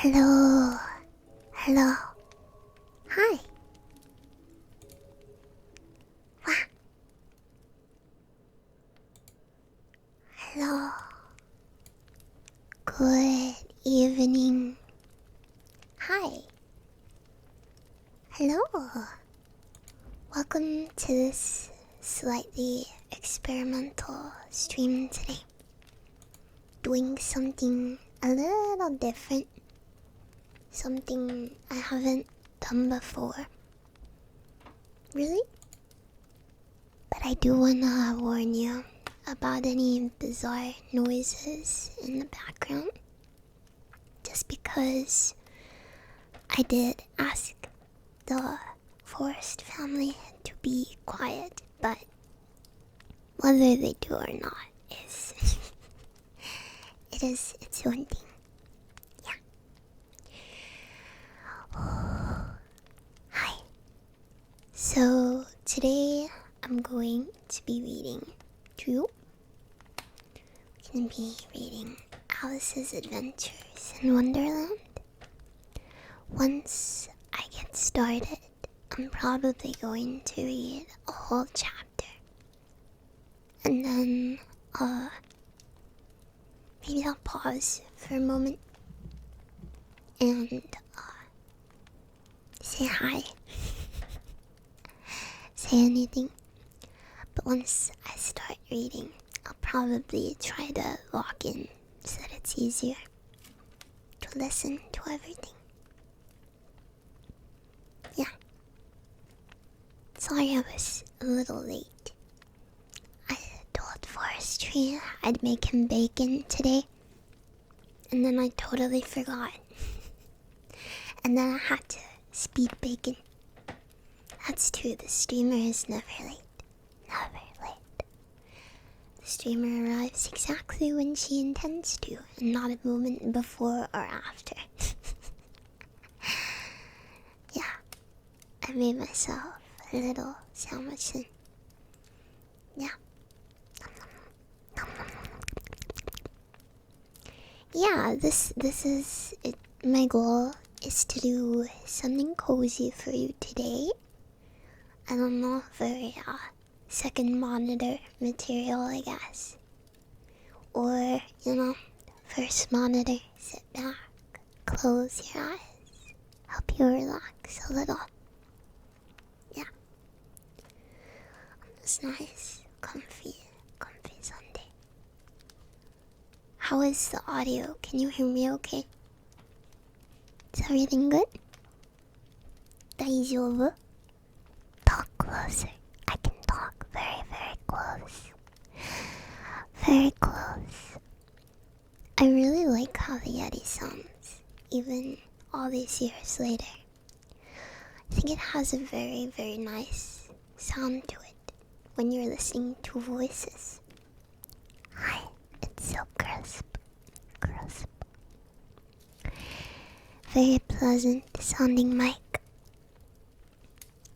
Hello. Hello. Hi. Wow. Hello. Good evening. Hi. Hello. Welcome to this slightly experimental stream today. Doing something a little different. Something I haven't done before. Really? But I do wanna warn you about any bizarre noises in the background. Just because I did ask the Forest family to be quiet, but whether they do or not is it is its own thing. Hi. So today I'm going to be reading to you. I'm going to be reading Alice's Adventures in Wonderland. Once I get started, I'm probably going to read a whole chapter. And then maybe I'll pause for a moment and say hi. Say anything. But once I start reading, I'll probably try to lock in so that it's easier to listen to everything. Yeah. Sorry I was a little late. I told Forestry I'd make him bacon today, and then I totally forgot. And then I had to speed bacon. That's true, the streamer is never late. Never late. The streamer arrives exactly when she intends to, and not a moment before or after. Yeah, I made myself a little sandwich and yeah. Yeah, this is it. My goal is to do something cozy for you today. I don't know, very second monitor material, I guess. Or, first monitor, sit back, close your eyes, help you relax a little. Yeah. On this nice, comfy Sunday. How is the audio? Can you hear me okay? Is everything good? 大丈夫? Talk closer. I can talk very, very close. Very close. I really like how the Yeti sounds, even all these years later. I think it has a very, very nice sound to it when you're listening to voices. Hi, it's so crisp. Crisp. Very pleasant sounding mic.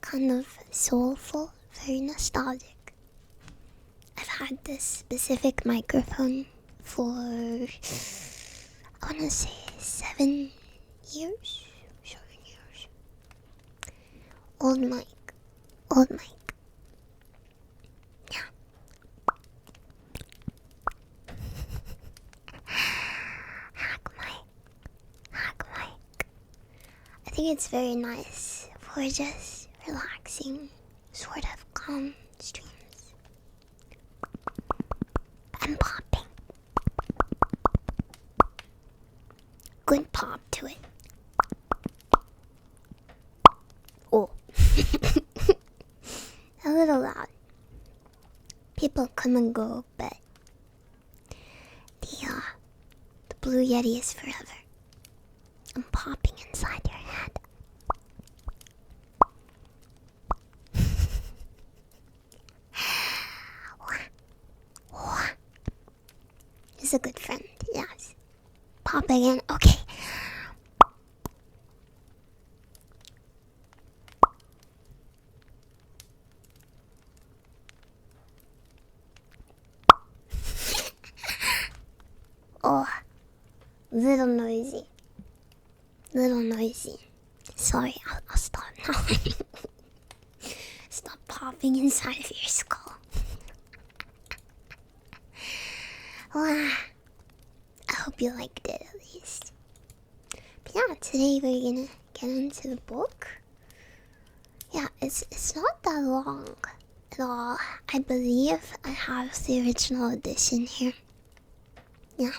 Kind of soulful, very nostalgic. I've had this specific microphone for, I want to say 7 years? 7 years. Old mic. Yeah. Hack mic. I think it's very nice for just relaxing, sort of calm streams. And popping. Good pop to it. Oh. A little loud. People come and go, but the Blue Yeti is forever. I'm popping inside your head. He's a good friend, yes. Pop again, okay. Oh, little noisy. Little noisy. Sorry, I'll stop now. Stop popping inside of your skull. Well, I hope you liked it at least. But yeah, today we're gonna get into the book. Yeah, it's not that long at all. I believe I have the original edition here. Yeah.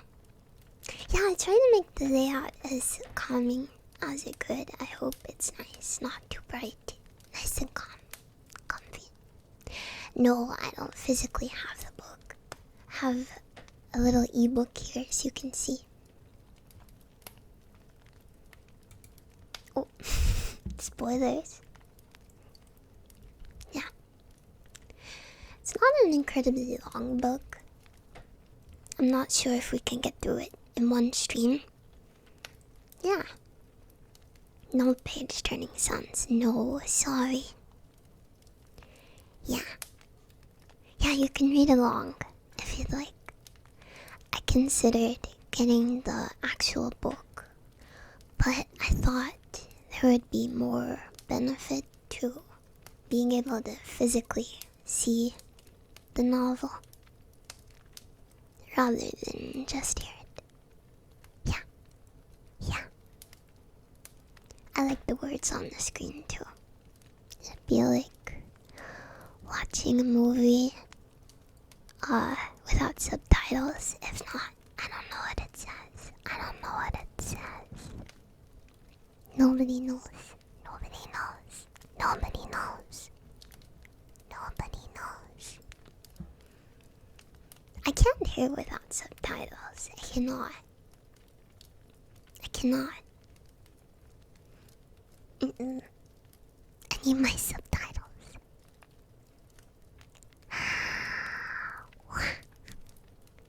Yeah, I try to make the layout as calming as it could. I hope it's nice, not too bright. Nice and comfy. No, I don't physically have the book. I have a little ebook here as you can see. Oh, spoilers. Yeah. It's not an incredibly long book. I'm not sure if we can get through it in one stream. Yeah. No page turning sounds. No, sorry. Yeah. Yeah, you can read along if you'd like. I considered getting the actual book, but I thought there would be more benefit to being able to physically see the novel rather than just hear it. Yeah. I like the words on the screen too. It'd be like watching a movie without subtitles. If not, I don't know what it says. Nobody knows. I can't hear without subtitles. I cannot. I need my subtitles.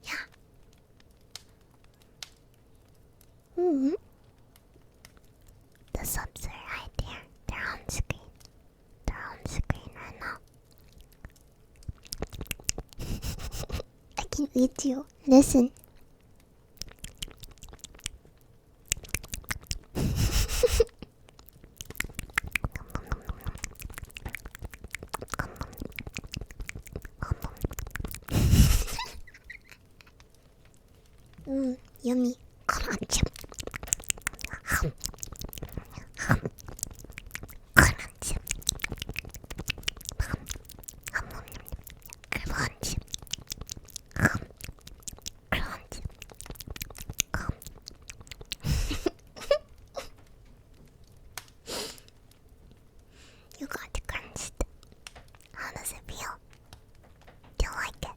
Yeah. The subs are right there. They're on screen. Right now. I can read you. Listen. Yummy. Crunch. You got crunched. How does it feel? Do you like it?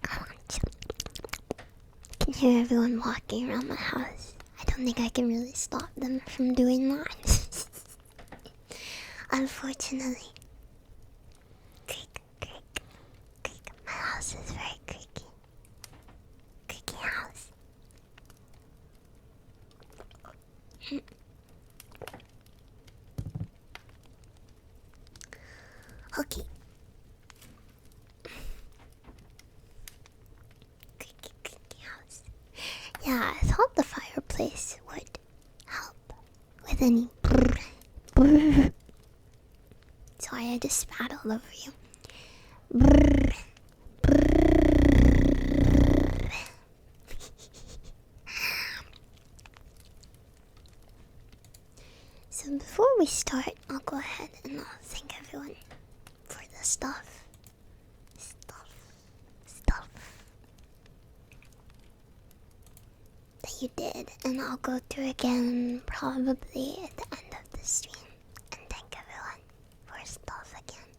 Crunch. I can hear everyone walking around my house. I don't think I can really stop them from doing that. Unfortunately. Creak. My house is very creaky. Creaky house. Okay. Creaky house. Yeah, I thought the fireplace would help with any brrr. Sorry, I just spat all over you. Brrr. So before we start, I'll go ahead and I'll thank everyone for the stuff that you did, and I'll go through again probably at the end of the stream and thank everyone for stuff again,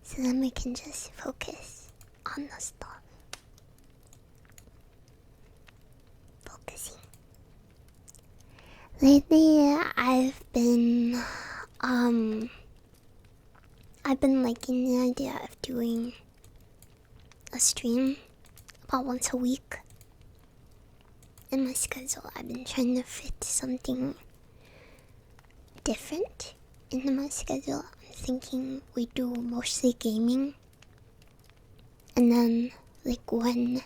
so then we can just focus on the stuff. Focusing. Lately, I've been liking the idea of doing a stream about once a week in my schedule. I've been trying to fit something different into my schedule. I'm thinking we do mostly gaming, and then like one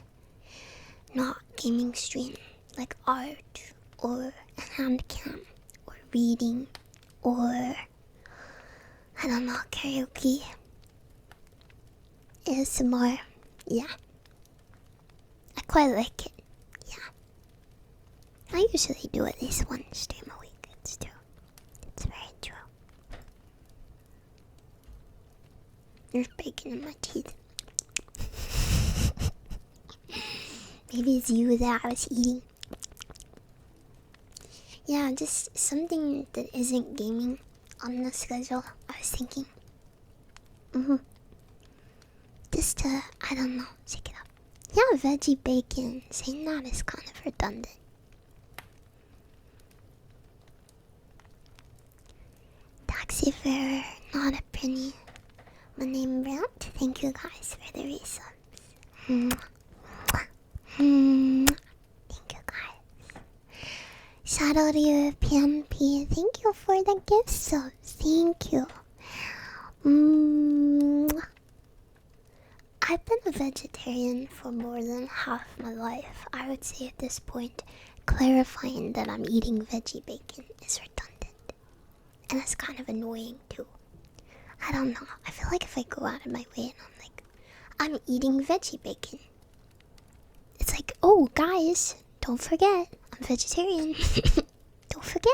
not gaming stream, like art or a hand cam, or reading, or I don't know, karaoke, ASMR. Yeah, I quite like it. Yeah, I usually do at least one stream a week. It's true. It's very true. There's bacon in my teeth. Maybe it's you that I was eating. Yeah, just something that isn't gaming on the schedule, I was thinking. Just to, I don't know, check it out. Yeah, veggie bacon. Saying that is kind of redundant. Taxi fare, not a penny. My name Brant. Thank you guys for the resubs. Thank you guys. Shout out to you, PMP. Thank you for the gift subs. Thank you. I've been a vegetarian for more than half my life. I would say at this point, clarifying that I'm eating veggie bacon is redundant. And it's kind of annoying too. I don't know. I feel like if I go out of my way and I'm like, I'm eating veggie bacon, it's like, oh guys, don't forget, I'm vegetarian. Don't forget.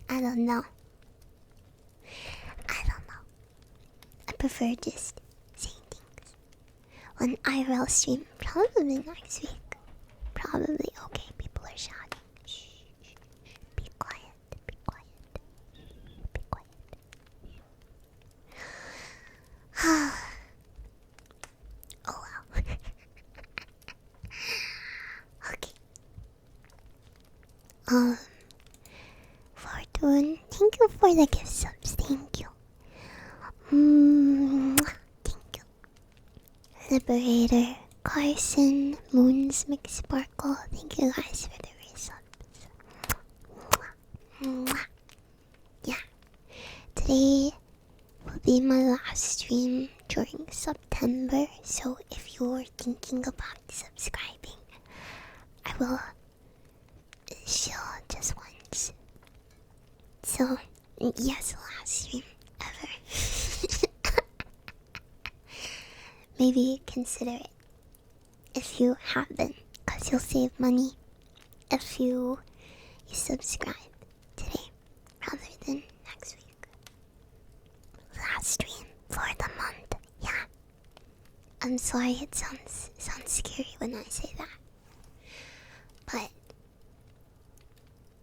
I don't know. I prefer just saying things. When IRL stream, probably next week. Probably. Okay, people are shouting. Shh, shh, shh. Be quiet. Be quiet. Be quiet. Oh wow. Okay. Fortune, thank you for the gift subs. Thank you. Thank you. Liberator, Carson, Moons, McSparkle. Thank you guys for the resubs. Yeah. Today will be my last stream during September, so if you're thinking about subscribing, I will show just once. So, yes, last stream ever. Maybe consider it if you haven't, because you'll save money if you subscribe today rather than next week. Last stream for the month. Yeah. I'm sorry it sounds scary when I say that. But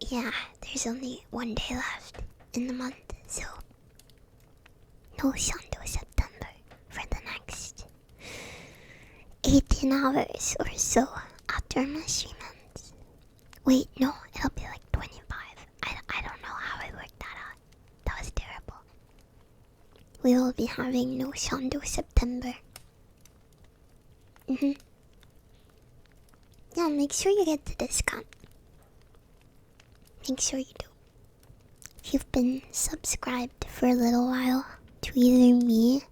yeah, there's only one day left in the month, so no Shanto September for the next 18 hours or so after my stream ends. Wait, no, it'll be like 25. I don't know how I worked that out. That was terrible. We will be having no Shanto September. Yeah, make sure you get the discount. Make sure you do. If you've been subscribed for a little while to either me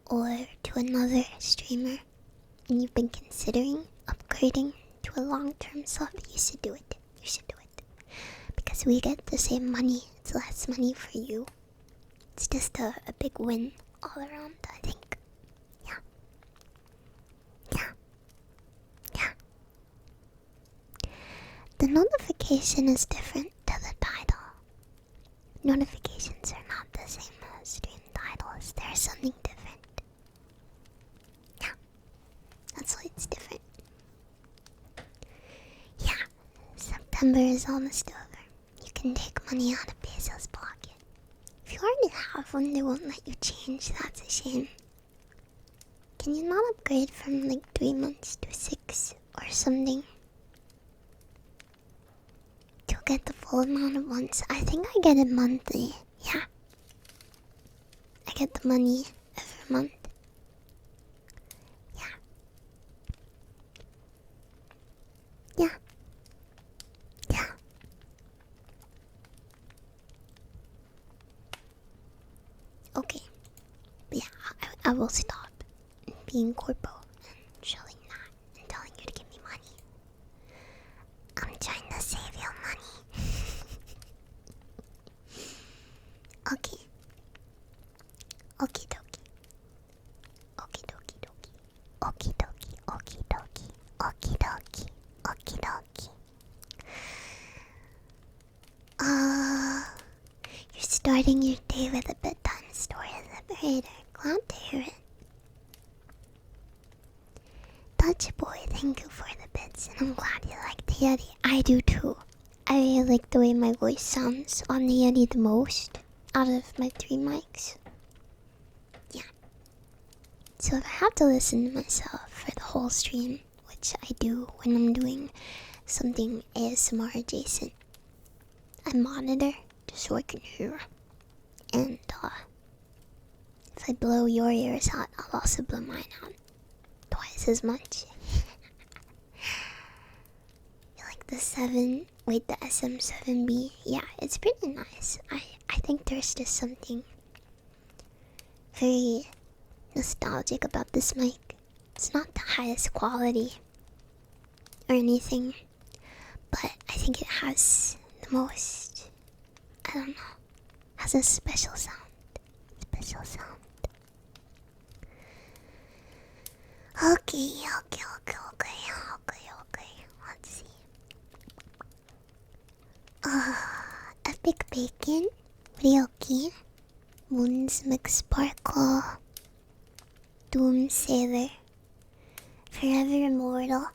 or to another streamer and you've been considering upgrading to a long-term sub, you should do it. You should do it. Because we get the same money. It's less money for you. It's just a big win all around, I think. Yeah. The notification is different to the title. Notifications are not the same as stream titles. There's something different. Yeah, that's why it's different. Yeah, September is almost over. You can take money out of Bezos' pocket. If you already have one, they won't let you change. That's a shame. Can you not upgrade from like 3 months to 6 or something? To get the full amount at once. I think I get it monthly. Yeah. I get the money every month. Yeah. Okay. But yeah, I will stop being corpo and showing that and telling you to give me money. I'm Okie dokie. Okie dokie dokie. Okie dokie. Okie dokie. Okie dokie. Okie dokie. You're starting your day with a bedtime story, Liberator. Glad to hear it. Touch Boy, thank you for the bits, and I'm glad you like the Yeti. I do too. I really like the way my voice sounds on the Yeti the most out of my 3 mics. Yeah. So if I have to listen to myself for the whole stream, which I do when I'm doing something ASMR adjacent, I monitor just so I can hear. And if I blow your ears out, I'll also blow mine out. Twice as much. You like the the SM7B? Yeah, it's pretty nice. I think there's just something very nostalgic about this mic. It's not the highest quality or anything, but I think it has the most, I don't know, has a special sound. Special sound. Okay. Let's see. Epic Bacon, Ryoki, Moons McSparkle, Doom Sailor, Forever Immortal,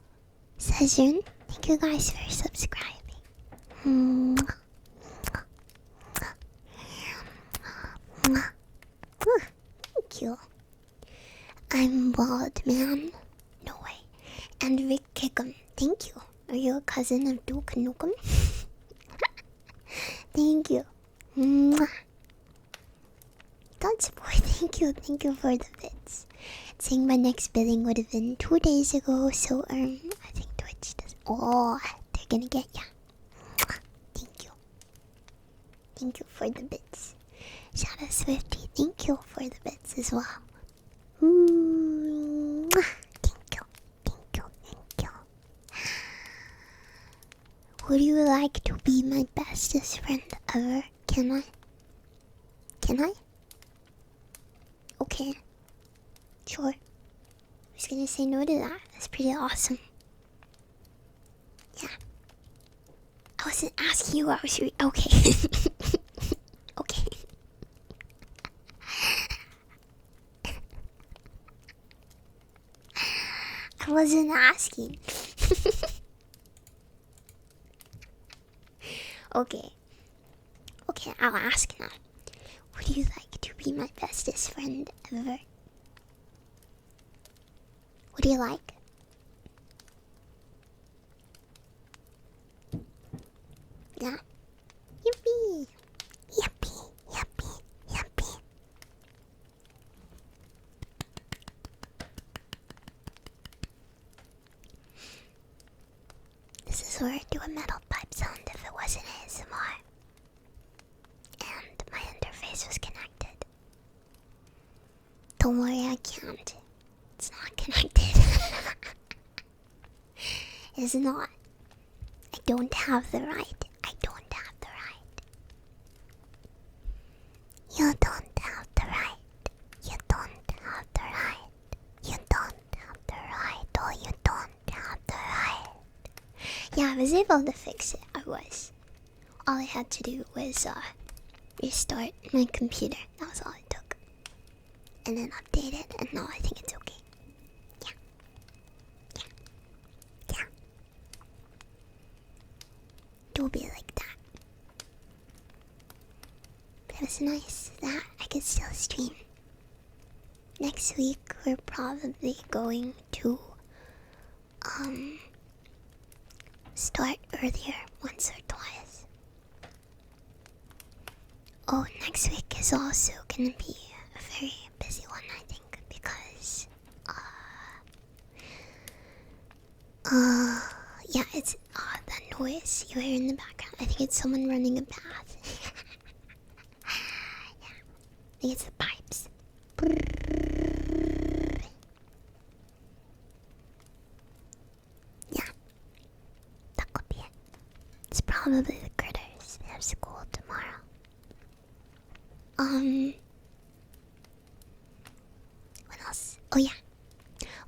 Sejun. Thank you guys for subscribing. Thank you. I'm Bald Man. No way. And Rick Kickham. Thank you. Are you a cousin of Duke Nukem? Thank you. Touch Boy, thank you for the bits. Saying my next billing would have been 2 days ago, so I think Twitch does. Oh, they're gonna get ya. Thank you. Thank you for the bits. Shadow Swifty, thank you for the bits as well. Thank you. Would you like to be my bestest friend ever? Can I? Okay. Sure. Who's gonna say no to that? That's pretty awesome. Yeah. I wasn't asking you, okay. Okay. I wasn't asking. Okay, I'll ask now. Would you like to be my bestest friend ever? What do you like? Yeah? Yippee! Yippee! This is where I'd do a metal pipe sound if it wasn't ASMR. And my interface was connected. Don't worry, I can't. It's not connected. It's not. I don't have the right. You don't have the right. You don't have the right. You don't have the right. Oh, you don't have the right. Yeah, I was able to fix it. I was. All I had to do was restart my computer. That was all it took. And then update it, and now I think it's okay. Yeah. Don't be like that. But it was nice that I could still stream. Next week we're probably going to start earlier once or twice. Oh, next week is also gonna be a very busy one, I think, because yeah, it's that noise you hear in the background. I think it's someone running a bath. Yeah, I think it's the pipes. Yeah, that could be it. It's probably the critters. They have school tomorrow. Oh yeah.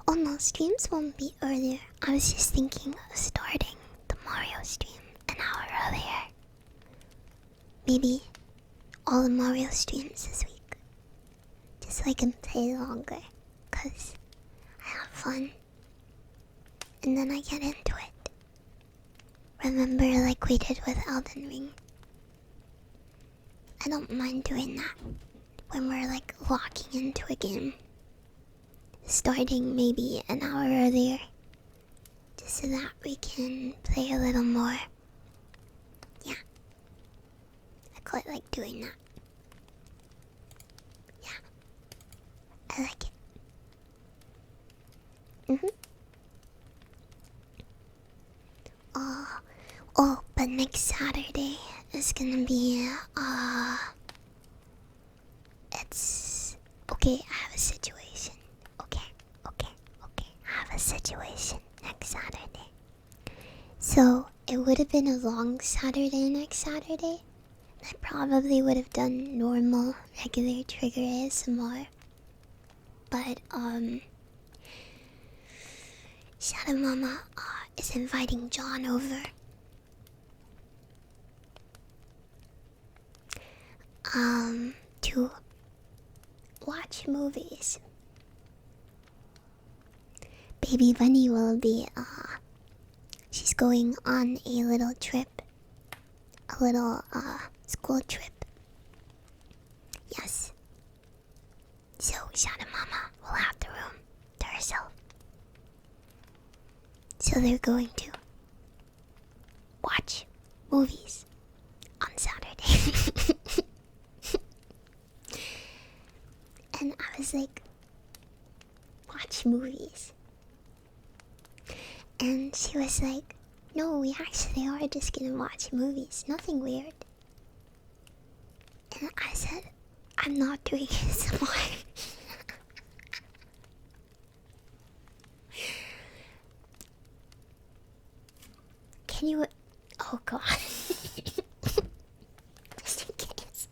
Oh no, streams won't be earlier. I was just thinking of starting the Mario stream an hour earlier. Maybe all the Mario streams this week. Just so I can play longer. Cause I have fun. And then I get into it. Remember like we did with Elden Ring? I don't mind doing that. When we're like locking into a game. Starting maybe an hour earlier. Just so that we can play a little more. Yeah. I quite like doing that. Yeah. I like it. Oh, but next Saturday is gonna be, it's, okay, I have a situation. Okay, I have a situation next Saturday. So, it would have been a long Saturday next Saturday. I probably would have done normal, regular trigger ASMR. But, Shadow Mama, is inviting John over. To watch movies. Baby Bunny will be, she's going on a little trip. A little, school trip. Yes. So, Shadow Mama will have the room to herself. So they're going to watch movies on Saturday. And I was like, watch movies. And she was like, no, we actually are just gonna watch movies. Nothing weird. And I said, I'm not doing ASMR. Can you... Oh god. Just in case.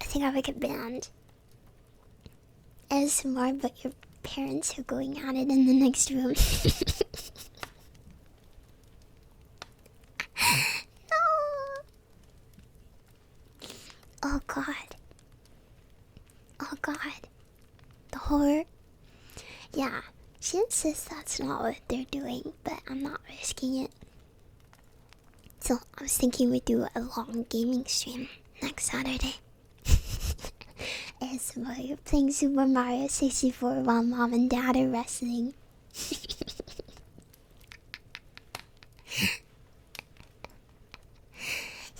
I think I would get banned. ASMR, but your parents are going at it in the next room. No. Oh god. Oh god. The horror. Yeah, she insists that's not what they're doing, but I'm not risking it. So I was thinking we'd do a long gaming stream next Saturday. ASMR, you're playing Super Mario 64 while mom and dad are wrestling.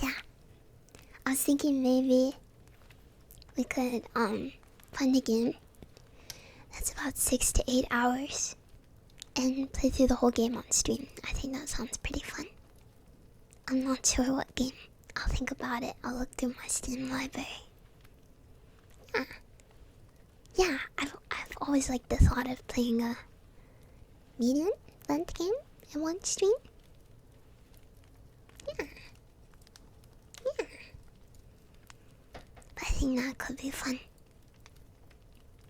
Yeah, I was thinking maybe we could find a game that's about 6 to 8 hours and play through the whole game on stream. I think that sounds pretty fun. I'm not sure what game. I'll think about it. I'll look through my Steam library. Yeah, I've always liked the thought of playing a medium length game in one stream. Yeah. I think that could be fun.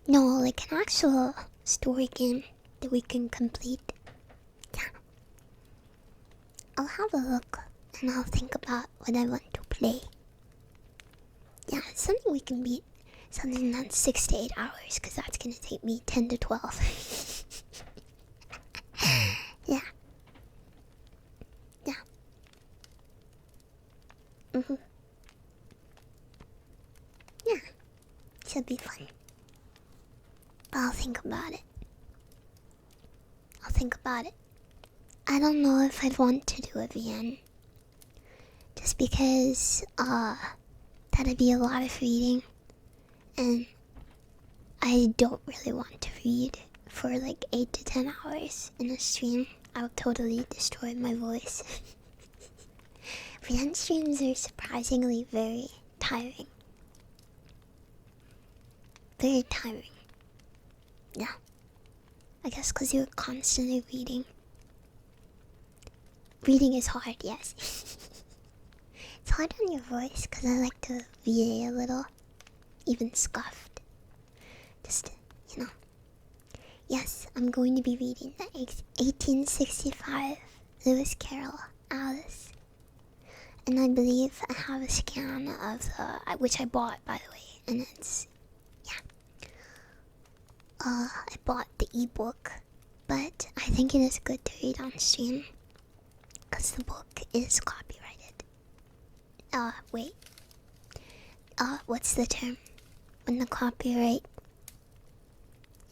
No, like an actual story game that we can complete. Yeah. I'll have a look and I'll think about what I want to play. Yeah, it's something we can beat. Something that's 6 to 8 hours, because that's gonna take me 10 to 12. Yeah. Yeah. Yeah. Should be fun. But I'll think about it. I don't know if I'd want to do a VN. Just because, that'd be a lot of reading. And I don't really want to read for like 8 to 10 hours in a stream. I would totally destroy my voice. VN streams are surprisingly very tiring. Very tiring. Yeah. I guess because you're constantly reading. Reading is hard, yes. It's hard on your voice because I like to VA a little. even scuffed. Just, you know. Yes, I'm going to be reading the 1865 Lewis Carroll Alice. And I believe I have a scan of the, which I bought, by the way, and it's, yeah. I bought the ebook, but I think it is good to read on stream, because the book is copyrighted. Wait. What's the term? When the copyright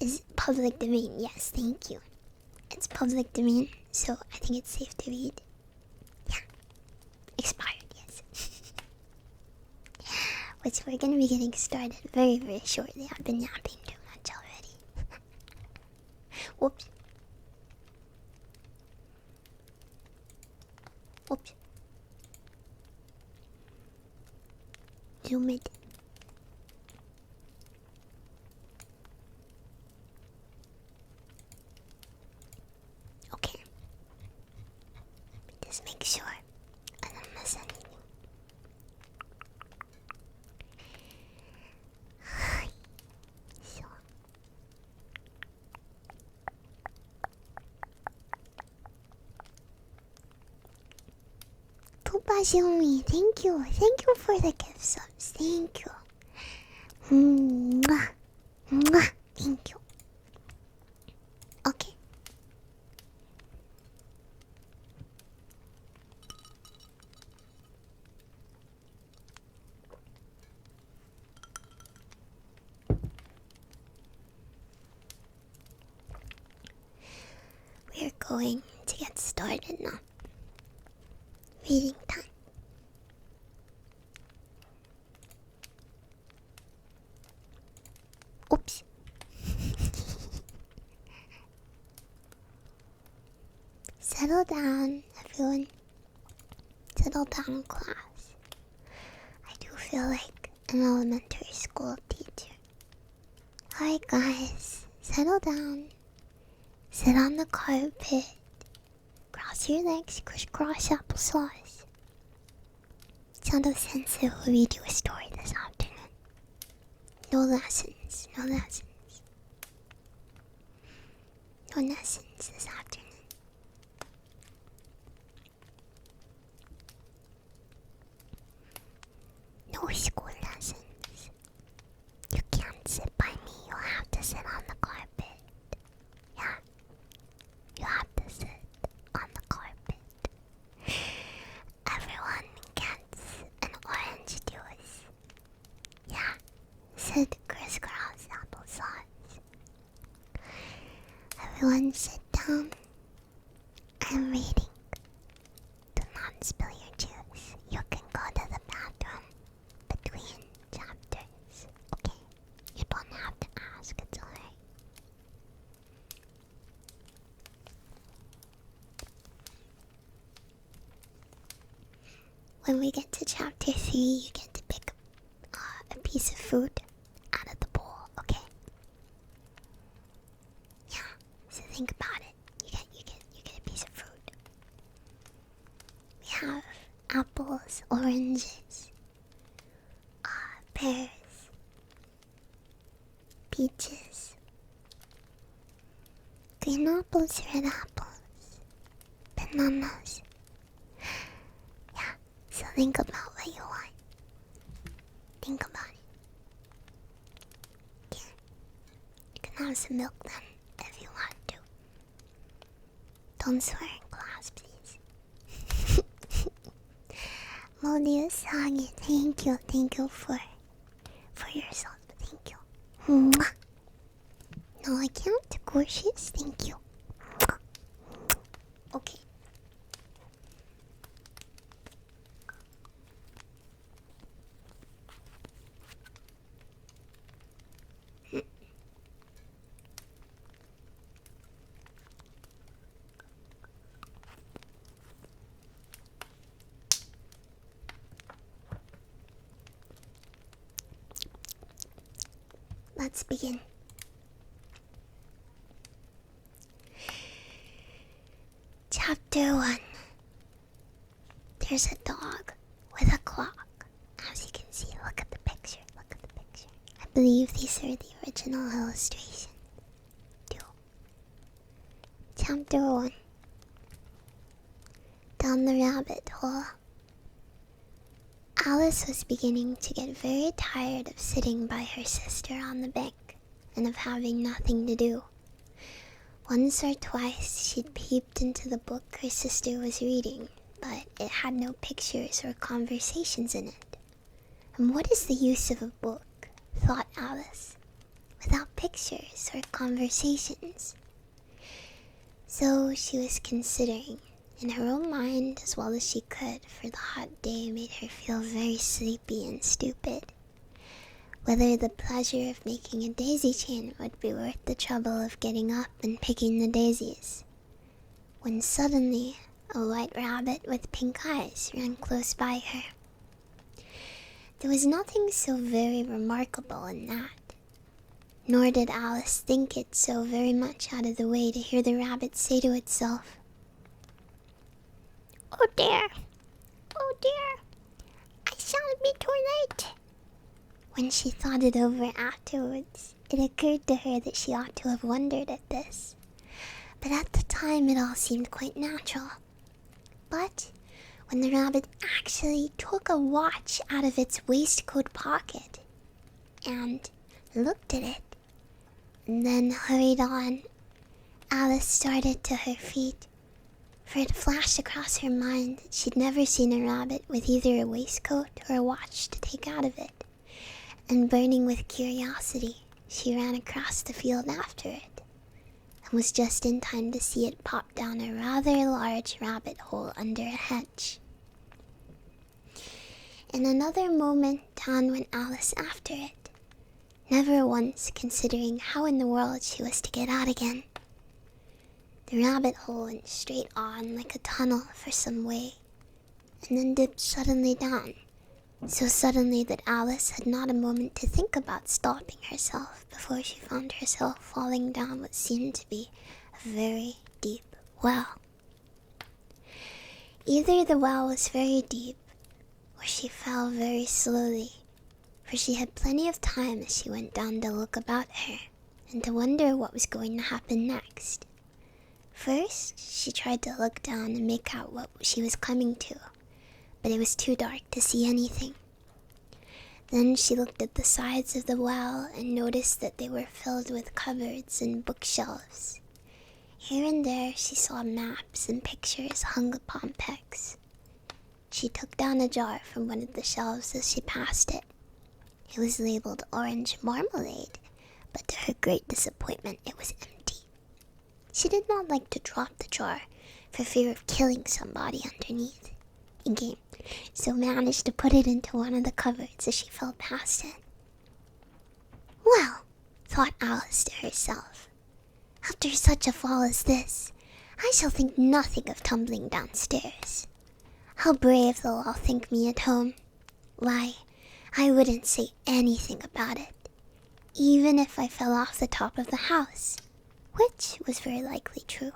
is public domain. Yes, thank you. It's public domain, so I think it's safe to read. Yeah. Expired, yes. Which we're gonna be getting started very, very shortly. I've been napping too much already. Whoops. Whoops. Zoom it. Okay. Just make sure I don't miss anything. So. Tupa Xiaomi, thank you. Thank you for the gift subs. Thank you. Mwah. Mwah. Thank you. Okay. We're going to get started now. Reading time. Oops. Settle down, everyone. Settle down, class. I do feel like an elementary school teacher. Alright, guys. Settle down. Sit on the carpet. Cross your legs, crisscross applesauce. Sound Sensei will read you a story this afternoon. No lessons, no lessons. No lessons this afternoon. No school lessons. You can't sit by me, you'll have to sit on the carpet. Yeah, you have to sit on the carpet. Everyone gets an orange juice. Yeah, said crisscross applesauce. Everyone sit down. I'm reading. Do not spill your juice. You can go to the bathroom between chapters. Okay? You don't have to ask, it's alright. When we get to chapter 3, you get to pick a piece of food out of the bowl, okay? Yeah, so think about it. You get a piece of fruit. We have apples, oranges, pears, peaches, green apples, red apples, bananas. Yeah, so think about what you want. Think about it. Yeah. You can have some milk then, if you want to. Don't swear in class, please. Modiusagi, thank you for yourself. Thank you. Mwah. No, I can't. Gorgeous, thank you. Mwah. Okay. Let's begin. Chapter 1. There's a dog with a clock. As you can see, look at the picture. Look at the picture. believe these are the original illustrations, too. Chapter 1. Down the rabbit hole. Alice was beginning to get very tired of sitting by her sister on the bank and of having nothing to do. Once or twice she'd peeped into the book her sister was reading, but it had no pictures or conversations in it. And what is the use of a book, thought Alice, without pictures or conversations? So she was considering, in her own mind as well as she could, for the hot day made her feel very sleepy and stupid, whether the pleasure of making a daisy chain would be worth the trouble of getting up and picking the daisies, when suddenly a white rabbit with pink eyes ran close by her. There was nothing so very remarkable in that, nor did Alice think it so very much out of the way to hear the rabbit say to itself, "Oh dear, oh dear, I shall be too late." When she thought it over afterwards, it occurred to her that she ought to have wondered at this, but at the time it all seemed quite natural. But when the rabbit actually took a watch out of its waistcoat pocket and looked at it, and then hurried on, Alice started to her feet, for it flashed across her mind that she'd never seen a rabbit with either a waistcoat or a watch to take out of it, and burning with curiosity, she ran across the field after it, and was just in time to see it pop down a rather large rabbit hole under a hedge. In another moment down went Alice after it, never once considering how in the world she was to get out again. The rabbit hole went straight on like a tunnel for some way, and then dipped suddenly down, so suddenly that Alice had not a moment to think about stopping herself before she found herself falling down what seemed to be a very deep well. Either the well was very deep, or she fell very slowly, for she had plenty of time as she went down to look about her, and to wonder what was going to happen next. First, she tried to look down and make out what she was coming to, but it was too dark to see anything. Then she looked at the sides of the well and noticed that they were filled with cupboards and bookshelves. Here and there she saw maps and pictures hung upon pegs. She took down a jar from one of the shelves as she passed it. It was labeled orange marmalade, but to her great disappointment it was empty. She did not like to drop the jar for fear of killing somebody underneath, in-game, so managed to put it into one of the cupboards as she fell past it. "Well," thought Alice to herself, "after such a fall as this, I shall think nothing of tumbling downstairs. How brave they'll all think me at home. Why, I wouldn't say anything about it, even if I fell off the top of the house," which was very likely true.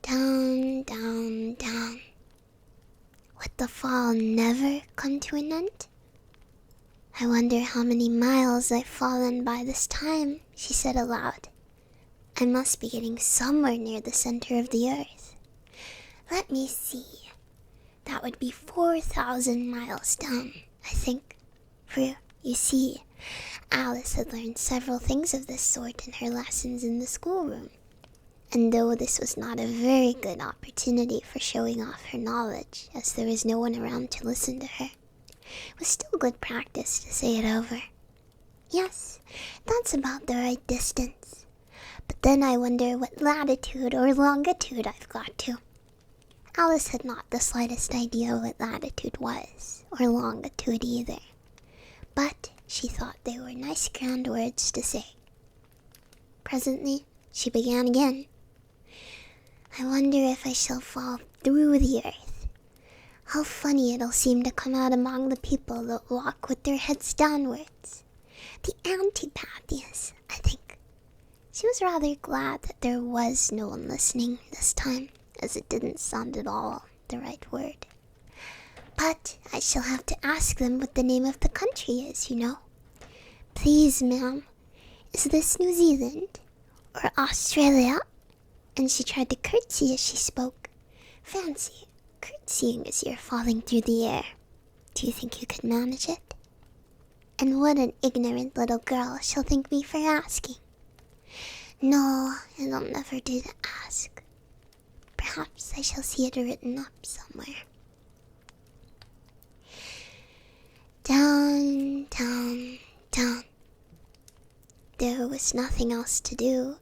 Down, down, down. Would the fall never come to an end? "I wonder how many miles I've fallen by this time," she said aloud. "I must be getting somewhere near the center of the earth. Let me see. That would be 4,000 miles down, I think. For, you see, Alice had learned several things of this sort in her lessons in the schoolroom, and though this was not a very good opportunity for showing off her knowledge, as there was no one around to listen to her, it was still good practice to say it over. Yes, that's about the right distance. But then I wonder what latitude or longitude I've got to. Alice had not the slightest idea what latitude was, or longitude either. But she thought they were nice grand words to say. Presently, she began again. "I wonder if I shall fall through the earth. How funny it'll seem to come out among the people that walk with their heads downwards. The antipathies, I think." She was rather glad that there was no one listening this time, as it didn't sound at all the right word. "But I shall have to ask them what the name of the country is, you know. Please, ma'am, is this New Zealand or Australia? And she tried to curtsy as she spoke. Fancy curtsying as you're falling through the air. Do you think you could manage it? And what an ignorant little girl she'll think me for asking. No, I'll never do the ask. Perhaps I shall see it written up somewhere. Down, down, down. There was nothing else to do,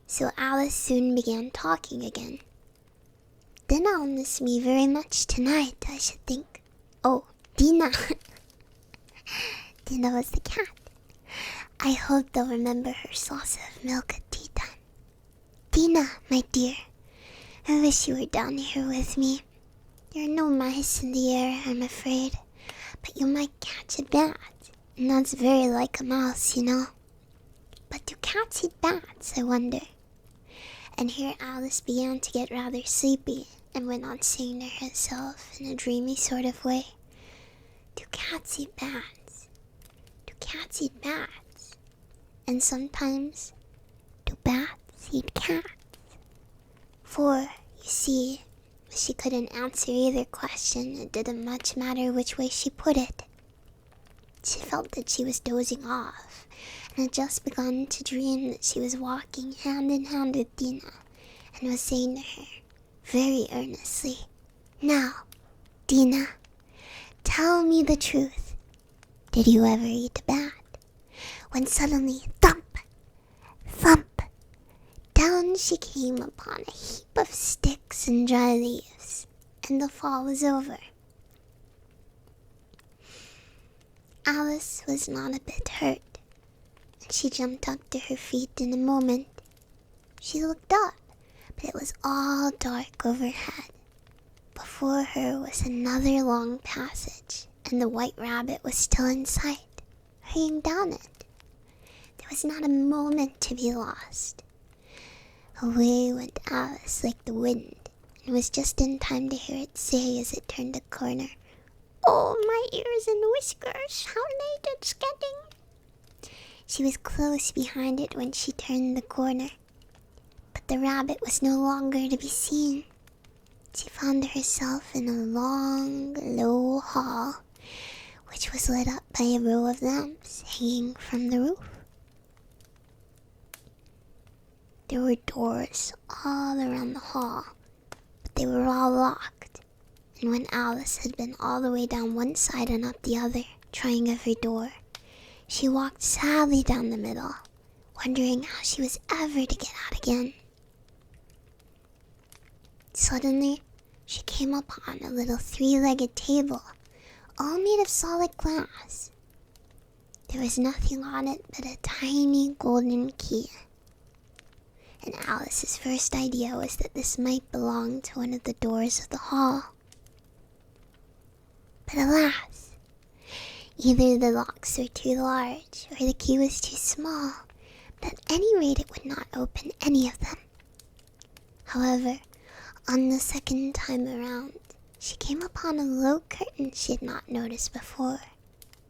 so Alice soon began talking again. Then I'll miss me very much tonight, I should think. Oh, Dina. Dina was the cat. I hope they'll remember her sauce of milk at tea time. Dina, my dear, I wish you were down here with me. There are no mice in the air, I'm afraid, but you might catch a bat, and that's very like a mouse, you know. But do cats eat bats, I wonder? And here Alice began to get rather sleepy, and went on saying to herself in a dreamy sort of way, do cats eat bats? Do cats eat bats? And sometimes, do bats eat cats? For, you see, she couldn't answer either question. It didn't much matter which way she put it. She felt that she was dozing off, and had just begun to dream that she was walking hand in hand with Dina, and was saying to her, very earnestly, now, Dina, tell me the truth. Did you ever eat a bat? When suddenly, thump, thump, down she came upon a heap of sticks and dry leaves, and the fall was over. Alice was not a bit hurt, and she jumped up to her feet in a moment. She looked up, but it was all dark overhead. Before her was another long passage, and the white rabbit was still in sight, hurrying down it. There was not a moment to be lost. Away went Alice like the wind, and was just in time to hear it say as it turned a corner, oh, my ears and whiskers, how late it's getting. She was close behind it when she turned the corner, but the rabbit was no longer to be seen. She found herself in a long, low hall, which was lit up by a row of lamps hanging from the roof. There were doors all around the hall, but they were all locked, and when Alice had been all the way down one side and up the other, trying every door, she walked sadly down the middle, wondering how she was ever to get out again. Suddenly, she came upon a little three-legged table, all made of solid glass. There was nothing on it but a tiny golden key. And Alice's first idea was that this might belong to one of the doors of the hall. But alas, either the locks were too large or the key was too small, but at any rate it would not open any of them. However, on the second time around, she came upon a low curtain she had not noticed before,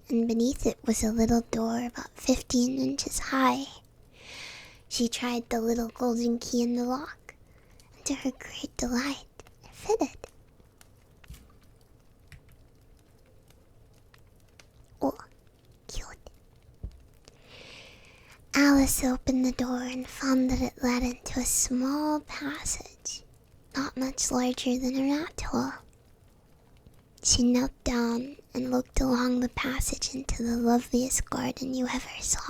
and beneath it was a little door about 15 inches high. She tried the little golden key in the lock, and to her great delight, it fitted. Oh, cute. Alice opened the door and found that it led into a small passage, not much larger than a rat hole. She knelt down and looked along the passage into the loveliest garden you ever saw.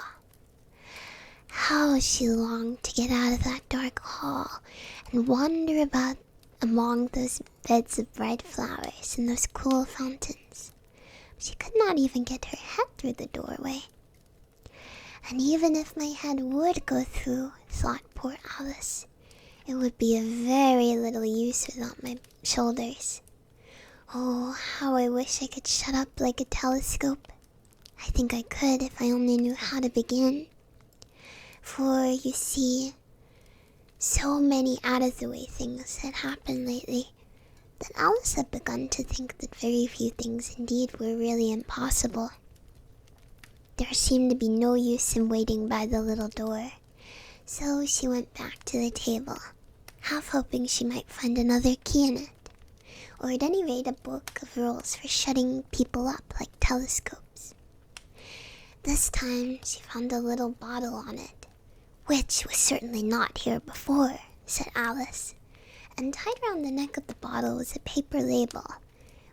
How she longed to get out of that dark hall and wander about among those beds of bright flowers and those cool fountains. She could not even get her head through the doorway. And even if my head would go through, thought poor Alice, it would be of very little use without my shoulders. Oh, how I wish I could shut up like a telescope. I think I could if I only knew how to begin. For, you see, so many out-of-the-way things had happened lately that Alice had begun to think that very few things indeed were really impossible. there seemed to be no use in waiting by the little door, so she went back to the table, half hoping she might find another key in it, or at any rate a book of rules for shutting people up like telescopes. This time she found a little bottle on it, which was certainly not here before, said Alice, and tied round the neck of the bottle was a paper label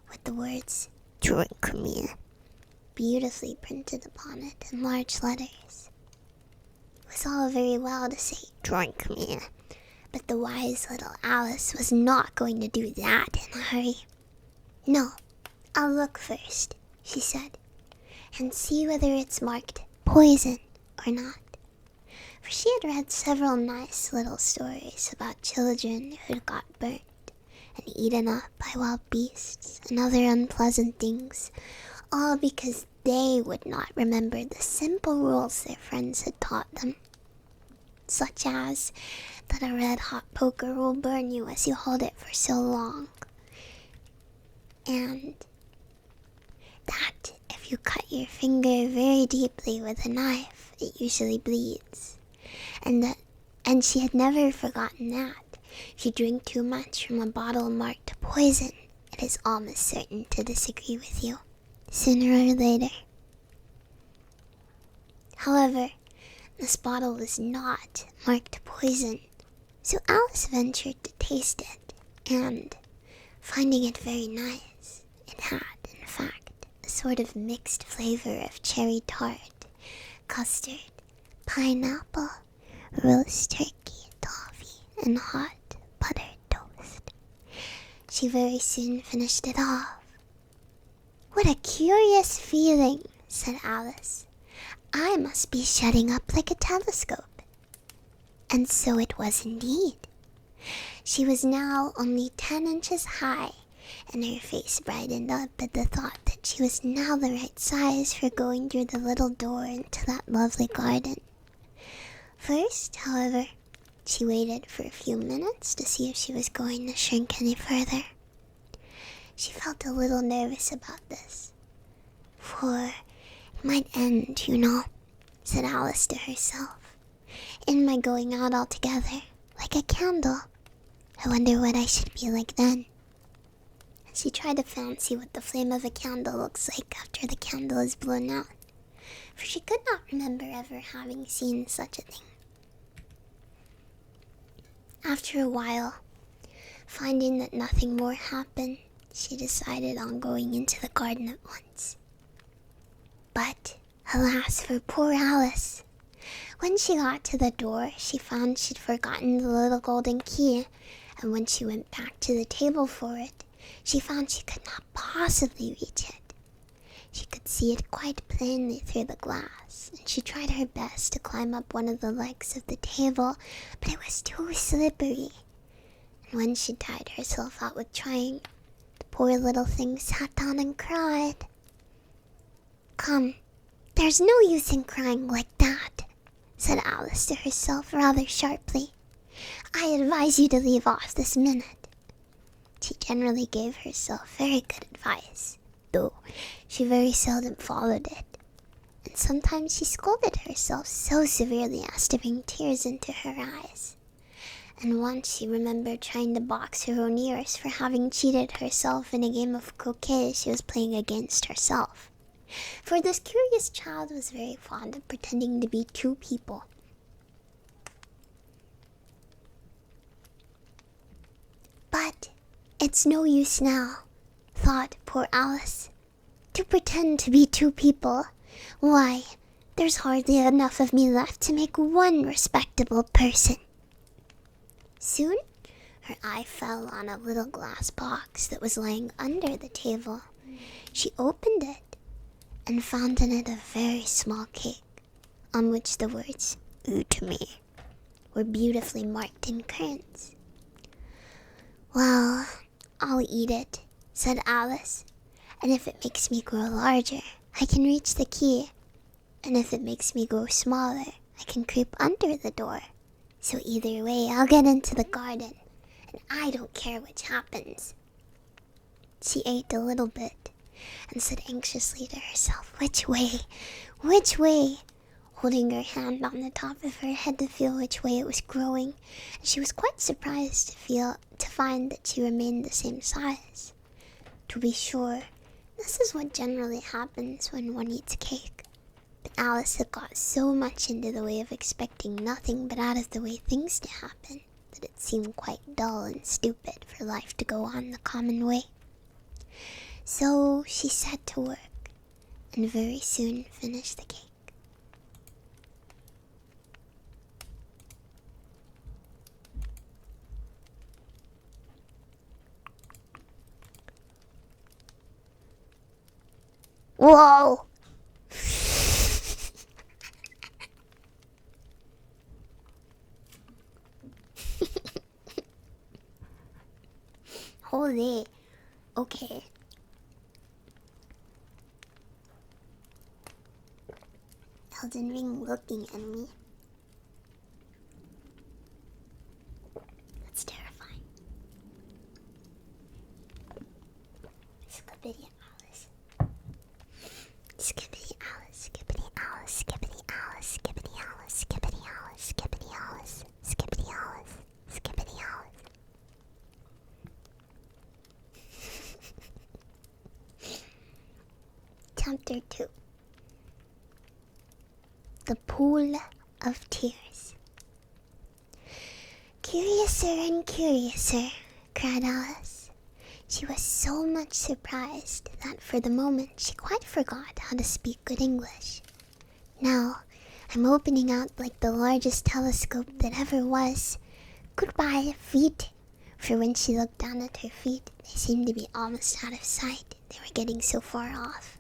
with the words, "Drink me," beautifully printed upon it in large letters. It was all very well to say, "Drink me," but the wise little Alice was not going to do that in a hurry. "No, I'll look first," she said, "and see whether it's marked poison or not." For she had read several nice little stories about children who'd got burnt and eaten up by wild beasts and other unpleasant things, all because they would not remember the simple rules their friends had taught them, such as that a red-hot poker will burn you as you hold it for so long, and that if you cut your finger very deeply with a knife, it usually bleeds, and she had never forgotten that if you drink too much from a bottle marked poison, it is almost certain to disagree with you, sooner or later. However, this bottle was not marked poison, so Alice ventured to taste it, and, finding it very nice, it had, in fact, a sort of mixed flavor of cherry tart, custard, pineapple, roast turkey, toffee, and hot buttered toast. She very soon finished it off. "What a curious feeling," said Alice. "I must be shutting up like a telescope." And so it was indeed. She was now only 10 inches high, and her face brightened up at the thought that she was now the right size for going through the little door into that lovely garden. First, however, she waited for a few minutes to see if she was going to shrink any further. She felt a little nervous about this, for it might end, you know, said Alice to herself, in my going out altogether, like a candle. I wonder what I should be like then. And she tried to fancy what the flame of a candle looks like after the candle is blown out, for she could not remember ever having seen such a thing. After a while, finding that nothing more happened, she decided on going into the garden at once. But, alas for poor Alice! When she got to the door, she found she'd forgotten the little golden key, and when she went back to the table for it, she found she could not possibly reach it. She could see it quite plainly through the glass, and she tried her best to climb up one of the legs of the table, but it was too slippery. And when she tired herself out with trying, the poor little thing sat down and cried. "Come, there's no use in crying like that," said Alice to herself rather sharply. "I advise you to leave off this minute." She generally gave herself very good advice, though she very seldom followed it, and sometimes she scolded herself so severely as to bring tears into her eyes. And once she remembered trying to box her own ears for having cheated herself in a game of croquet she was playing against herself. For this curious child was very fond of pretending to be two people. But it's no use now, thought poor Alice, to pretend to be two people. Why, there's hardly enough of me left to make one respectable person. Soon her eye fell on a little glass box that was lying under the table. She opened it and found in it a very small cake, on which the words, "Eat me," were beautifully marked in currants. "Well, I'll eat it," said Alice, "and if it makes me grow larger, I can reach the key, and if it makes me grow smaller, I can creep under the door. So either way, I'll get into the garden, and I don't care which happens." She ate a little bit, and said anxiously to herself, "Which way? Which way?" holding her hand on the top of her head to feel which way it was growing, and she was quite surprised to find that she remained the same size. To be sure, this is what generally happens when one eats cake. But Alice had got so much into the way of expecting nothing but out of the way things to happen that it seemed quite dull and stupid for life to go on the common way. So she set to work, and very soon finished the cake. Whoa! Holy. Okay. Elden Ring looking at me. That's terrifying. Skippity Alice. Skippity Alice, skippity Alice, skippity Alice, skippity Alice, skippity Alice, skippity Alice, skippity Alice, skippity Alice. Chapter 2. The Pool of Tears. "Curiouser and curiouser," cried Alice. She was so much surprised that for the moment she quite forgot how to speak good English. "Now, I'm opening out like the largest telescope that ever was. Goodbye, feet." For when she looked down at her feet, they seemed to be almost out of sight. They were getting so far off.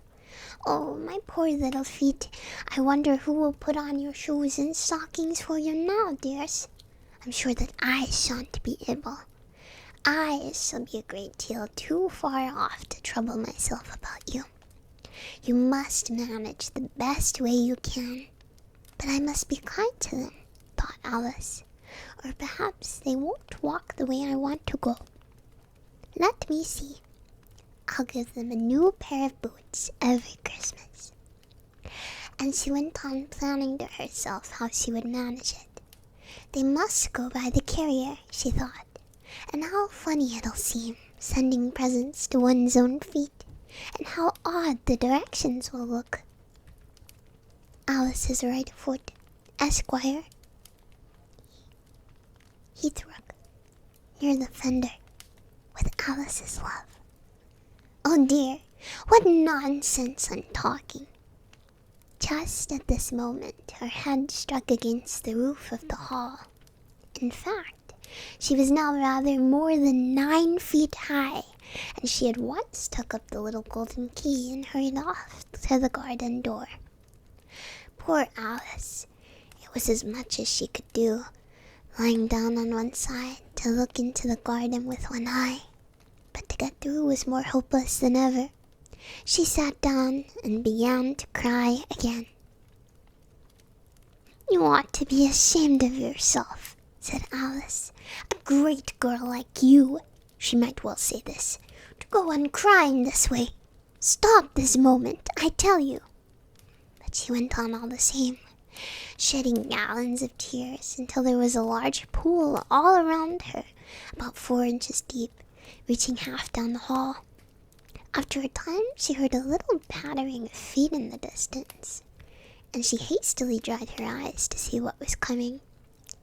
"Oh, my poor little feet. I wonder who will put on your shoes and stockings for you now, dears. I'm sure that I shan't be able. I shall be a great deal too far off to trouble myself about you. You must manage the best way you can. But I must be kind to them," thought Alice, "or perhaps they won't walk the way I want to go. Let me see. I'll give them a new pair of boots every Christmas." And she went on planning to herself how she would manage it. They must go by the carrier, she thought, and how funny it'll seem, sending presents to one's own feet, and how odd the directions will look. Alice's right foot, Esquire, Heathrook, near the fender, with Alice's love. Oh dear, what nonsense I'm talking. Just at this moment, her head struck against the roof of the hall. In fact, she was now rather more than 9 feet high, and she at once took up the little golden key and hurried off to the garden door. Poor Alice! It was as much as she could do, lying down on one side to look into the garden with one eye. But to get through was more hopeless than ever. She sat down and began to cry again. "You ought to be ashamed of yourself," said Alice. "A great girl like you," she might well say this, "to go on crying this way. Stop this moment, I tell you." But she went on all the same, shedding gallons of tears until there was a large pool all around her, about 4 inches deep, reaching half down the hall. After a time, she heard a little pattering of feet in the distance, and she hastily dried her eyes to see what was coming.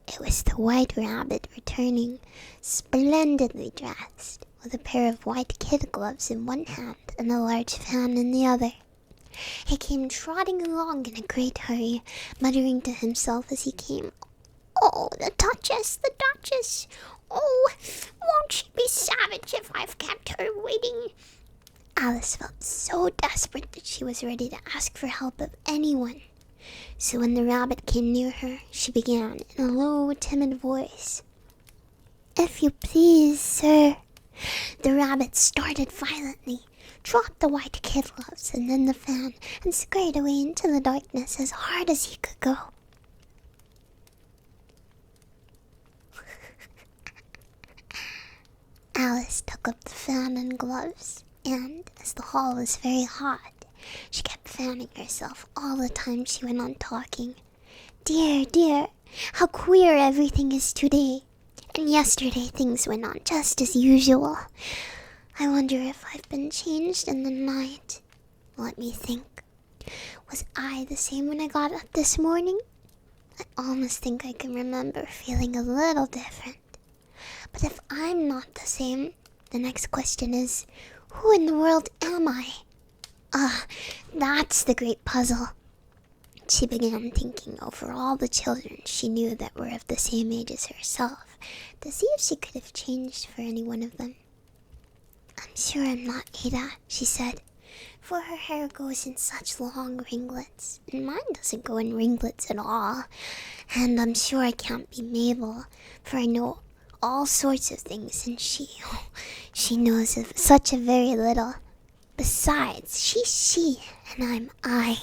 It was the White Rabbit returning, splendidly dressed, with a pair of white kid gloves in one hand and a large fan in the other. He came trotting along in a great hurry, muttering to himself as he came, "Oh, the Duchess, the Duchess! Oh, won't she be savage if I've kept her waiting?" Alice felt so desperate that she was ready to ask for help of anyone. So when the rabbit came near her, she began in a low, timid voice, "If you please, sir." The rabbit started violently, dropped the white kid gloves and then the fan, and scurried away into the darkness as hard as he could go. Alice took up the fan and gloves and as the hall was very hot, she kept fanning herself all the time she went on talking. Dear, dear, how queer everything is today. And yesterday things went on just as usual. I wonder if I've been changed in the night. Let me think. Was I the same when I got up this morning? I almost think I can remember feeling a little different. But if I'm not the same, the next question is, who in the world am I? That's the great puzzle. She began thinking over all the children she knew that were of the same age as herself, to see if she could have changed for any one of them. I'm sure I'm not Ada, she said, for her hair goes in such long ringlets, and mine doesn't go in ringlets at all. And I'm sure I can't be Mabel, for I know all sorts of things, and she knows of such a very little. Besides, she's she, and I'm I.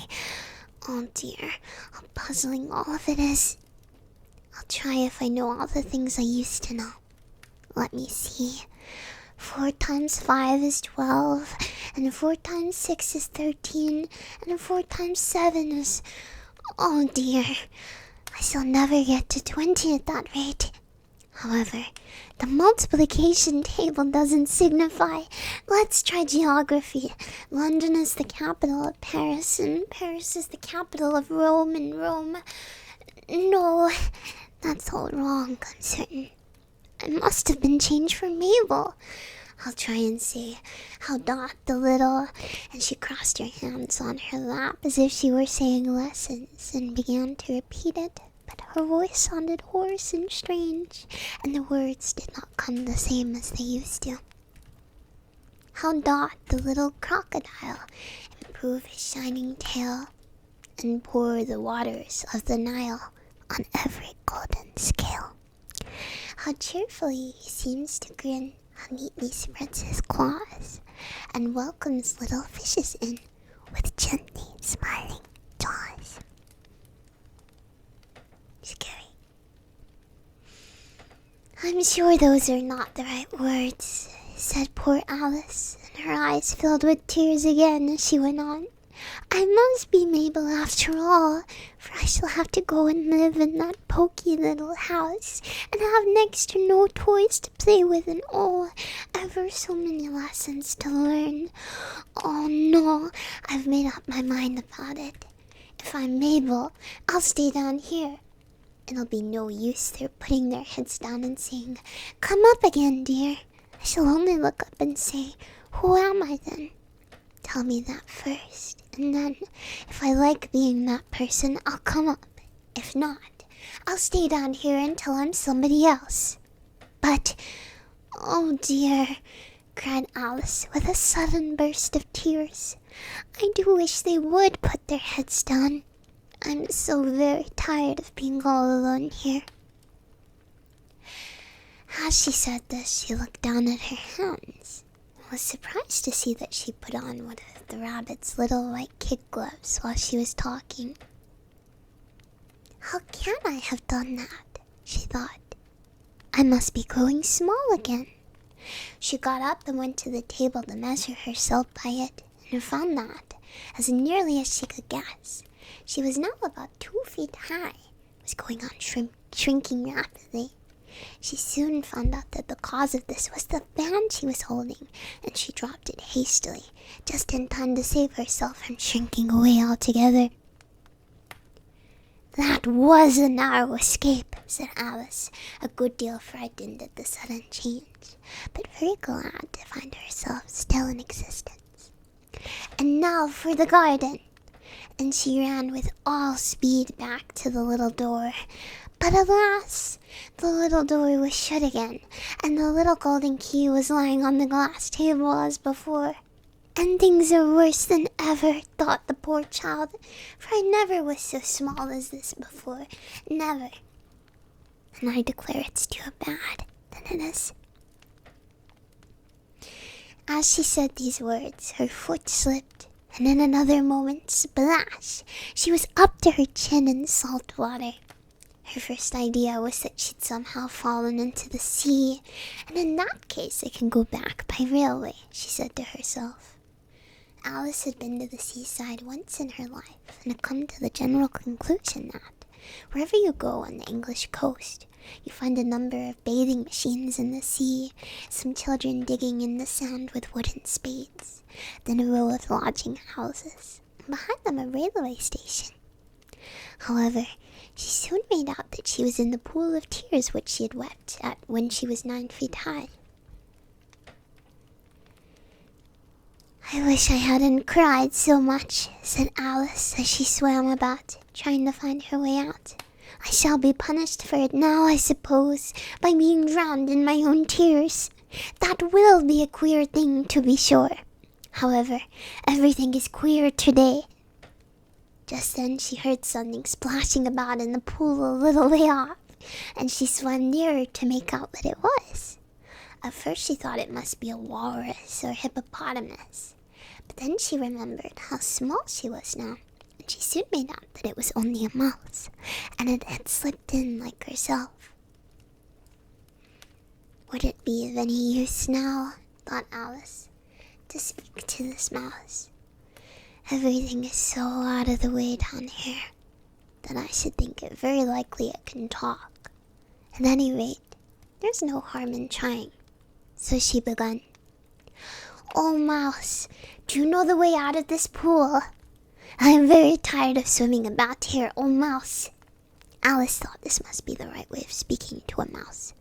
Oh dear, how puzzling all of it is. I'll try if I know all the things I used to know. Let me see. 4 times 5 is 12, and 4 times 6 is 13, and 4 times 7 is... Oh dear, I shall never get to 20 at that rate. However, the multiplication table doesn't signify. Let's try geography. London is the capital of Paris, and Paris is the capital of Rome, and Rome... No, that's all wrong, I'm certain. I must have been changed for Mabel. I'll try and say, how Dot the little... And she crossed her hands on her lap as if she were saying lessons, and began to repeat it. But her voice sounded hoarse and strange, and the words did not come the same as they used to. How Dot the little crocodile improve his shining tail, and pour the waters of the Nile on every golden scale. How cheerfully he seems to grin, how neatly spreads his claws, and welcomes little fishes in with gently smiling jaws. Scary. I'm sure those are not the right words, said poor Alice, and her eyes filled with tears again as she went on. I must be Mabel after all, for I shall have to go and live in that poky little house, and have next to no toys to play with, and ever so many lessons to learn. Oh no, I've made up my mind about it. If I'm Mabel, I'll stay down here. It'll be no use their putting their heads down and saying, "Come up again, dear." I shall only look up and say, "Who am I then?" Tell me that first, and then, if I like being that person, I'll come up. If not, I'll stay down here until I'm somebody else. But, oh dear, cried Alice with a sudden burst of tears, I do wish they would put their heads down. I'm so very tired of being all alone here. As she said this, she looked down at her hands, and was surprised to see that she put on one of the rabbit's little white kid gloves while she was talking. How can I have done that? She thought. I must be growing small again. She got up and went to the table to measure herself by it, and found that, as nearly as she could guess, she was now about 2 feet high, was going on shrinking rapidly. She soon found out that the cause of this was the fan she was holding, and she dropped it hastily, just in time to save herself from shrinking away altogether. That was a narrow escape, said Alice, a good deal frightened at the sudden change, but very glad to find herself still in existence. And now for the garden! And she ran with all speed back to the little door. But alas, the little door was shut again, and the little golden key was lying on the glass table as before. And things are worse than ever, thought the poor child, for I never was so small as this before, never. And I declare it's too bad that it is. As she said these words, her foot slipped, and in another moment, splash, she was up to her chin in salt water. Her first idea was that she'd somehow fallen into the sea, and in that case I can go back by railway, she said to herself. Alice had been to the seaside once in her life and had come to the general conclusion that wherever you go on the English coast, you find a number of bathing machines in the sea, some children digging in the sand with wooden spades, then a row of lodging houses, and behind them a railway station. However, she soon made out that she was in the pool of tears which she had wept at when she was 9 feet high. I wish I hadn't cried so much, said Alice as she swam about, trying to find her way out. I shall be punished for it now, I suppose, by being drowned in my own tears. That will be a queer thing, to be sure. However, everything is queer today. Just then she heard something splashing about in the pool a little way off, and she swam nearer to make out what it was. At first she thought it must be a walrus or hippopotamus, but then she remembered how small she was now, and she soon made out that it was only a mouse, and it had slipped in like herself. Would it be of any use now, thought Alice, to speak to this mouse? Everything is so out of the way down here that I should think it very likely it can talk. At any rate, there's no harm in trying. So she began. Oh, mouse, do you know the way out of this pool? I am very tired of swimming about here, oh mouse. Alice thought this must be the right way of speaking to a mouse.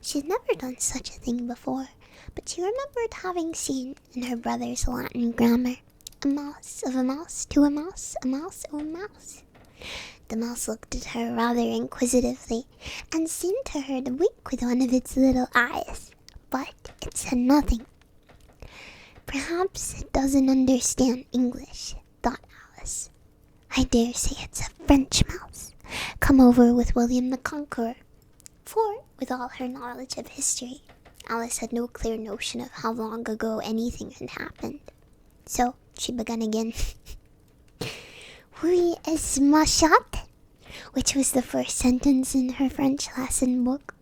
She had never done such a thing before, but she remembered having seen in her brother's Latin grammar, a mouse of a mouse to a mouse of a mouse. The mouse looked at her rather inquisitively, and seemed to her to wink with one of its little eyes, but it said nothing. Perhaps it doesn't understand English, thought Alice. I dare say it's a French mouse, come over with William the Conqueror. For, with all her knowledge of history, Alice had no clear notion of how long ago anything had happened. So she began again. Oui, es machat, which was the first sentence in her French lesson book.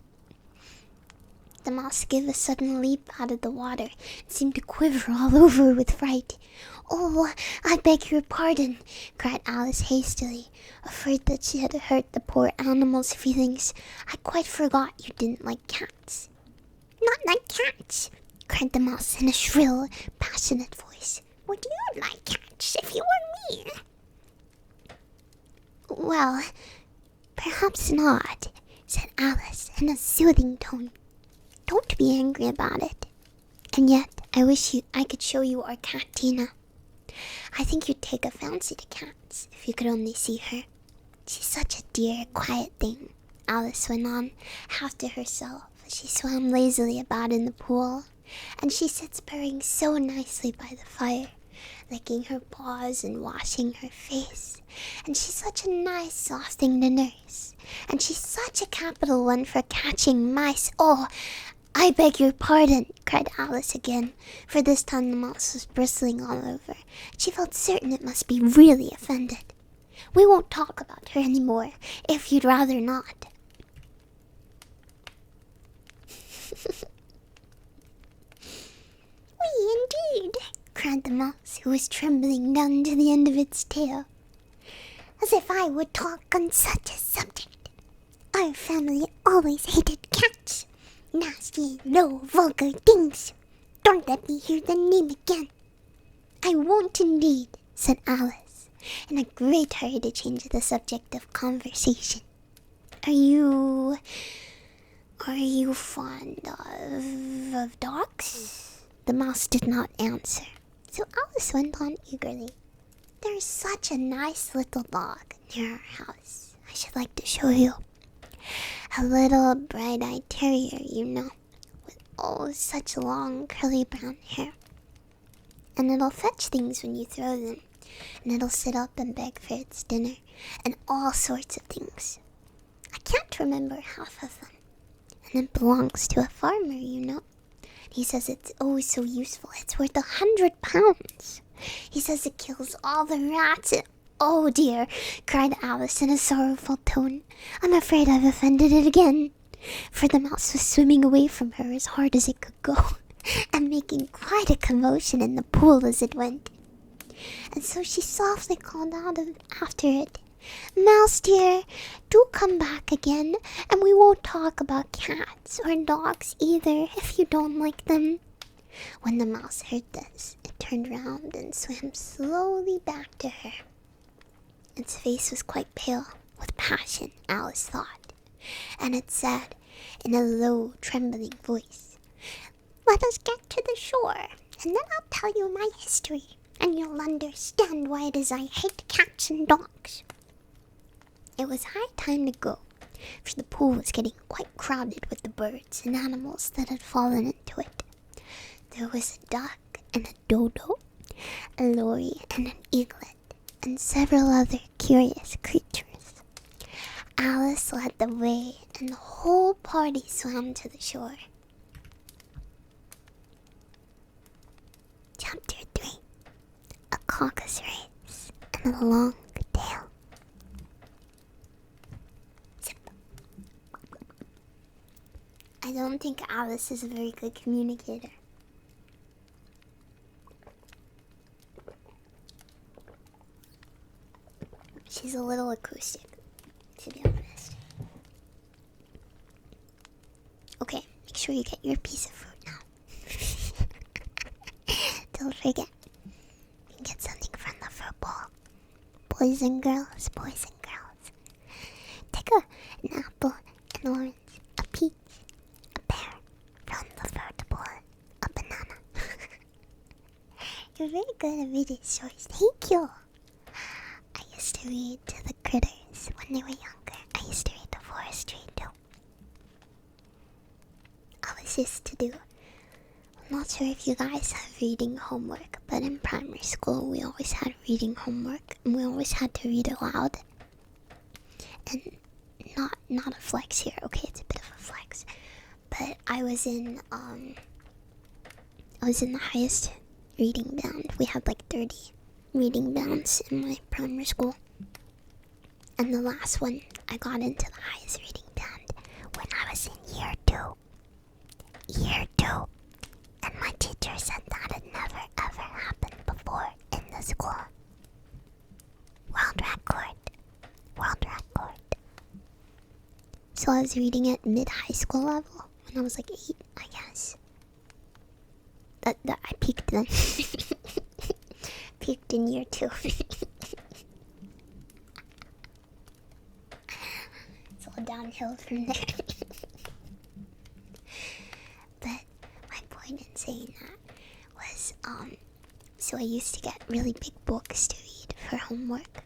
The mouse gave a sudden leap out of the water and seemed to quiver all over with fright. Oh, I beg your pardon, cried Alice hastily, afraid that she had hurt the poor animal's feelings. I quite forgot you didn't like cats. Not like cats, cried the mouse in a shrill, passionate voice. Would you like cats if you were me? Well, perhaps not, said Alice in a soothing tone. Don't be angry about it. And yet, I wish I could show you our cat Tina. I think you'd take a fancy to cats if you could only see her. She's such a dear, quiet thing, Alice went on, half to herself as she swam lazily about in the pool. And she sits purring so nicely by the fire, licking her paws and washing her face. And she's such a nice, soft thing to nurse. And she's such a capital one for catching mice. Oh, I beg your pardon, cried Alice again, for this time the mouse was bristling all over. She felt certain it must be really offended. We won't talk about her any more, if you'd rather not. We indeed, cried the mouse, who was trembling down to the end of its tail. As if I would talk on such a subject. Our family always hated cats. Nasty, low, vulgar things. Don't let me hear the name again. I won't indeed, said Alice, in a great hurry to change the subject of conversation. Are you fond of dogs? The mouse did not answer, so Alice went on eagerly. There's such a nice little dog near our house. I should like to show you. A little bright-eyed terrier, you know, with such long curly brown hair. And it'll fetch things when you throw them, and it'll sit up and beg for its dinner, and all sorts of things. I can't remember half of them. And it belongs to a farmer, you know. He says it's so useful. It's worth £100. He says it kills all the rats. Oh dear, cried Alice in a sorrowful tone. I'm afraid I've offended it again. For the mouse was swimming away from her as hard as it could go, and making quite a commotion in the pool as it went. And so she softly called out after it, Mouse dear, do come back again, and we won't talk about cats or dogs either if you don't like them. When the mouse heard this, it turned round and swam slowly back to her. Its face was quite pale with passion, Alice thought, and it said in a low, trembling voice, Let us get to the shore, and then I'll tell you my history, and you'll understand why it is I hate cats and dogs. It was high time to go, for the pool was getting quite crowded with the birds and animals that had fallen into it. There was a duck and a dodo, a lory and an eaglet, and several other curious creatures. Alice led the way, and the whole party swam to the shore. Chapter 3. A caucus race and a long tail. Zip. I don't think Alice is a very good communicator. She's a little acoustic, to be honest. Okay, make sure you get your piece of fruit now. Don't forget. You can get something from the fruit bowl. Boys and girls, boys and girls. Take an apple, an orange, a peach, a pear from the fruit bowl, a banana. You're very good at reading stories. Thank you. I used to read to the critters when they were younger. I used to read the forestry too. I was used to do. I'm not sure if you guys have reading homework, but in primary school we always had reading homework, and we always had to read aloud. And not a flex here, okay? It's a bit of a flex, but I was in the highest reading band. We had like 30 reading bands in my primary school, and the last one I got into the highest reading band when I was in year 2, and my teacher said that had never ever happened before in the school. World record. So I was reading at mid-high school level when I was like 8, I guess. That I peaked then. Peaked in year 2. It's all downhill from there. But my point in saying that was, so I used to get really big books to read for homework.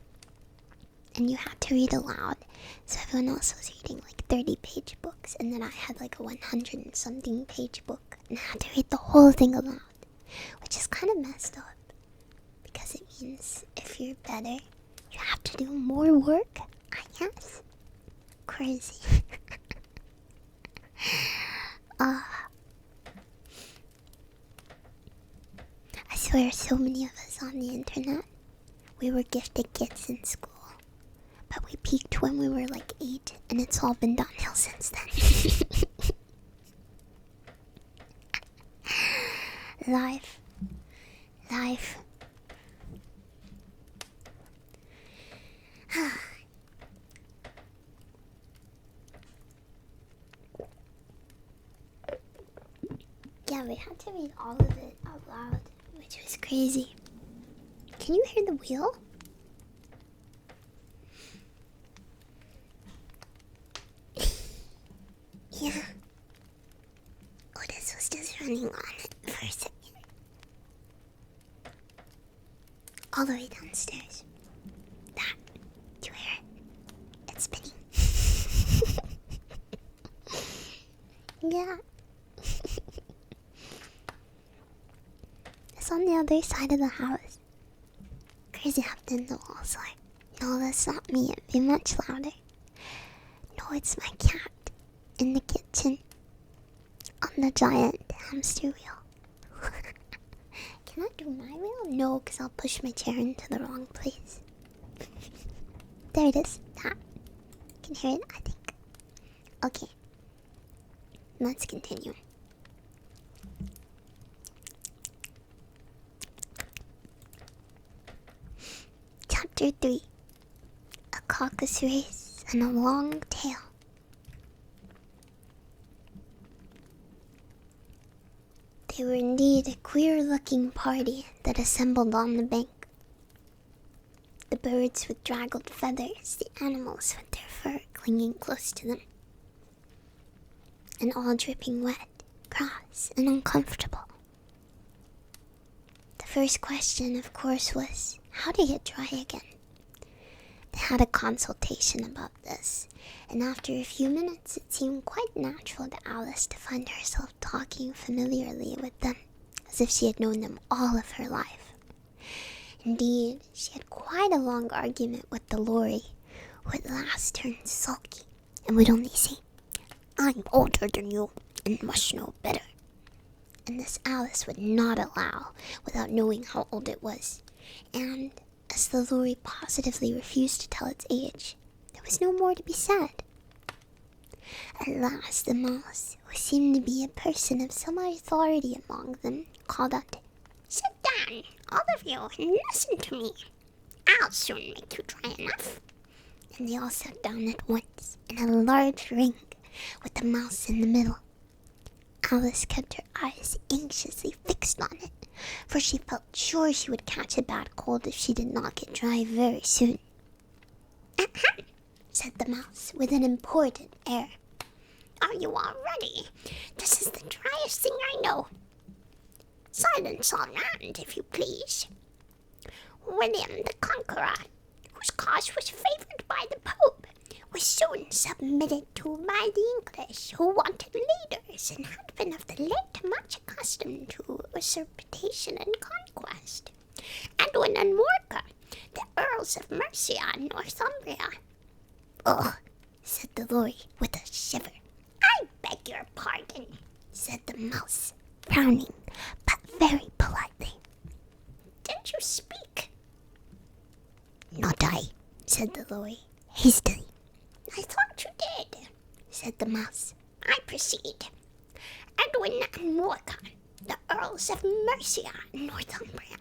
And you had to read aloud. So everyone else was reading like 30-page books, and then I had like a 100 and something page book, and I had to read the whole thing aloud, which is kind of messed up. Because it means if you're better, you have to do more work, I guess. Crazy. I swear so many of us on the internet, we were gifted kids in school. But we peaked when we were like 8, and it's all been downhill since then. Life. Yeah, we had to read all of it out loud, which was crazy. Can you hear the wheel? Yeah. Otis was just running on it for a second. All the way downstairs. That. Do you hear it? It's spinning. Yeah. It's on the other side of the house. Crazy happened the wall's like, no, that's not me. It'd be much louder. No, it's my cat. In the kitchen. On the giant hamster wheel. Can I do my wheel? No, because I'll push my chair into the wrong place. There it is. That. Can hear it, I think. Okay. Let's continue. Chapter 3. A caucus race and a long tail. They were indeed a queer-looking party that assembled on the bank. The birds with draggled feathers, the animals with their fur clinging close to them, and all dripping wet, cross, and uncomfortable. The first question, of course, was how to get dry again. They had a consultation about this, and after a few minutes it seemed quite natural to Alice to find herself talking familiarly with them, as if she had known them all of her life. Indeed, she had quite a long argument with the lorry, who at last turned sulky, and would only say, "I'm older than you, and must know better." And this Alice would not allow, without knowing how old it was, and as the lorry positively refused to tell its age, there was no more to be said. At last the mouse, who seemed to be a person of some authority among them, called out, "Sit down, all of you, and listen to me. I'll soon make you dry enough." And they all sat down at once, in a large ring, with the mouse in the middle. Alice kept her eyes anxiously fixed on it, for she felt sure she would catch a bad cold if she did not get dry very soon. "Ahem," said the mouse, with an important air. "Are you all ready? This is the driest thing I know. Silence all round, if you please. William the Conqueror, whose cause was favored by the Pope, was soon submitted to by the English, who wanted leaders and had been of the late much accustomed to usurpation and conquest. And when Norfolk, the Earls of Mercia and Northumbria—" "Ugh," said the lorry with a shiver. "I beg your pardon," said the mouse, frowning, but very politely. "Didn't you speak?" "Not I," said the lorry, hastily. "I thought you did," said the mouse. "I proceed. Edwin and Norfolk, the Earls of Mercia and Northumbria,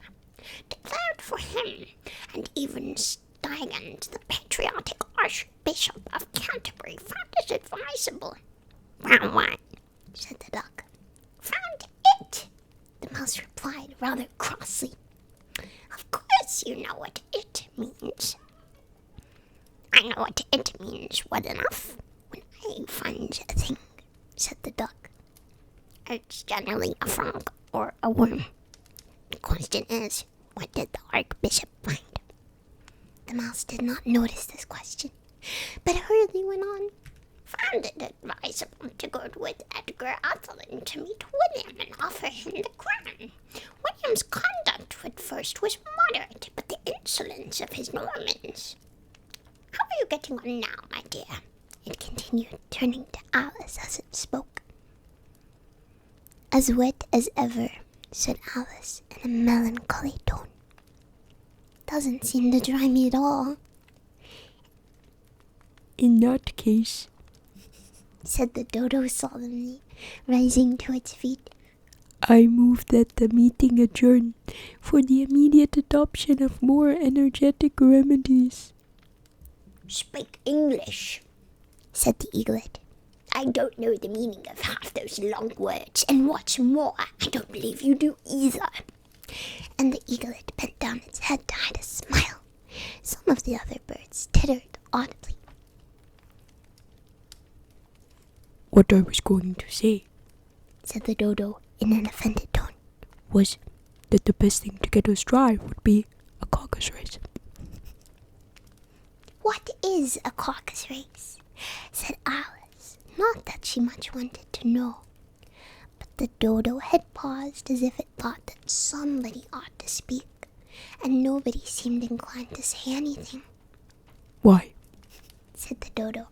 declared for him, and even Stigand, the patriotic Archbishop of Canterbury, found it advisable." "Found what?" said the duck. "Found it," the mouse replied rather crossly. "Of course you know what it means." "I know what it means well enough. When I find a thing," said the duck, "it's generally a frog or a worm. The question is, what did the Archbishop find?" The mouse did not notice this question, but hurriedly went on. "Found it advisable to go with Edgar Athelin to meet William and offer him the crown. William's conduct at first was moderate, but the insolence of his Normans— How are you getting on now, my dear?" it continued, turning to Alice as it spoke. "As wet as ever," said Alice in a melancholy tone. "Doesn't seem to dry me at all." "In that case," said the dodo solemnly, rising to its feet, "I move that the meeting adjourn for the immediate adoption of more energetic remedies." "Speak English," said the eaglet. "I don't know the meaning of half those long words, and what's more, I don't believe you do either." And the eaglet bent down its head to hide a smile. Some of the other birds tittered audibly. "What I was going to say," said the dodo in an offended tone, "was that the best thing to get us dry would be a caucus race." "What is a caucus race?" said Alice, not that she much wanted to know. But the dodo had paused as if it thought that somebody ought to speak, and nobody seemed inclined to say anything. "Why," said the dodo,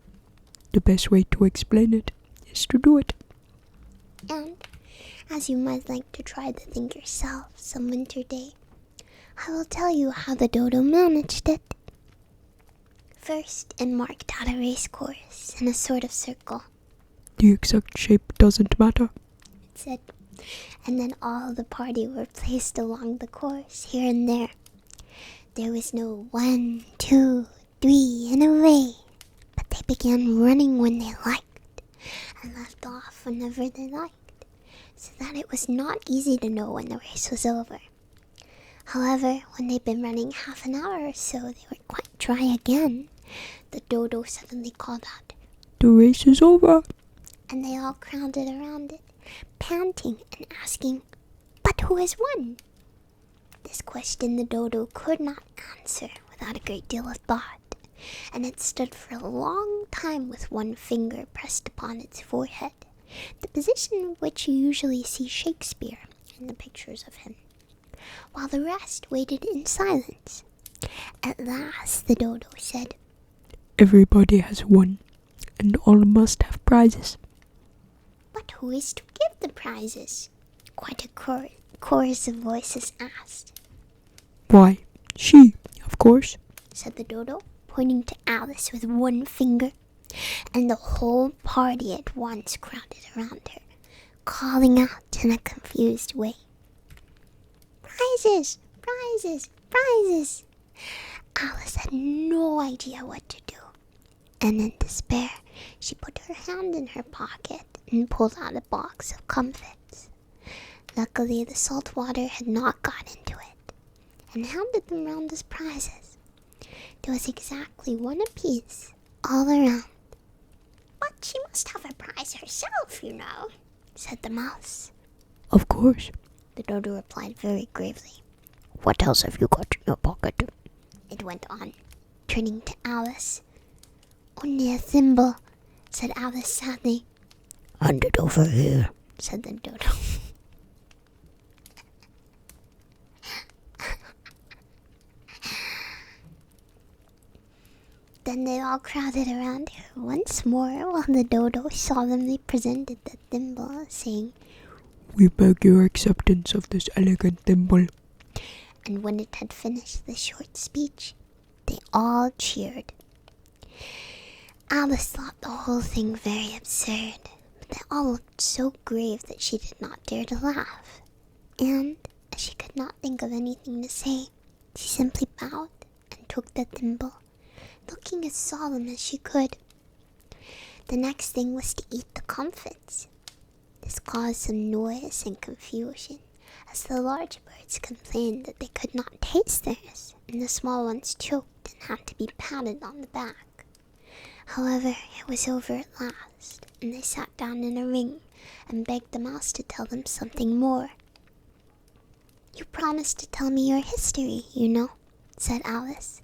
"the best way to explain it is to do it." "And as you might like to try the thing yourself some winter day, I will tell you how the dodo managed it." First, it marked out a race course in a sort of circle, The exact shape doesn't matter. it said, and then all the party were placed along the course here and there. There was no 1, 2, 3 and away, but they began running when they liked and left off whenever they liked, so that it was not easy to know when the race was over. However, when they'd been running half an hour or so, they were quite dry again. The dodo suddenly called out, The race is over. and they all crowded around it, panting and asking, "But who has won?" This question the dodo could not answer without a great deal of thought, and it stood for a long time with one finger pressed upon its forehead, the position which you usually see Shakespeare in the pictures of him, while the rest waited in silence. At last the dodo said, Everybody has won, and all must have prizes. "But who is to give the prizes?" Quite a chorus of voices asked. Why, she, of course. Said the dodo, pointing to Alice with one finger, and the whole party at once crowded around her, calling out in a confused way, "Prizes! Prizes! Prizes!" Alice had no idea what to do, and in despair she put her hand in her pocket and pulled out a box of comfits. Luckily the salt water had not got into it, and handed them round as prizes. There was exactly one apiece, all around. "But she must have a prize herself, you know," said the mouse. Of course. The dodo replied very gravely. "What else have you got in your pocket?" It went on, turning to Alice. "Only a thimble," said Alice sadly. "Hand it over here," said the dodo. Then they all crowded around her once more while the dodo solemnly presented the thimble, saying, We beg your acceptance of this elegant thimble. and when it had finished the short speech, they all cheered. Alice thought the whole thing very absurd, but they all looked so grave that she did not dare to laugh, and, as she could not think of anything to say, she simply bowed and took the thimble, looking as solemn as she could. The next thing was to eat the comfits. This caused some noise and confusion, as the large birds complained that they could not taste theirs, and the small ones choked and had to be patted on the back. However, it was over at last, and they sat down in a ring and begged the mouse to tell them something more. "You promised to tell me your history, you know," said Alice.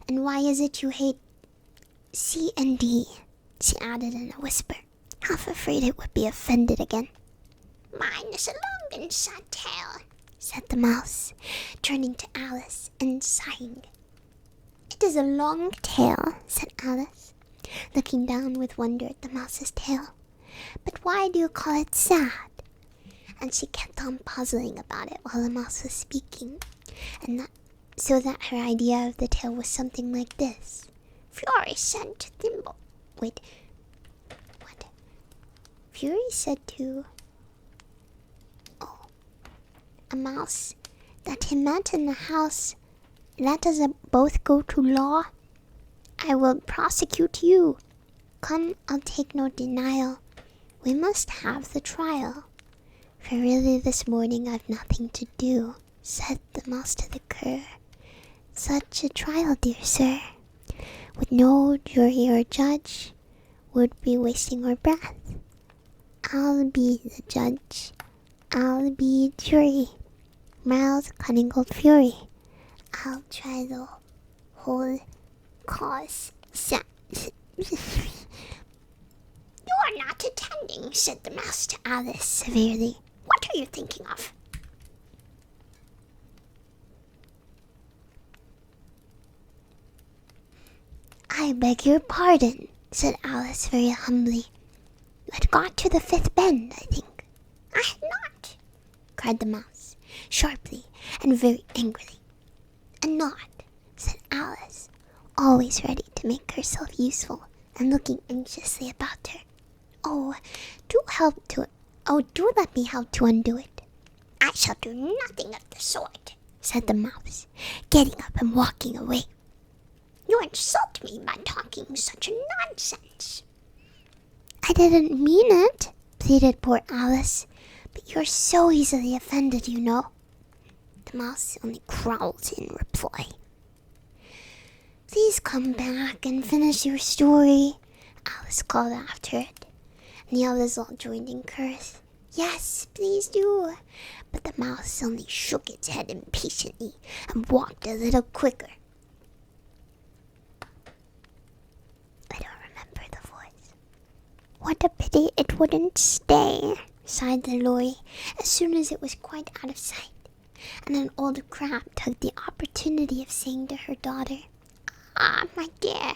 "And why is it you hate C and D?" she added in a whisper, half afraid it would be offended again. "Mine is a long and sad tale," said the mouse, turning to Alice and sighing. "It is a long tale," said Alice, looking down with wonder at the mouse's tail. "But why do you call it sad?" And she kept on puzzling about it while the mouse was speaking, so that her idea of the tale was something like this. Fury said to Thimble... Wait. What? Fury said to... a mouse that he met in the house, "Let us both go to law. I will prosecute you. Come, I'll take no denial. We must have the trial. For really this morning I've nothing to do," said the mouse to the cur. "Such a trial, dear sir, with no jury or judge, would be wasting our breath. I'll be the judge. I'll be jury. Mild, cunning old Fury. I'll try the whole cause." "You are not attending," said the mouse to Alice severely. "What are you thinking of?" "I beg your pardon," said Alice very humbly. "You had got to the fifth bend, I think." "I had not," cried the mouse, sharply and very angrily. "And not," said Alice, always ready to make herself useful and looking anxiously about her. Oh, do let me help to undo it. I shall do nothing of the sort, said the mouse, getting up and walking away. You insult me by talking such nonsense. I didn't mean it, pleaded poor Alice, but you're so easily offended, you know. The mouse only growled in reply. Please come back and finish your story, Alice called after it, and the others all joined in chorus. Yes, please do. But the mouse only shook its head impatiently and walked a little quicker. I don't remember the voice. What a pity it wouldn't stay, sighed the lorry as soon as it was quite out of sight. And an old crab took the opportunity of saying to her daughter, Ah, my dear,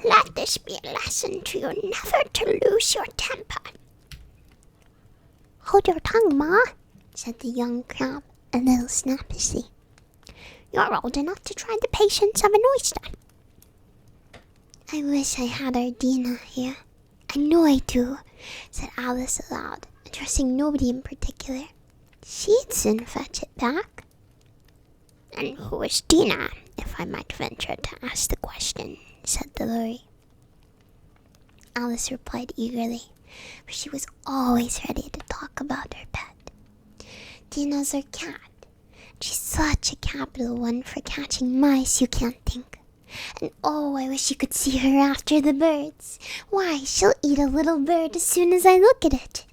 let this be a lesson to you never to lose your temper. Hold your tongue, Ma, said the young crab a little snappishly. You're old enough to try the patience of an oyster. I wish I had our Dina here. I know I do, said Alice aloud, addressing nobody in particular. She'd soon fetch it back. And who is Dina, if I might venture to ask the question, said the lorry. Alice replied eagerly, for she was always ready to talk about her pet. Dina's our cat. She's such a capital one for catching mice, you can't think. And oh, I wish you could see her after the birds. Why, she'll eat a little bird as soon as I look at it.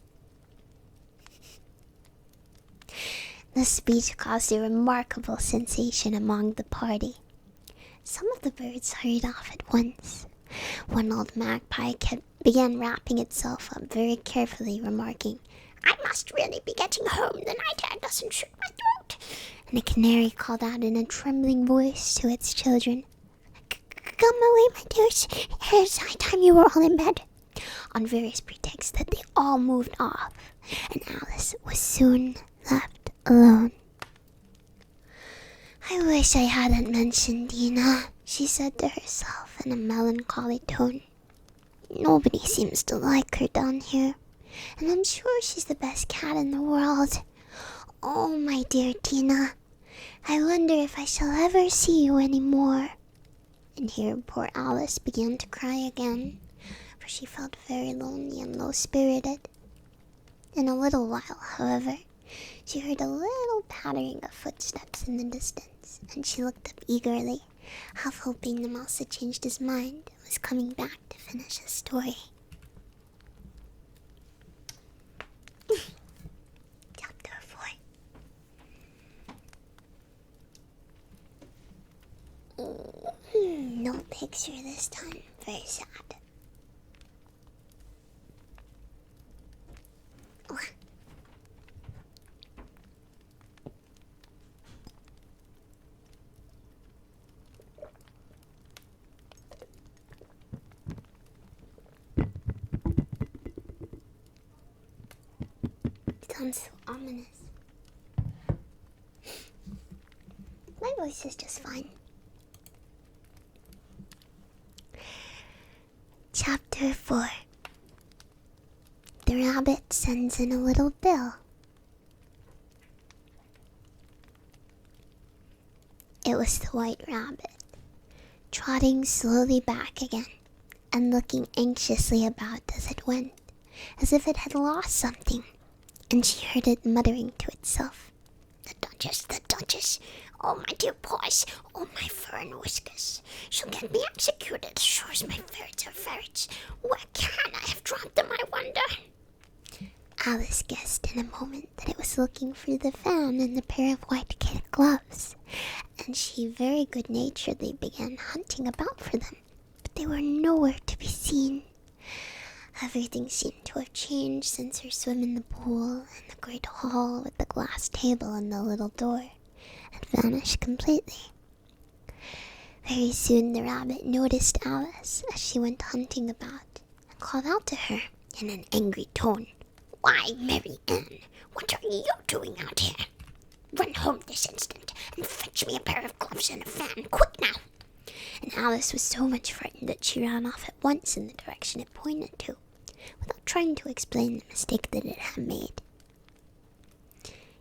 The speech caused a remarkable sensation among the party. Some of the birds hurried off at once. One old magpie began wrapping itself up very carefully, remarking, I must really be getting home. The night air doesn't suit my throat. And a canary called out in a trembling voice to its children, Come away, my dears. It's high time you were all in bed. On various pretexts that they all moved off, and Alice was soon left alone. I wish I hadn't mentioned Dina, she said to herself in a melancholy tone. Nobody seems to like her down here, and I'm sure she's the best cat in the world. Oh, my dear Dina, I wonder if I shall ever see you any more. And here poor Alice began to cry again, for she felt very lonely and low-spirited. In a little while, however, she heard a little pattering of footsteps in the distance, and she looked up eagerly, half hoping the mouse had changed his mind and was coming back to finish his story. Chapter 4. No picture this time. Very sad. Oh. It sounds so ominous. My voice is just fine. Chapter 4. The rabbit sends in a little bill. It was the white rabbit, trotting slowly back again, and looking anxiously about as it went, as if it had lost something, and she heard it muttering to itself, the Duchess, oh my dear paws, oh my fur and whiskers, she'll get me executed as sure as my ferrets are ferrets. Where can I have dropped them, I wonder? Alice guessed in a moment that it was looking for the fan and the pair of white kid gloves, and she very good-naturedly began hunting about for them, but they were nowhere to be seen. Everything seemed to have changed since her swim in the pool, and the great hall with the glass table and the little door had vanished completely. Very soon the rabbit noticed Alice as she went hunting about, and called out to her in an angry tone, Why, Mary Ann, what are you doing out here? Run home this instant, and fetch me a pair of gloves and a fan, quick now! and Alice was so much frightened that she ran off at once in the direction it pointed to, without trying to explain the mistake that it had made.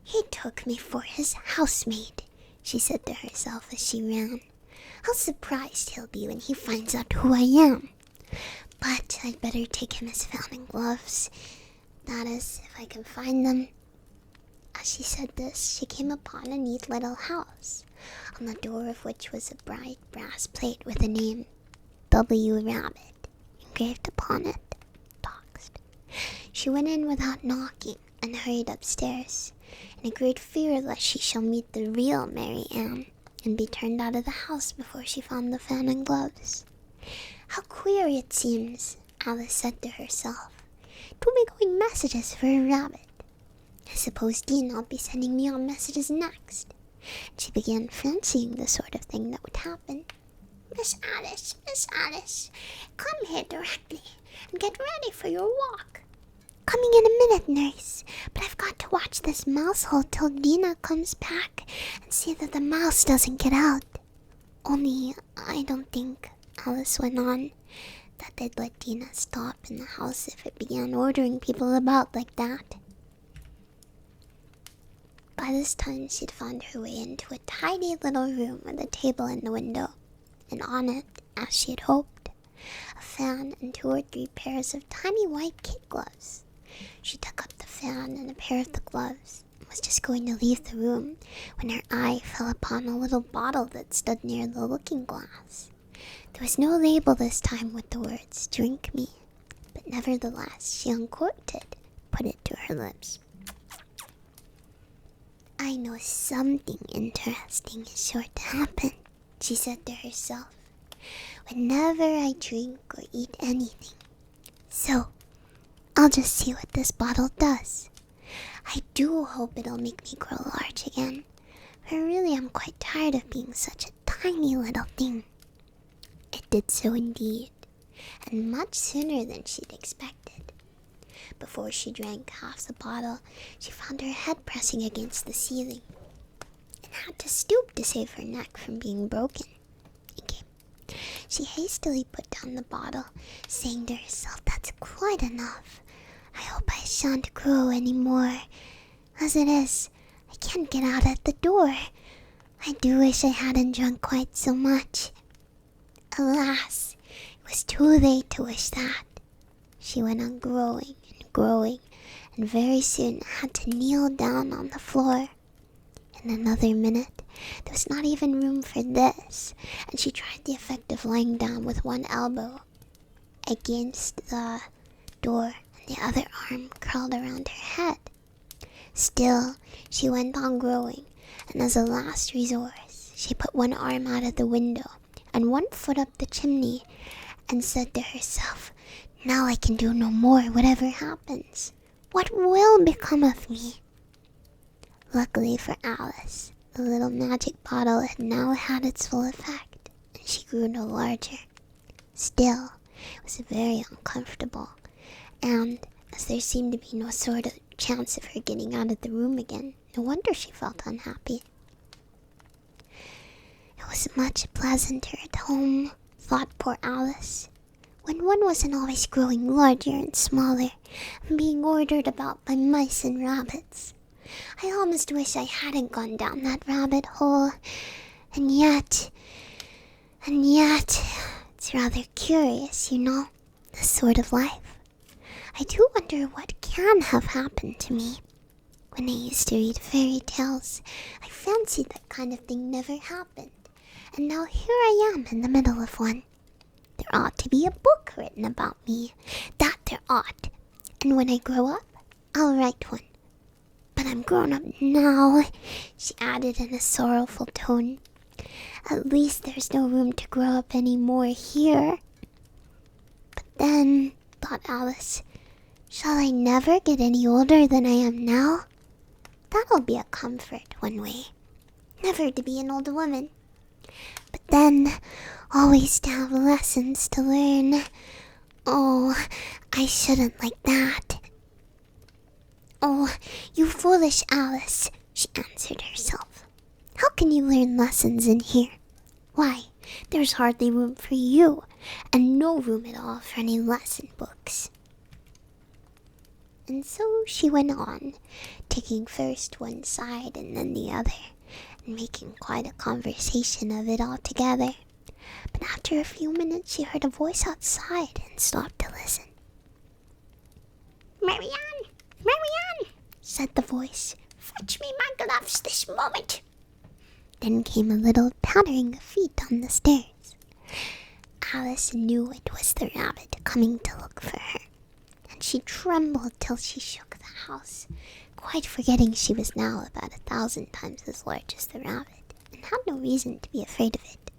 "He took me for his housemaid," she said to herself as she ran. "How surprised he'll be when he finds out who I am. But I'd better take him his fountain gloves. That is, if I can find them." As she said this, she came upon a neat little house, on the door of which was a bright brass plate with the name W. Rabbit engraved upon it. Doxed. She went in without knocking and hurried upstairs, in a great fear lest she shall meet the real Mary Ann and be turned out of the house before she found the fountain gloves. "How queer it seems," Alice said to herself, "to be going messages for a rabbit. I suppose Dinah'll be sending me on messages next." She began fancying the sort of thing that would happen. Miss Alice, come here directly and get ready for your walk." "Coming in a minute, nurse, but I've got to watch this mouse hole till Dinah comes back and see that the mouse doesn't get out. Only, I don't think," Alice went on, "that they'd let Dinah stop in the house if it began ordering people about like that." By this time, she'd found her way into a tidy little room with a table in the window, and on it, as she had hoped, a fan and 2 or 3 pairs of tiny white kid gloves. She took up the fan and a pair of the gloves, and was just going to leave the room when her eye fell upon a little bottle that stood near the looking-glass. There was no label this time with the words, "Drink me," but nevertheless she uncorked it, put it to her lips. "I know something interesting is sure to happen," she said to herself, "whenever I drink or eat anything. So, I'll just see what this bottle does. I do hope it'll make me grow large again, for really I'm quite tired of being such a tiny little thing." It did so indeed, and much sooner than she'd expected. Before she drank half the bottle, she found her head pressing against the ceiling, and had to stoop to save her neck from being broken. She hastily put down the bottle, saying to herself, "That's quite enough. I hope I shan't grow any more. As it is, I can't get out at the door. I do wish I hadn't drunk quite so much." Alas, it was too late to wish that. She went on growing and growing, and very soon had to kneel down on the floor. In another minute, there was not even room for this, and she tried the effect of lying down with one elbow against the door and the other arm curled around her head. Still, she went on growing, and as a last resource, she put one arm out of the window and 1 foot up the chimney, and said to herself, "Now I can do no more, whatever happens. What will become of me?" Luckily for Alice, the little magic bottle had now had its full effect, and she grew no larger. Still, it was very uncomfortable, and as there seemed to be no sort of chance of her getting out of the room again, no wonder she felt unhappy. It was much pleasanter at home, thought poor Alice, when one wasn't always growing larger and smaller and being ordered about by mice and rabbits. I almost wish I hadn't gone down that rabbit hole, and yet, it's rather curious, you know, this sort of life. I do wonder what can have happened to me. When I used to read fairy tales, I fancied that kind of thing never happened, and now here I am in the middle of one. There ought to be a book written about me, that there ought, and when I grow up, I'll write one. But I'm grown up now, she added in a sorrowful tone. At least there's no room to grow up any more here. But then, thought Alice, shall I never get any older than I am now? That'll be a comfort, one way. Never to be an old woman. But then, always to have lessons to learn. Oh, I shouldn't like that. Oh, you foolish Alice, she answered herself. How can you learn lessons in here? Why, there's hardly room for you, and no room at all for any lesson books. And so she went on, taking first one side and then the other, and making quite a conversation of it altogether. But after a few minutes she heard a voice outside and stopped to listen. "Marianne! Marianne!" said the voice. "Fetch me my gloves this moment." Then came a little pattering of feet on the stairs. Alice knew it was the rabbit coming to look for her, and she trembled till she shook the house, quite forgetting she was now about 1,000 times as large as the rabbit, and had no reason to be afraid of it.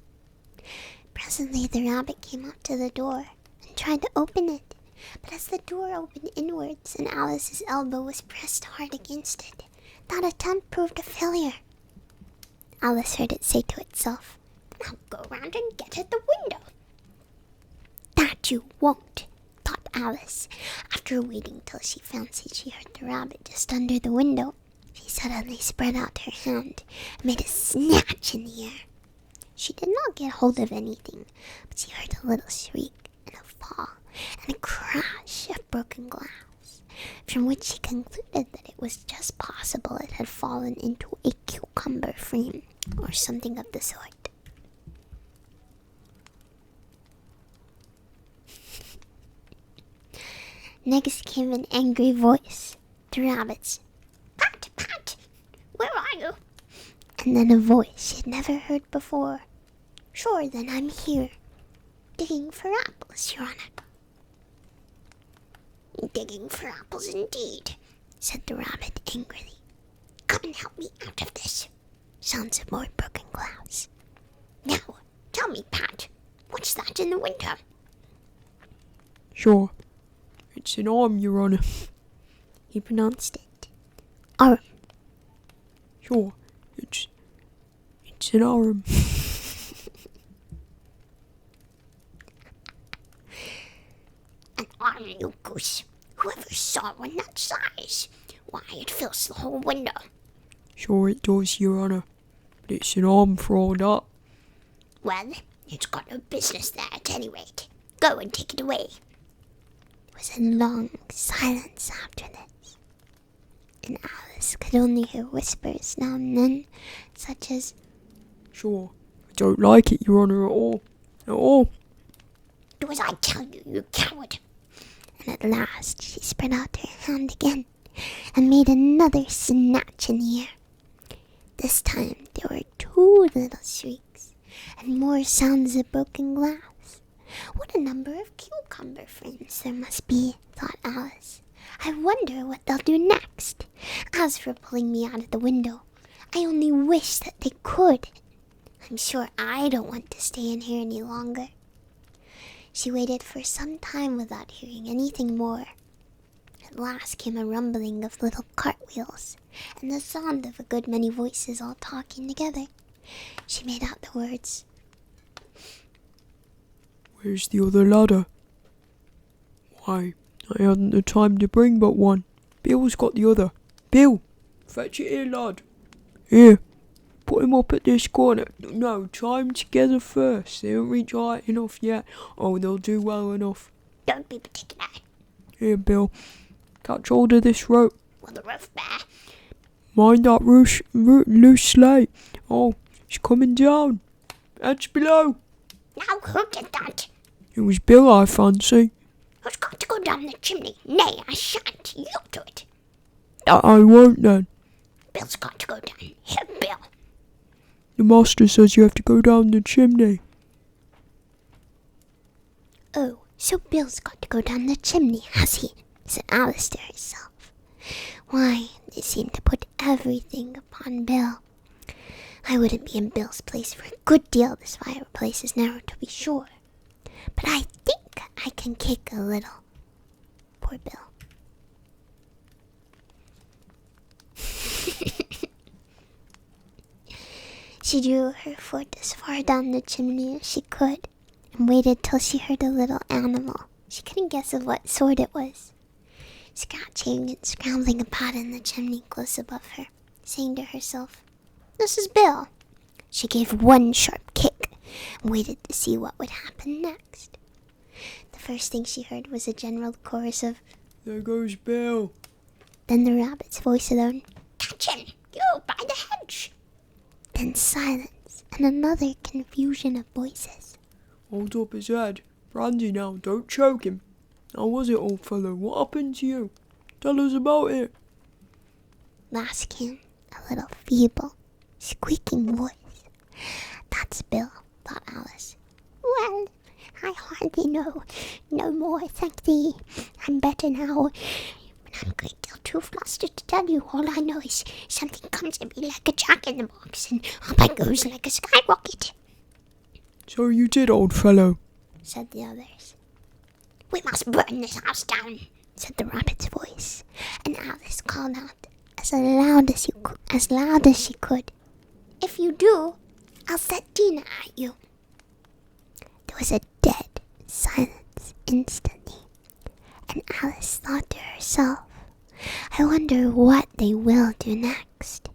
Presently the rabbit came up to the door and tried to open it, but as the door opened inwards and Alice's elbow was pressed hard against it, that attempt proved a failure. Alice heard it say to itself, "Now go round and get at the window." "That you won't," thought Alice. After waiting till she fancied she heard the rabbit just under the window, she suddenly spread out her hand and made a snatch in the air. She did not get hold of anything, but she heard a little shriek and a fall and a crash of broken glass, from which she concluded that it was just possible it had fallen into a cucumber frame or something of the sort. Next came an angry voice, the rabbit's. "Pat, Pat, where are you?" And then a voice she had never heard before. "Sure, then I'm here, digging for apples, Your Honor." "Digging for apples indeed," said the rabbit angrily. "Come and help me out of this." Sounds of more broken glass. "Now, tell me, Pat, what's that in the window?" Sure, it's an arm, Your Honor. He pronounced it. "Arm." Sure, it's an arm. "An arm, you goose. Whoever saw one that size? Why, it fills the whole window." Sure it does, Your Honor, but it's an arm for all that. "Well, it's got no business there at any rate. Go and take it away." It was a long silence after this, and Alice could only hear whispers now and then, such as, Sure, I don't like it, Your Honor, at all. At all. "Do as I tell you, you coward." And at last she spread out her hand again and made another snatch in the air. This time there were 2 little shrieks and more sounds of broken glass. What a number of cucumber frames there must be, thought Alice. I wonder what they'll do next. As for pulling me out of the window, I only wish that they could. I'm sure I don't want to stay in here any longer. She waited for some time without hearing anything more. At last came a rumbling of little cartwheels, and the sound of a good many voices all talking together. She made out the words, Where's the other ladder? Why, I hadn't the time to bring but one. Bill's got the other. Bill, fetch it here, lad. Here, put him up at this corner. No, tie him together first. They don't reach high enough yet. Oh, they'll do well enough. "Don't be particular." Here, Bill, catch hold of this rope. "Will the roof bear?" Mind that loose sleigh. Oh, it's coming down. That's below. "Now who did that?" It was Bill, I fancy. "Who's got to go down the chimney?" "Nay, I shan't. You do it." I won't then. "Bill's got to go down. Here, Bill." The master says you have to go down the chimney. "Oh, so Bill's got to go down the chimney, has he?" said Alice to herself. Why, they seem to put everything upon Bill. I wouldn't be in Bill's place for a good deal. This fireplace is narrow, to be sure. But I think I can kick a little. Poor Bill. She drew her foot as far down the chimney as she could, and waited till she heard a little animal. She couldn't guess of what sort it was, scratching and scrambling about in the chimney close above her, saying to herself, "This is Bill." She gave one sharp kick, and waited to see what would happen next. The first thing she heard was a general chorus of, "There goes Bill." then the rabbit's voice alone, "Catch him! You, by the hedge!" Then silence, and another confusion of voices. "Hold up his head. Brandy now, don't choke him. How was it, old fellow? What happened to you? Tell us about it." Last came a little feeble, squeaking voice. "That's Bill," thought Alice. "Well, I hardly know no more, thank thee. I'm better now, but I'm a great deal too flustered to tell you. All I know is something comes at me like a jack-in-the-box, and up I goes like a skyrocket." "So you did, old fellow," said the others. "We must burn this house down," said the rabbit's voice, and Alice called out as loud as she could, "If you do, I'll set Tina at you." There was a dead silence instantly, and Alice thought to herself, "I wonder what they will do next.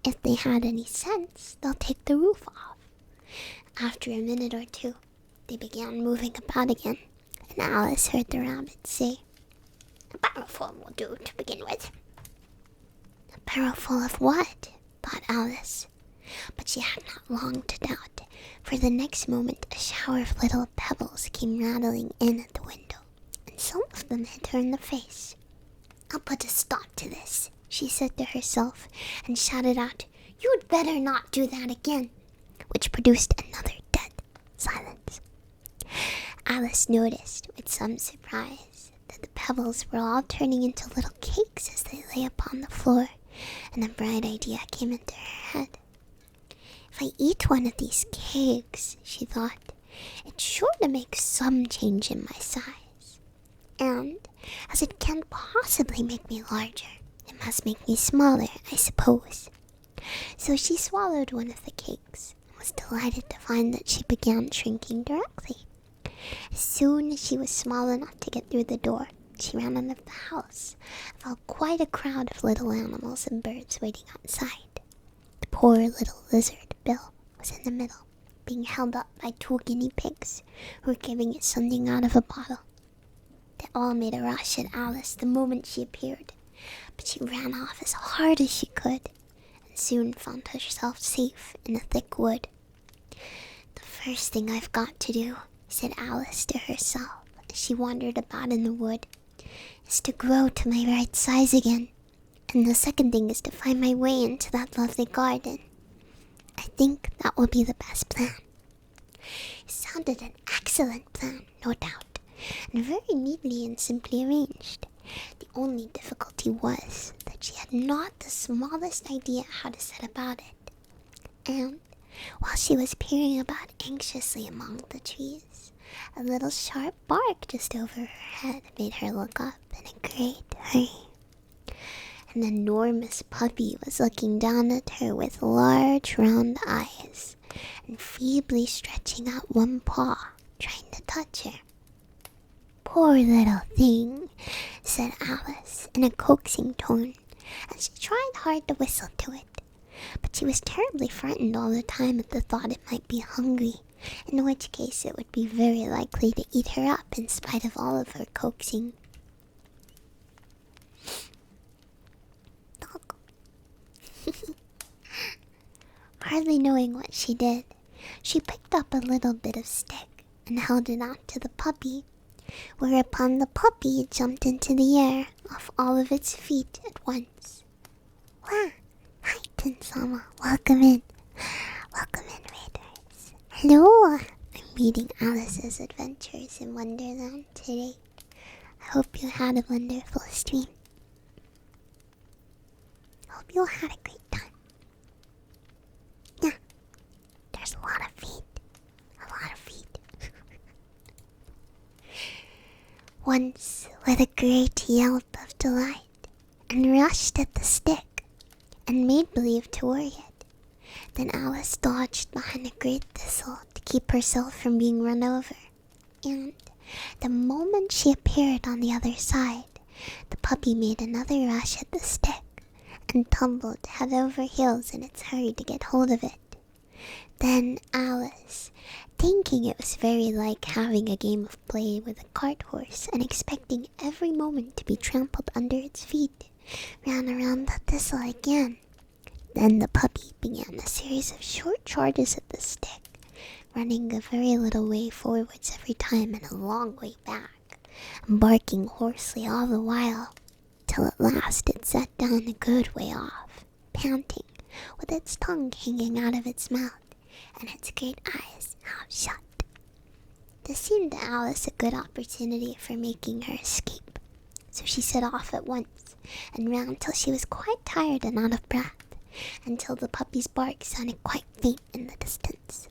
If they had any sense, they'll take the roof off." After a minute or two, they began moving about again, and Alice heard the rabbit say, "A barrowful will do to begin with." A barrowful of what? Thought Alice. But she had not long to doubt, for the next moment a shower of little pebbles came rattling in at the window, and some of them hit her in the face. "I'll put a stop to this," she said to herself, and shouted out, "You'd better not do that again," which produced another dead silence. Alice noticed with some surprise that the pebbles were all turning into little cakes as they lay upon the floor, and a bright idea came into her head. "If I eat one of these cakes," she thought, "it's sure to make some change in my size. And as it can't possibly make me larger, it must make me smaller, I suppose." So she swallowed one of the cakes, and was delighted to find that she began shrinking directly. As soon as she was small enough to get through the door, she ran out of the house, and found quite a crowd of little animals and birds waiting outside. The poor little lizard, Bill, was in the middle, being held up by 2 guinea pigs, who were giving it something out of a bottle. They all made a rush at Alice the moment she appeared, but she ran off as hard as she could, and soon found herself safe in a thick wood. "The first thing I've got to do," said Alice to herself as she wandered about in the wood, "is to grow to my right size again. And the second thing is to find my way into that lovely garden. I think that will be the best plan." It sounded an excellent plan, no doubt, and very neatly and simply arranged. The only difficulty was that she had not the smallest idea how to set about it. And while she was peering about anxiously among the trees, a little sharp bark just over her head made her look up in a great hurry. An enormous puppy was looking down at her with large round eyes, and feebly stretching out one paw, trying to touch her. "Poor little thing," said Alice in a coaxing tone, and she tried hard to whistle to it. But she was terribly frightened all the time at the thought it might be hungry, in which case it would be very likely to eat her up in spite of all of her coaxing. Hardly knowing what she did, she picked up a little bit of stick and held it out to the puppy, whereupon the puppy jumped into the air off all of its feet at once. "Wow! Hi, Tinsama. Welcome in. Welcome in, Raiders. Hello! I'm reading Alice's Adventures in Wonderland today. I hope you had a wonderful stream. Hope you had a great time. Yeah, there's a lot of feet. A lot of feet." Once, with a great yelp of delight, and rushed at the stick, and made believe to worry it, then Alice dodged behind a great thistle to keep herself from being run over, and the moment she appeared on the other side, the puppy made another rush at the stick, and tumbled head over heels in its hurry to get hold of it. Then Alice, thinking it was very like having a game of play with a cart horse and expecting every moment to be trampled under its feet, ran around the thistle again. Then the puppy began a series of short charges at the stick, running a very little way forwards every time and a long way back, barking hoarsely all the while, till at last it sat down a good way off, panting, with its tongue hanging out of its mouth and its great eyes half shut. This seemed to Alice a good opportunity for making her escape, so she set off at once and ran till she was quite tired and out of breath, until the puppy's bark sounded quite faint in the distance.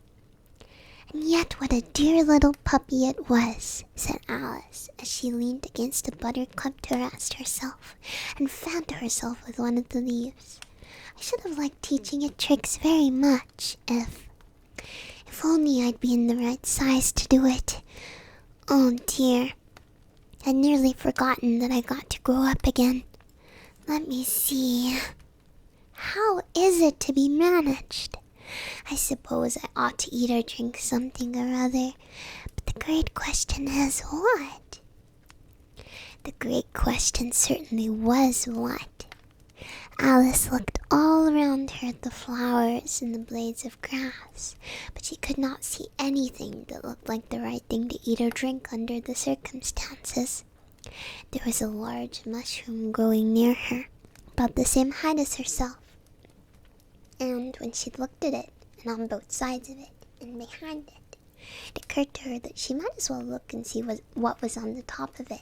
And yet what a dear little puppy it was, said Alice, as she leaned against a buttercup to rest herself and fanned herself with one of the leaves. I should have liked teaching it tricks very much, if only I'd be in the right size to do it. Oh dear, I'd nearly forgotten that I got to grow up again. Let me see. How is it to be managed? I suppose I ought to eat or drink something or other, but the great question is what? The great question certainly was what. Alice looked all around her at the flowers and the blades of grass, but she could not see anything that looked like the right thing to eat or drink under the circumstances. There was a large mushroom growing near her, about the same height as herself, and when she looked at it, and on both sides of it, and behind it, it occurred to her that she might as well look and see what was on the top of it.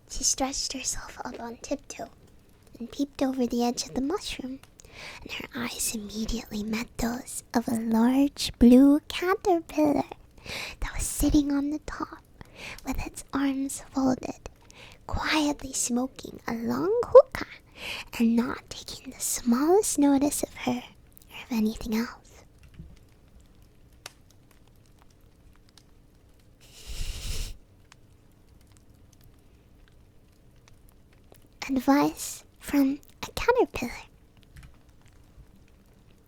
She stretched herself up on tiptoe, and peeped over the edge of the mushroom, and her eyes immediately met those of a large blue caterpillar that was sitting on the top, with its arms folded, quietly smoking a long hookah, and not taking the smallest notice of her or of anything else. Advice from a caterpillar.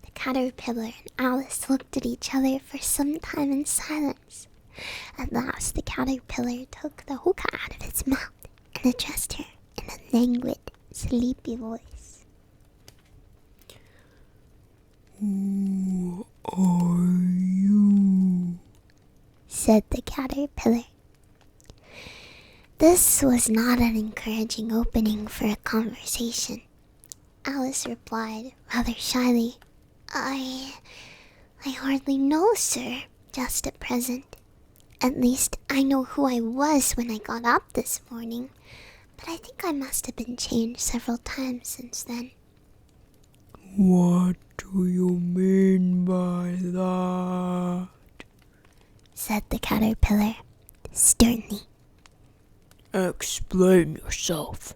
The caterpillar and Alice looked at each other for some time in silence. At last the caterpillar took the hookah out of its mouth and addressed her in a languid, sleepy voice. Who are you? Said the caterpillar. This was not an encouraging opening for a conversation. Alice replied rather shyly, I hardly know, sir, just at present. At least I know who I was when I got up this morning, but I think I must have been changed several times since then. What do you mean by that? Said the caterpillar sternly. Explain yourself.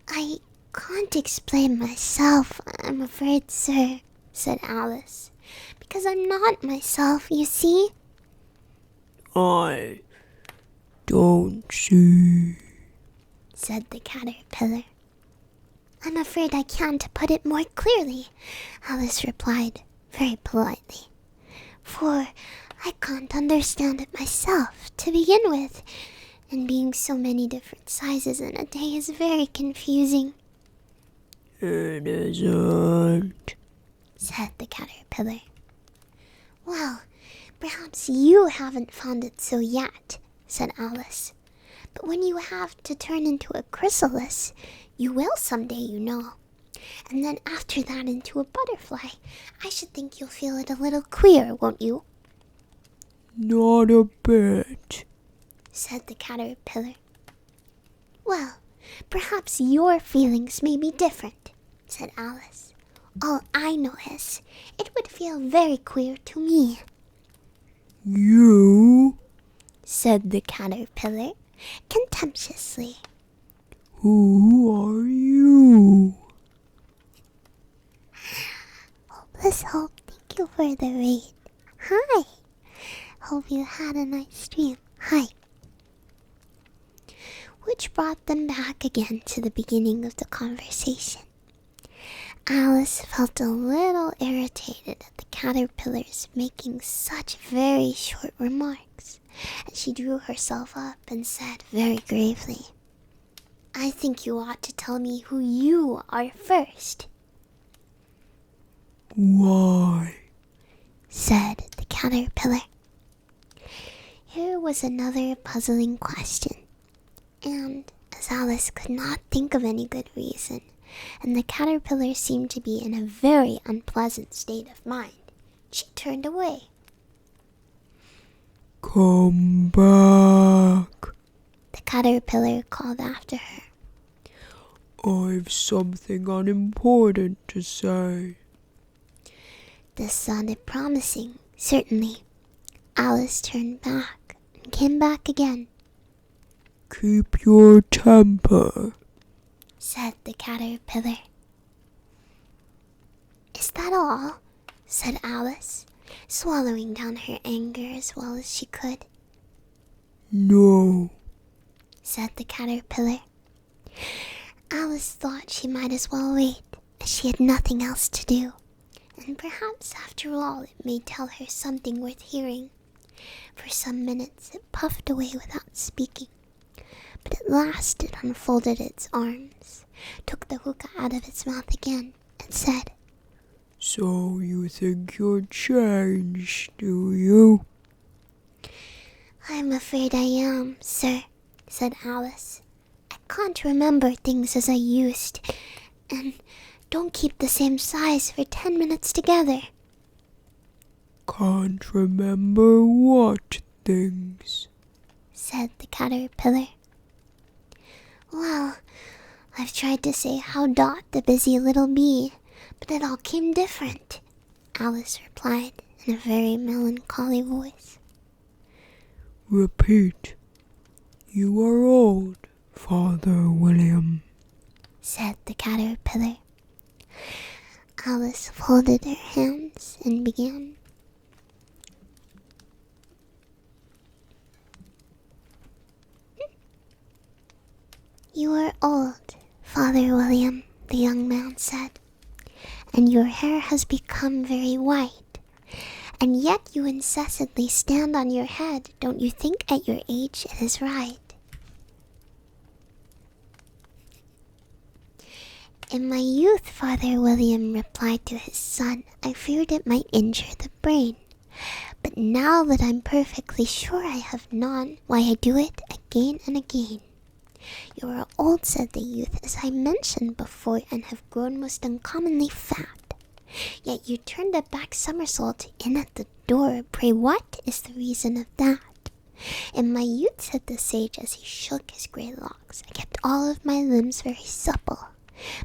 I can't explain myself, I'm afraid, sir, said Alice, because I'm not myself, you see. I don't see, said the caterpillar. I'm afraid I can't put it more clearly, Alice replied very politely, for I can't understand it myself to begin with, and being so many different sizes in a day is very confusing. It isn't, said the caterpillar. Well, perhaps you haven't found it so yet, said Alice. But when you have to turn into a chrysalis, you will someday, you know. And then after that into a butterfly, I should think you'll feel it a little queer, won't you? Not a bit, said the caterpillar. Well, perhaps your feelings may be different, said Alice. All I know is, it would feel very queer to me. You? Said the caterpillar contemptuously. Who are you? Hopeless Hope, thank you for the raid. Hi. Hope you had a nice dream. Hi. Which brought them back again to the beginning of the conversation. Alice felt a little irritated at the caterpillars making such very short remarks, and she drew herself up and said very gravely, "I think you ought to tell me who you are first." "Why?" said the caterpillar. Here was another puzzling question, and as Alice could not think of any good reason, and the caterpillar seemed to be in a very unpleasant state of mind, she turned away. "Come back. The caterpillar called after her. I've something unimportant to say." This sounded promising, certainly. Alice turned back and came back again. "Keep your temper," said the caterpillar. "Is that all?" said Alice, swallowing down her anger as well as she could. "No," said the caterpillar. Alice thought she might as well wait, as she had nothing else to do, and perhaps after all it may tell her something worth hearing. For some minutes it puffed away without speaking, but at last it unfolded its arms, took the hookah out of its mouth again, and said, "So you think you're changed, do you?" "I'm afraid I am, sir," said Alice. "I can't remember things as I used, and don't keep the same size for 10 minutes together." "Can't remember what things?" said the caterpillar. "Well, I've tried to say how Dot the busy little bee, but it all came different," Alice replied in a very melancholy voice. "Repeat. You are old, Father William," said the caterpillar. Alice folded her hands and began. "You are old, Father William," the young man said, "and your hair has become very white, and yet you incessantly stand on your head. Don't you think at your age it is right?" "In my youth," Father William replied to his son, "I feared it might injure the brain. But now that I'm perfectly sure I have none, why I do it again and again." "You are old," said the youth, "as I mentioned before, and have grown most uncommonly fat. Yet you turned a back somersault in at the door. Pray, what is the reason of that?" "In my youth," said the sage, as he shook his grey locks, "I kept all of my limbs very supple.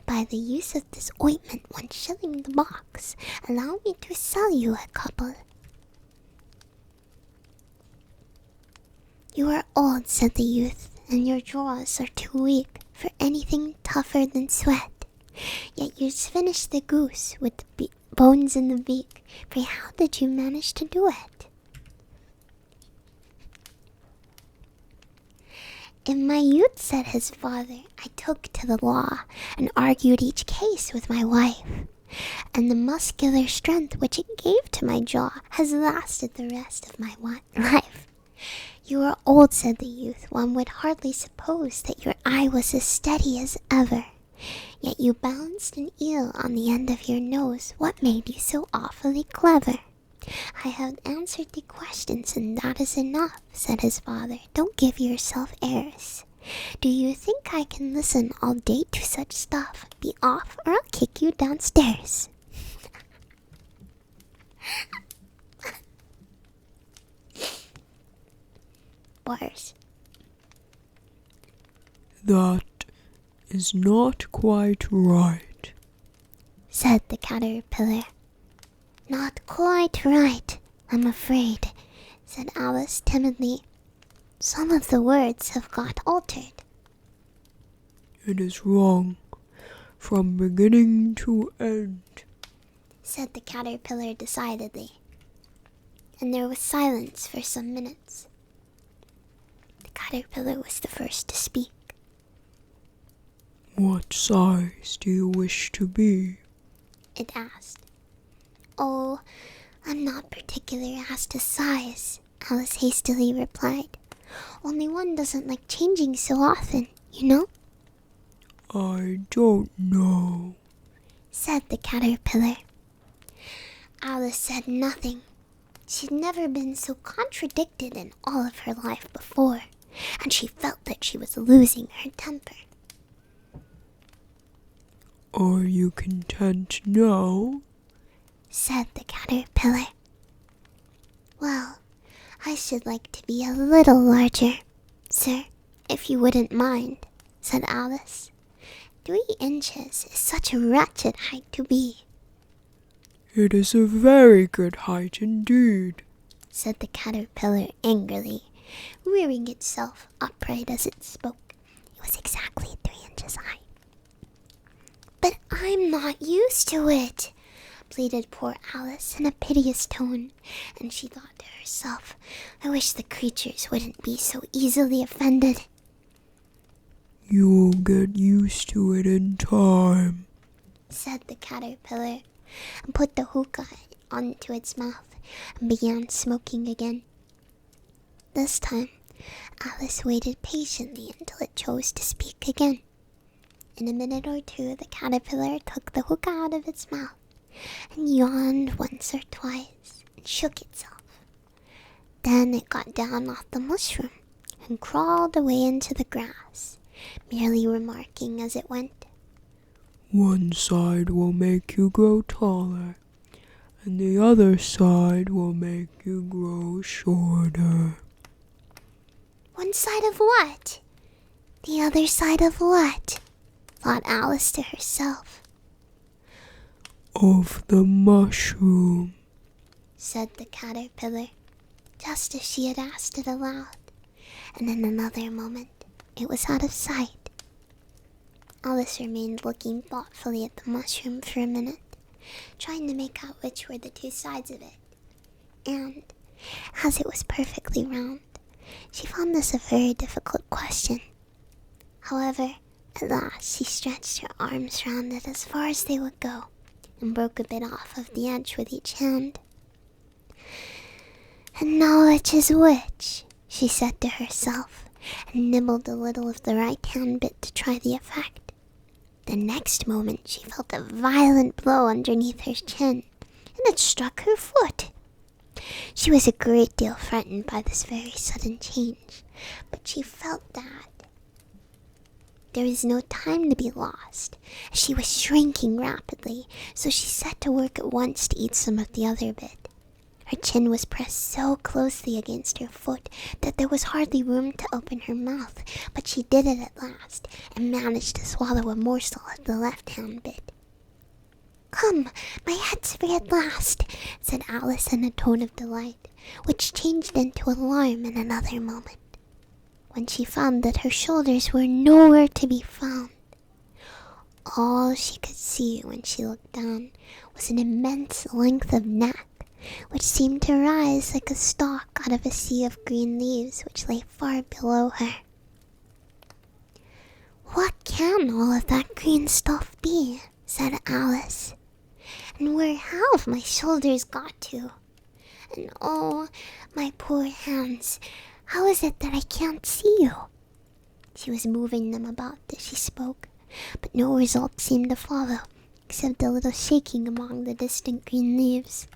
By the use of this ointment, 1 shilling the box. Allow me to sell you a couple." "You are old," said the youth, "and your jaws are too weak for anything tougher than sweat. Yet you finished the goose with the bones in the beak. Pray, how did you manage to do it?" "In my youth," said his father, "I took to the law and argued each case with my wife, and the muscular strength which it gave to my jaw has lasted the rest of my life." "You are old," said the youth. "One would hardly suppose that your eye was as steady as ever. Yet you balanced an eel on the end of your nose. What made you so awfully clever?" "I have answered the questions, and that is enough," said his father. "Don't give yourself airs. Do you think I can listen all day to such stuff? Be off, or I'll kick you downstairs." Bars. "That is not quite right," said the caterpillar. "Not quite right, I'm afraid," said Alice timidly. "Some of the words have got altered." "It is wrong from beginning to end," said the caterpillar decidedly. And there was silence for some minutes. The caterpillar was the first to speak. "What size do you wish to be?" it asked. "Oh, I'm not particular as to size," Alice hastily replied. "Only one doesn't like changing so often, you know?" I don't know, said the caterpillar. Alice said nothing. She'd never been so contradicted in all of her life before, and she felt that she was losing her temper. Are you content now? said the caterpillar. "Well, I should like to be a little larger, sir, if you wouldn't mind," said Alice. 3 inches is such a wretched height to be. It is a very good height indeed, said the caterpillar angrily, rearing itself upright as it spoke. It was exactly 3 inches high. "But I'm not used to it," pleaded poor Alice in a piteous tone, and she thought to herself, "I wish the creatures wouldn't be so easily offended." You'll get used to it in time, said the caterpillar, and put the hookah onto its mouth and began smoking again. This time, Alice waited patiently until it chose to speak again. In a minute or two, the caterpillar took the hookah out of its mouth and yawned once or twice and shook itself. Then it got down off the mushroom and crawled away into the grass, merely remarking as it went, One side will make you grow taller, and the other side will make you grow shorter. "One side of what? The other side of what?" thought Alice to herself. Of the mushroom, said the caterpillar, just as she had asked it aloud, and in another moment it was out of sight. Alice remained looking thoughtfully at the mushroom for a minute, trying to make out which were the 2 sides of it, and, as it was perfectly round, she found this a very difficult question. However, at last she stretched her arms round it as far as they would go, and broke a bit off of the edge with each hand. "And now which is which?" she said to herself, and nibbled a little of the right-hand bit to try the effect. The next moment she felt a violent blow underneath her chin, and it struck her foot. She was a great deal frightened by this very sudden change, but she felt that there was no time to be lost, as she was shrinking rapidly, so she set to work at once to eat some of the other bit. Her chin was pressed so closely against her foot that there was hardly room to open her mouth, but she did it at last, and managed to swallow a morsel of the left-hand bit. "Come, my head's free at last," said Alice in a tone of delight, which changed into alarm in another moment, when she found that her shoulders were nowhere to be found. All she could see when she looked down was an immense length of neck, which seemed to rise like a stalk out of a sea of green leaves which lay far below her. "What can all of that green stuff be?" said Alice. "And where have my shoulders got to? And oh, my poor hands, how is it that I can't see you?" She was moving them about as she spoke, but no result seemed to follow, except a little shaking among the distant green leaves.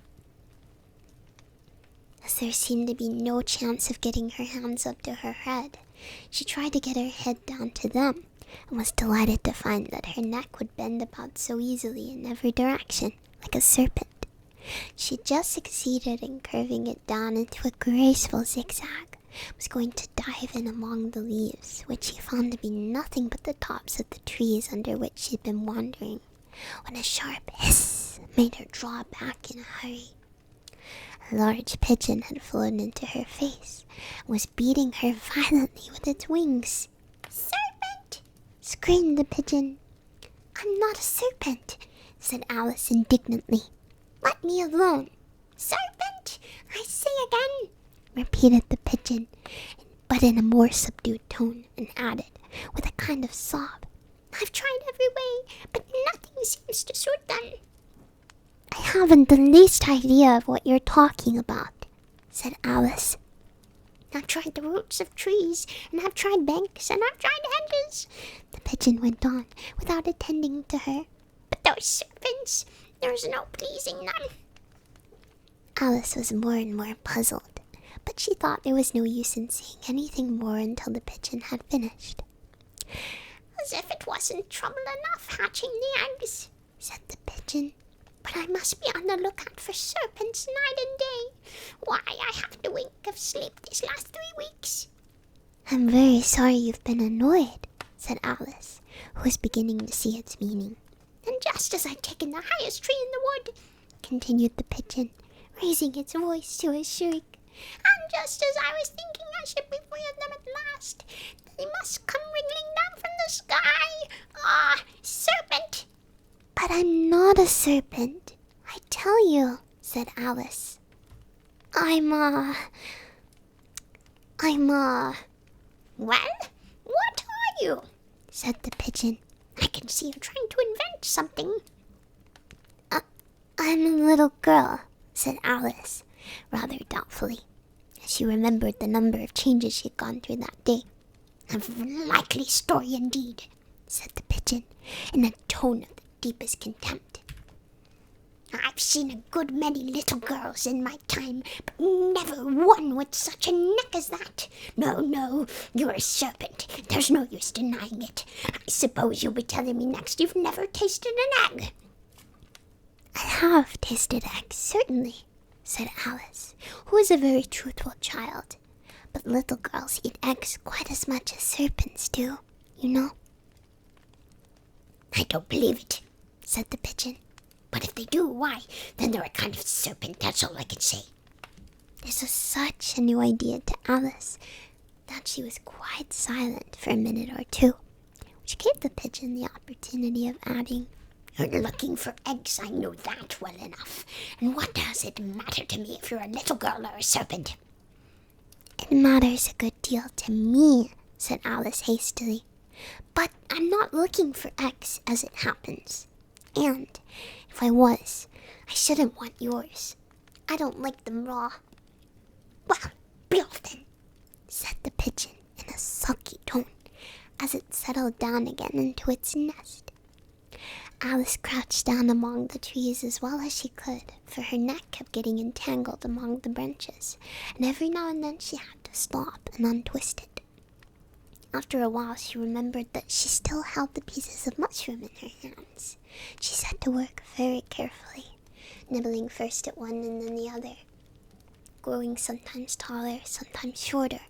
As there seemed to be no chance of getting her hands up to her head, she tried to get her head down to them, and was delighted to find that her neck would bend about so easily in every direction, like a serpent. She just succeeded in curving it down into a graceful zigzag, was going to dive in among the leaves, which she found to be nothing but the tops of the trees under which she'd been wandering, when a sharp hiss made her draw back in a hurry. A large pigeon had flown into her face, and was beating her violently with its wings. "Serpent!" screamed the pigeon. "I'm not a serpent," said Alice indignantly. "Let me alone." "Serpent, I say again," repeated the pigeon, but in a more subdued tone, and added, with a kind of sob, "I've tried every way, but nothing seems to suit them." I haven't the least idea of what you're talking about, said Alice. I've tried the roots of trees, and I've tried banks, and I've tried hedges, the pigeon went on, without attending to her. But those serpents, there's no pleasing them. Alice was more and more puzzled, but she thought there was no use in saying anything more until the pigeon had finished. As if it wasn't trouble enough hatching the eggs, said the pigeon. But I must be on the lookout for serpents night and day. Why, I haven't a wink of sleep these last 3 weeks. I'm very sorry you've been annoyed, said Alice, who was beginning to see its meaning. And just as I'd taken the highest tree in the wood, continued the pigeon, raising its voice to a shriek, and just as I was thinking I should be free of them at last, they must come wriggling down from the sky. Ah, serpent! But I'm not a serpent, I tell you, said Alice. I'm a... Well, what are you? Said the pigeon. I can see you're trying to invent something. I'm a little girl, said Alice, rather doubtfully, as she remembered the number of changes she'd gone through that day. A likely story indeed, said the pigeon, in a tone of the deepest contempt. I've seen a good many little girls in my time, but never one with such a neck as that. No, you're a serpent. There's no use denying it. I suppose you'll be telling me next you've never tasted an egg. I have tasted eggs, certainly, said Alice, who was a very truthful child. But little girls eat eggs quite as much as serpents do, you know. I don't believe it, said the pigeon. But if they do, why, then they're a kind of serpent, that's all I can say. This was such a new idea to Alice that she was quite silent for a minute or two, which gave the pigeon the opportunity of adding, You're looking for eggs, I know that well enough. And what does it matter to me if you're a little girl or a serpent? It matters a good deal to me, said Alice hastily. But I'm not looking for eggs, as it happens. And if I was, I shouldn't want yours. I don't like them raw. Well, be off then, said the pigeon in a sulky tone, as it settled down again into its nest. Alice crouched down among the trees as well as she could, for her neck kept getting entangled among the branches, and every now and then she had to stop and untwist it. After a while she remembered that she still held the pieces of mushroom in her hands. She set to work very carefully, nibbling first at one and then the other, growing sometimes taller, sometimes shorter,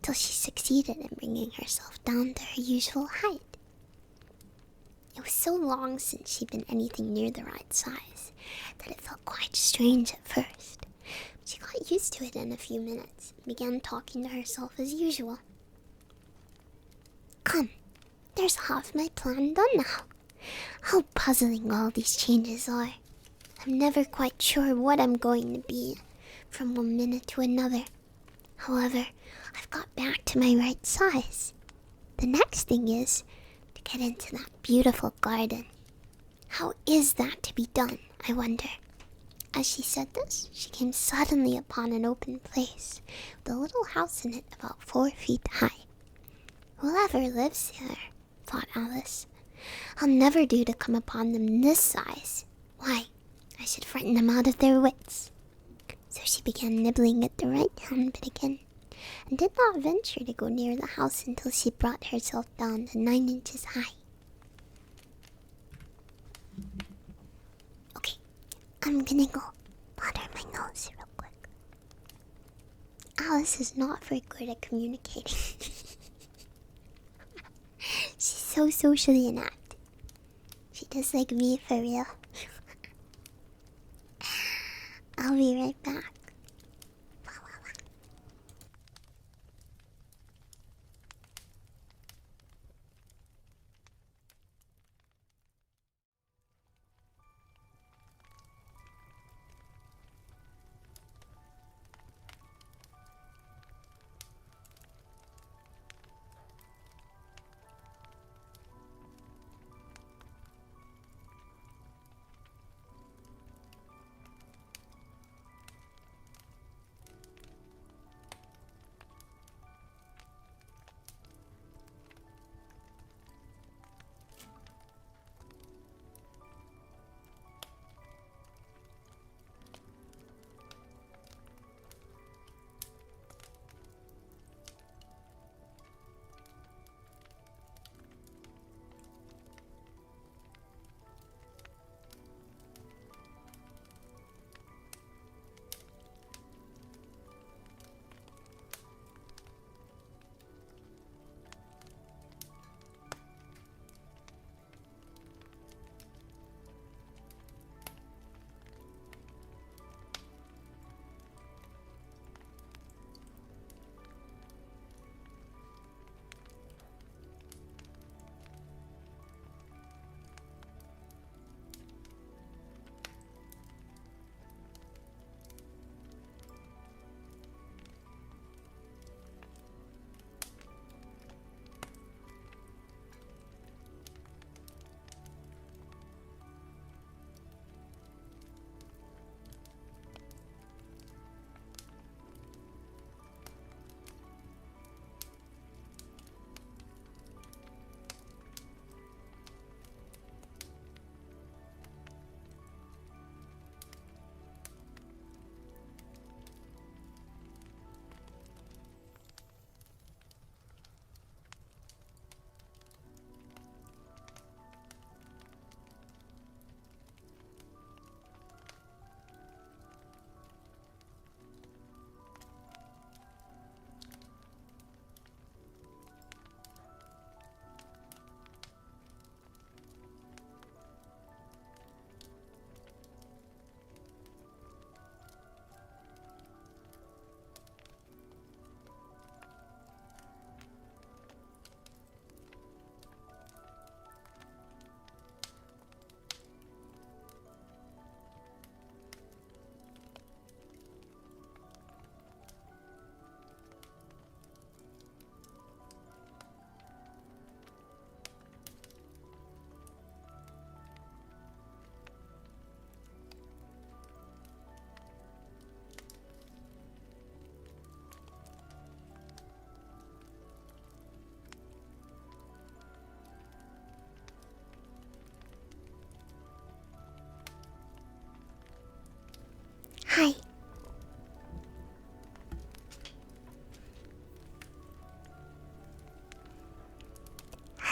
till she succeeded in bringing herself down to her usual height. It was so long since she'd been anything near the right size that it felt quite strange at first. She got used to it in a few minutes and began talking to herself as usual. Come, there's half my plan done now. How puzzling all these changes are. I'm never quite sure what I'm going to be from one minute to another. However, I've got back to my right size. The next thing is to get into that beautiful garden. How is that to be done, I wonder? As she said this, she came suddenly upon an open place with a little house in it about 4 feet high. Whoever lives here, thought Alice. I'll never do to come upon them this size. Why, I should frighten them out of their wits. So she began nibbling at the right-hand bit again, and did not venture to go near the house until she brought herself down to 9 inches high. Okay, I'm gonna go butter my nose real quick. Alice is not very good at communicating. She's so socially inept. She does like me for real. I'll be right back.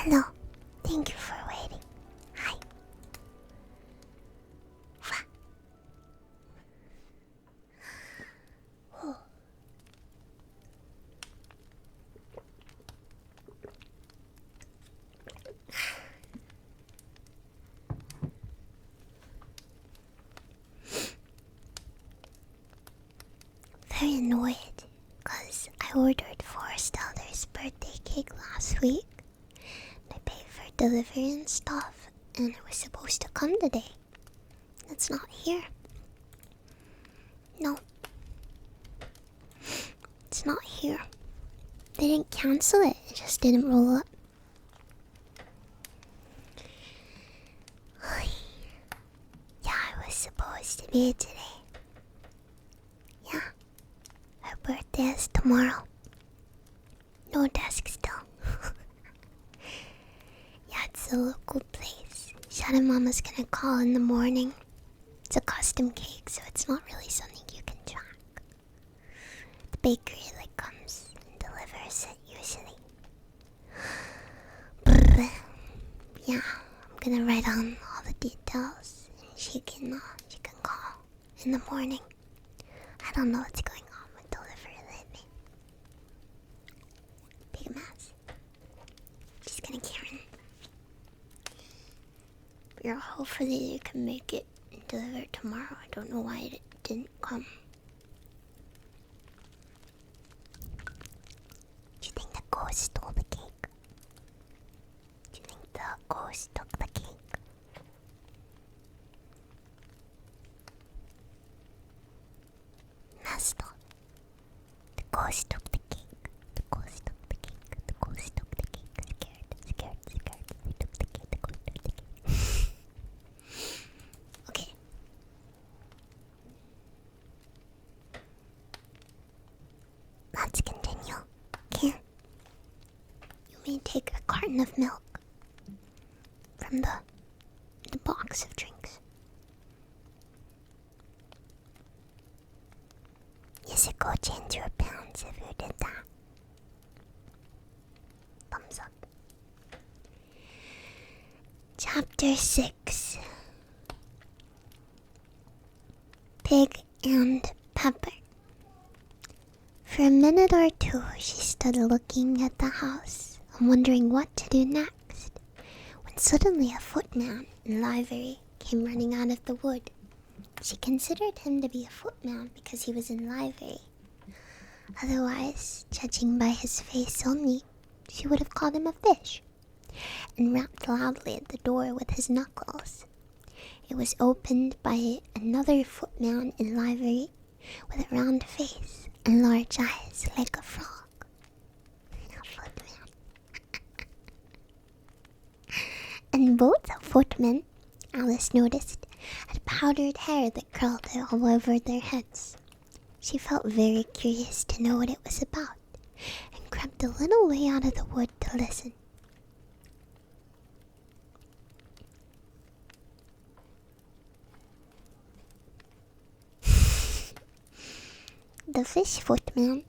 Hello. Thank you for waiting. Hi. Very annoyed because I ordered Forsteller's birthday cake last week. I paid for delivery and stuff, and it was supposed to come today. It's not here. No. It's not here. They didn't cancel it, it just didn't roll up. Yeah, I was supposed to be today. Yeah. Her birthday is tomorrow. No desk still. Yeah, it's a local place. Shadow Mama's gonna call in the morning. It's a custom cake, so it's not really something you can track. The bakery comes and delivers it usually. Yeah, I'm gonna write on all the details, and she can call in the morning. I don't know what's going on with delivery lately. Big mess. She's gonna Karen. Yeah, hopefully you can make it and deliver it tomorrow. I don't know why it didn't come. Do you think the ghost stole the cake? Do you think the ghost took the cake? Messed up. The ghost took the cake. The ghost took the cake. The ghost took the cake. Scared. They took the cake. The ghost took the cake. Okay. Let's continue. Okay. You may take a carton of milk from the box of drinks. Yes, it go change your pounds if you did that. Thumbs up. Chapter 6. Pig and Pepper. For a minute or two, she stood looking at the house and wondering what to do next, when suddenly a footman in livery came running out of the wood. She considered him to be a footman because he was in livery. Otherwise, judging by his face only, she would have called him a fish, and rapped loudly at the door with his knuckles. It was opened by another footman in livery with a round face and large eyes like a frog. A footman. And both footmen, Alice noticed, had powdered hair that curled all over their heads. She felt very curious to know what it was about, and crept a little way out of the wood to listen. The fish footman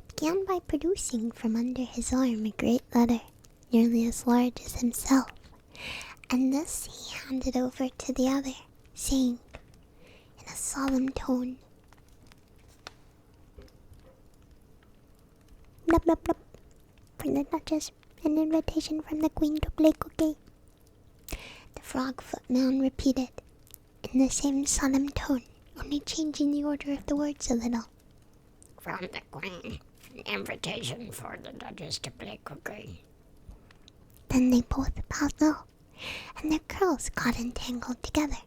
began by producing from under his arm a great letter, nearly as large as himself, and this he handed over to the other, saying, in a solemn tone, "Blah blah blah, for the Duchess, an invitation from the Queen to play croquet." The frog footman repeated, in the same solemn tone, only changing the order of the words a little. "From the Queen, an invitation for the Duchess to play croquet." Then they both bowed low, and their curls got entangled together.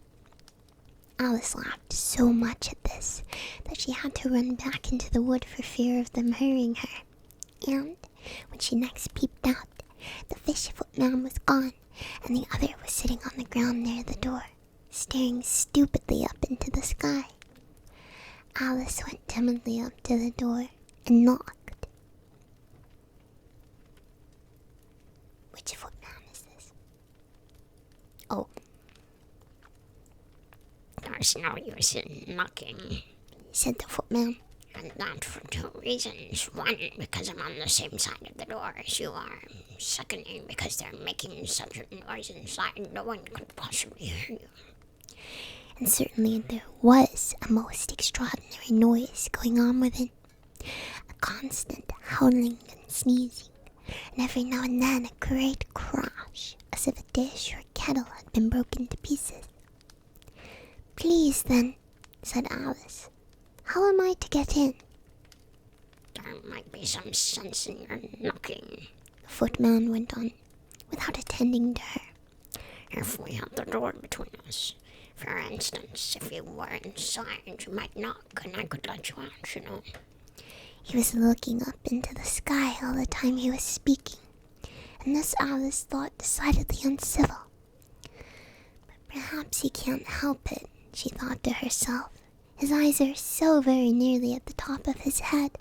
Alice laughed so much at this that she had to run back into the wood for fear of them hurrying her. And when she next peeped out, the fish footman was gone, and the other was sitting on the ground near the door, staring stupidly up into the sky. Alice went timidly up to the door and knocked. Which footman is this? Oh, "There's no use in knocking," said the footman. And that for two reasons. One, because I'm on the same side of the door as you are. Secondly, because they're making such a noise inside, no one could possibly hear you. And certainly there was a most extraordinary noise going on within. A constant howling and sneezing, and every now and then a great crash, as if a dish or kettle had been broken to pieces. "Please, then," said Alice, "how am I to get in?" There might be some sense in your knocking, The footman went on, without attending to her. if we had the door between us. For instance, if you were inside, you might knock and I could let you out, you know. He was looking up into the sky all the time he was speaking, and this Alice thought decidedly uncivil. But perhaps he can't help it, she thought to herself. His eyes are so very nearly at the top of his head.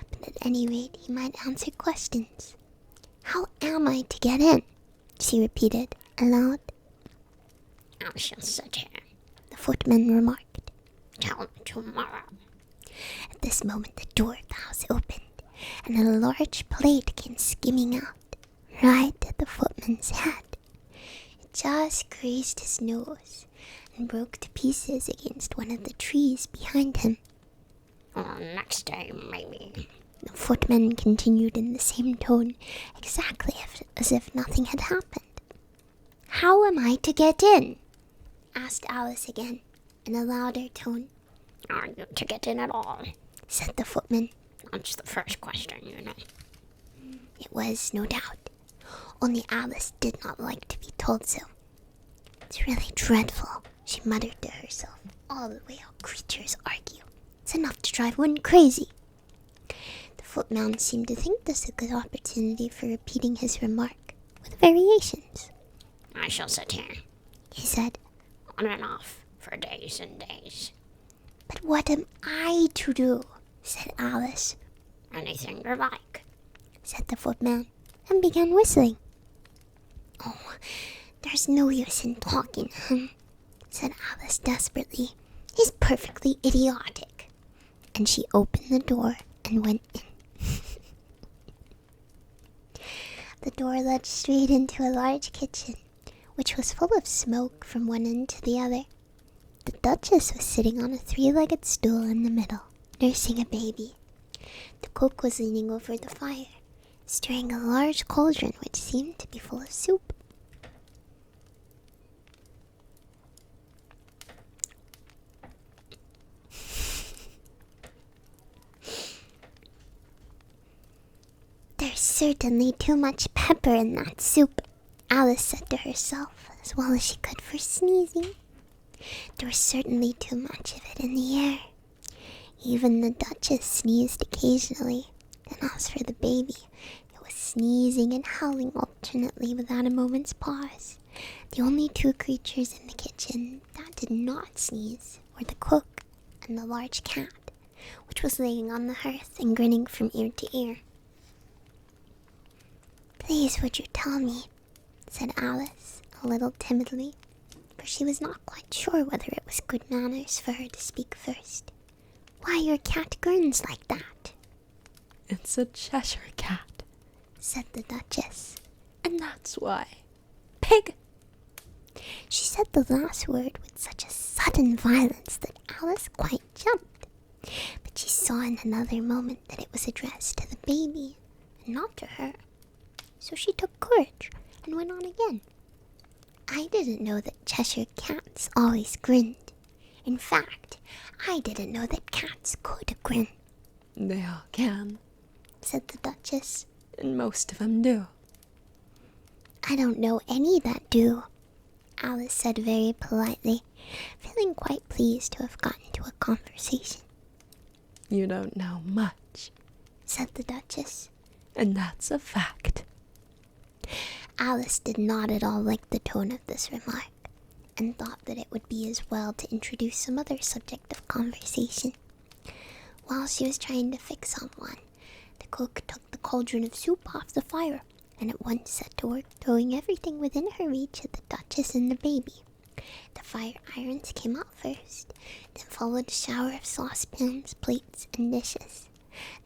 But at any rate, he might answer questions. "How am I to get in?" she repeated, aloud. I shall sit here. The footman remarked. Tell me tomorrow. At this moment the door of the house opened, and a large plate came skimming out, right at the footman's head. It just grazed his nose, and broke to pieces against one of the trees behind him. Or next day, maybe. The footman continued in the same tone, exactly as if nothing had happened. "How am I to get in?" asked Alice again, in a louder tone. Are you to get in at all? Said the footman. That's the first question, you know. It was, no doubt. Only Alice did not like to be told so. "It's really dreadful," she muttered to herself. "All the way how creatures argue. It's enough to drive one crazy." The footman seemed to think this a good opportunity for repeating his remark, with variations. I shall sit here, He said. on and off, for days and days. "But what am I to do?" said Alice. Anything you like. Said the footman, and began whistling. "Oh, there's no use in talking, said Alice desperately. "He's perfectly idiotic." And she opened the door and went in. The door led straight into a large kitchen, which was full of smoke from one end to the other. The Duchess was sitting on a three-legged stool in the middle, nursing a baby. The cook was leaning over the fire, stirring a large cauldron which seemed to be full of soup. "There's certainly too much pepper in that soup," Alice said to herself, as well as she could for sneezing. There was certainly too much of it in the air. Even the Duchess sneezed occasionally, and as for the baby, it was sneezing and howling alternately without a moment's pause. The only two creatures in the kitchen that did not sneeze were the cook and the large cat, which was laying on the hearth and grinning from ear to ear. "Please, would you tell me," said Alice, a little timidly, for she was not quite sure whether it was good manners for her to speak first, "why your cat grins like that?" It's a Cheshire cat, said the Duchess. and that's why. Pig! She said the last word with such a sudden violence that Alice quite jumped, but she saw in another moment that it was addressed to the baby, and not to her. So she took courage and went on again. "I didn't know that Cheshire cats always grinned. In fact, I didn't know that cats could grin," They all can, said the Duchess. and most of them do. "I don't know any that do," Alice said very politely, feeling quite pleased to have gotten into a conversation. You don't know much, Said the Duchess. and that's a fact. Alice did not at all like the tone of this remark, and thought that it would be as well to introduce some other subject of conversation. While she was trying to fix on one, the cook took the cauldron of soup off the fire, and at once set to work throwing everything within her reach at the Duchess and the baby, The fire irons came out first, then followed a shower of saucepans, plates, and dishes.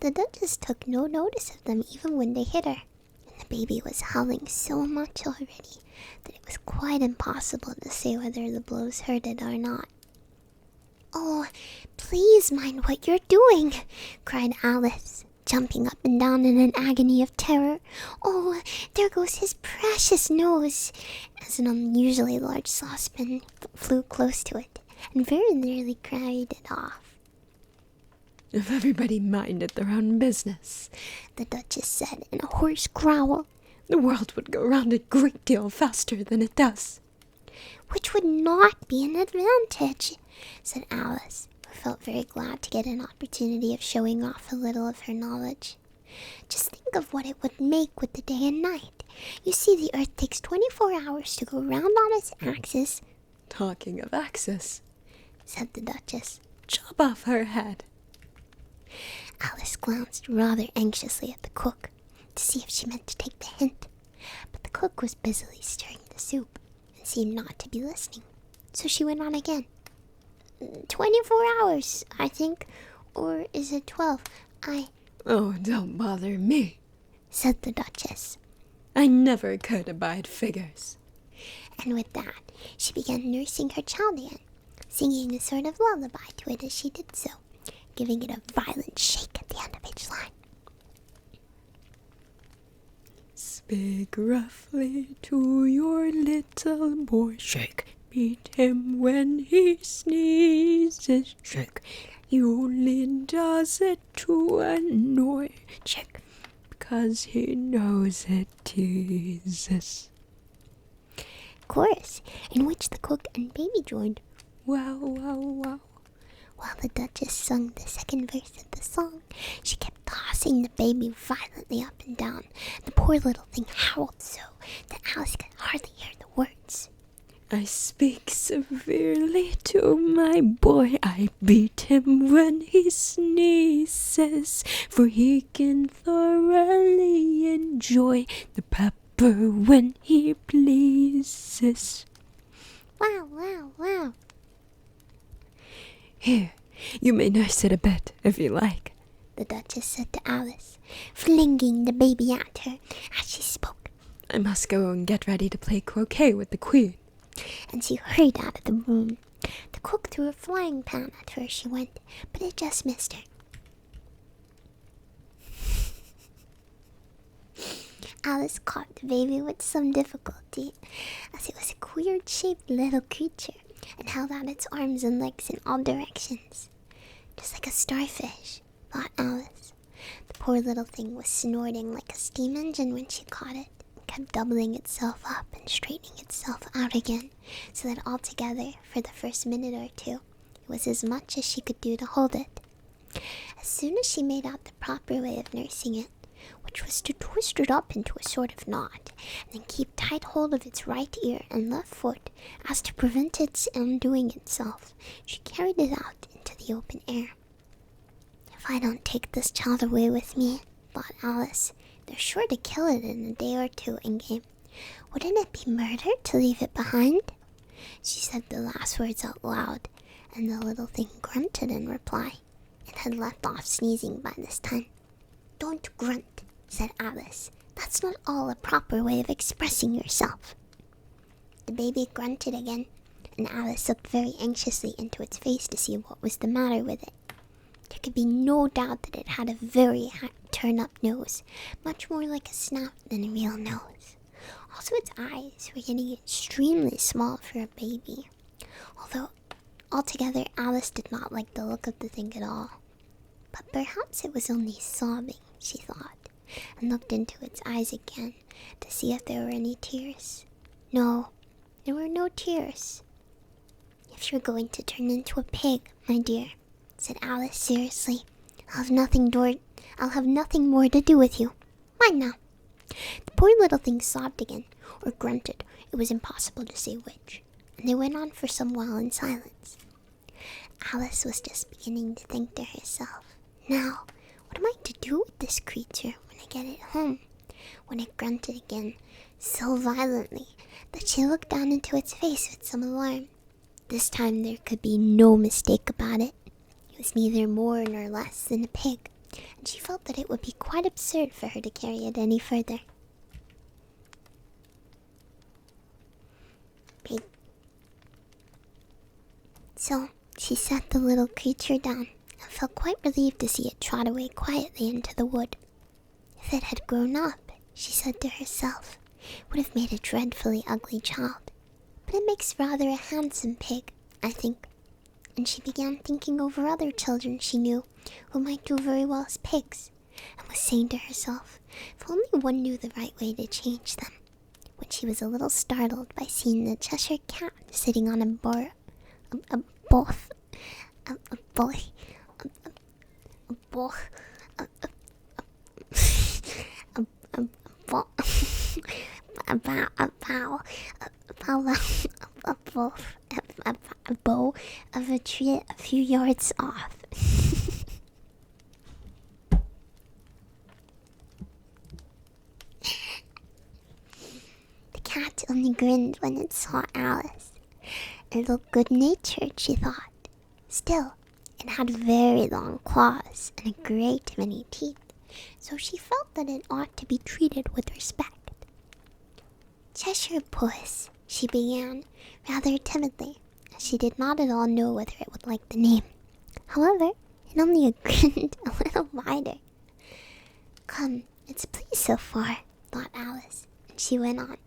The Duchess took no notice of them even when they hit her, and the baby was howling so much already that it was quite impossible to say whether the blows hurt it or not. "Oh, please mind what you're doing," cried Alice, jumping up and down in an agony of terror. "Oh, there goes his precious nose," as an unusually large saucepan flew close to it and very nearly carried it off. If everybody minded their own business, The Duchess said in a hoarse growl, the world would go round a great deal faster than it does. "Which would not be an advantage," said Alice, who felt very glad to get an opportunity of showing off a little of her knowledge. "Just think of what it would make with the day and night. You see, the Earth takes 24 hours to go round on its axis," Talking of axis, said the Duchess. chop off her head. Alice glanced rather anxiously at the cook to see if she meant to take the hint, but the cook was busily stirring the soup and seemed not to be listening, so she went on again. 24 hours, I think, or is it 12? Oh, don't bother me, said the Duchess. I never could abide figures. And with that, she began nursing her child again, singing a sort of lullaby to it as she did so, giving it a violent shake at the end of each line. Speak roughly to your little boy, shake. Beat him when he sneezes, shake. He only does it to annoy, shake, because he knows it teases. Chorus, in which the cook and baby joined. Wow, wow, wow. While the Duchess sung the second verse of the song, she kept tossing the baby violently up and down. The poor little thing howled so that Alice could hardly hear the words. I speak severely to my boy. I beat him when he sneezes, for he can thoroughly enjoy the pepper when he pleases. Wow, wow, wow. Here, you may nurse it a bit, if you like, the Duchess said to Alice, flinging the baby at her as she spoke. I must go and get ready to play croquet with the Queen. And she hurried out of the room. The cook threw a frying pan at her as she went, but it just missed her. Alice caught the baby with some difficulty, as it was a queer-shaped little creature, and held out its arms and legs in all directions. Just like a starfish, thought Alice. The poor little thing was snorting like a steam engine when she caught it, and kept doubling itself up and straightening itself out again, so that altogether, for the first minute or two, it was as much as she could do to hold it. As soon as she made out the proper way of nursing it, which was to twist it up into a sort of knot, and then keep tight hold of its right ear and left foot, as to prevent its undoing itself, she carried it out into the open air. If I don't take this child away with me, thought Alice, they're sure to kill it in a day or two in-game. Wouldn't it be murder to leave it behind? She said the last words out loud, and the little thing grunted in reply. It had left off sneezing by this time. Don't grunt, said Alice. That's not all a proper way of expressing yourself. The baby grunted again, and Alice looked very anxiously into its face to see what was the matter with it. There could be no doubt that it had a very turn-up nose, much more like a snout than a real nose. Also, its eyes were getting extremely small for a baby, although altogether Alice did not like the look of the thing at all. But perhaps it was only sobbing, she thought, and looked into its eyes again to see if there were any tears. No, there were no tears. If you're going to turn into a pig, my dear, said Alice seriously, I'll have nothing more to do with you. Mind now. The poor little thing sobbed again, or grunted, it was impossible to say which, and they went on for some while in silence. Alice was just beginning to think to herself, now, what am I to do with this creature when I get it home? When it grunted again, so violently that she looked down into its face with some alarm. This time there could be no mistake about it. It was neither more nor less than a pig, and she felt that it would be quite absurd for her to carry it any further. Pig. So she set the little creature down and felt quite relieved to see it trot away quietly into the wood. If it had grown up, she said to herself, it would have made a dreadfully ugly child. But it makes rather a handsome pig, I think. And she began thinking over other children she knew who might do very well as pigs, and was saying to herself, if only one knew the right way to change them, when she was a little startled by seeing the Cheshire Cat sitting on a boy, a bow of a tree a few yards off. The cat only grinned when it saw Alice. It looked good-natured, she thought. Still, it had very long claws and a great many teeth, so she felt that it ought to be treated with respect. Cheshire Puss, she began, rather timidly, as she did not at all know whether it would like the name. However, it only grinned a little wider. Come, it's pleased so far, thought Alice, and she went on.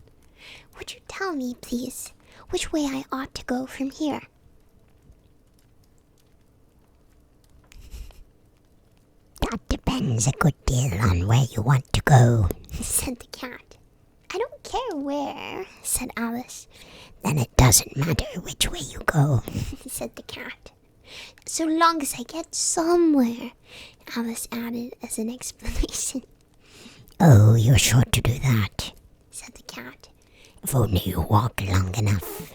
Would you tell me, please, which way I ought to go from here? That depends a good deal on where you want to go, said the cat. I don't care where, said Alice. Then it doesn't matter which way you go, said the cat. So long as I get somewhere, Alice added as an explanation. Oh, you're sure to do that, said the cat. If only you walk long enough.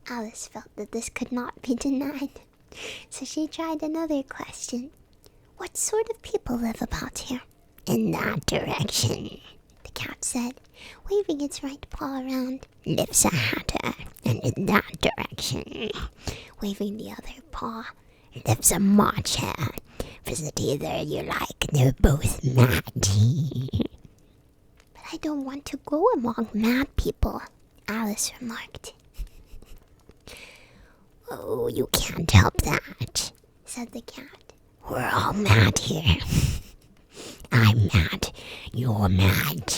Alice felt that this could not be denied, so she tried another question. What sort of people live about here? In that direction, the cat said, waving its right paw around. Lives a hatter, and in that direction, waving the other paw, lives a March hare. Visit either you like, they're both mad. But I don't want to go among mad people, Alice remarked. Oh, you can't help that, said the cat. We're all mad here. I'm mad. You're mad.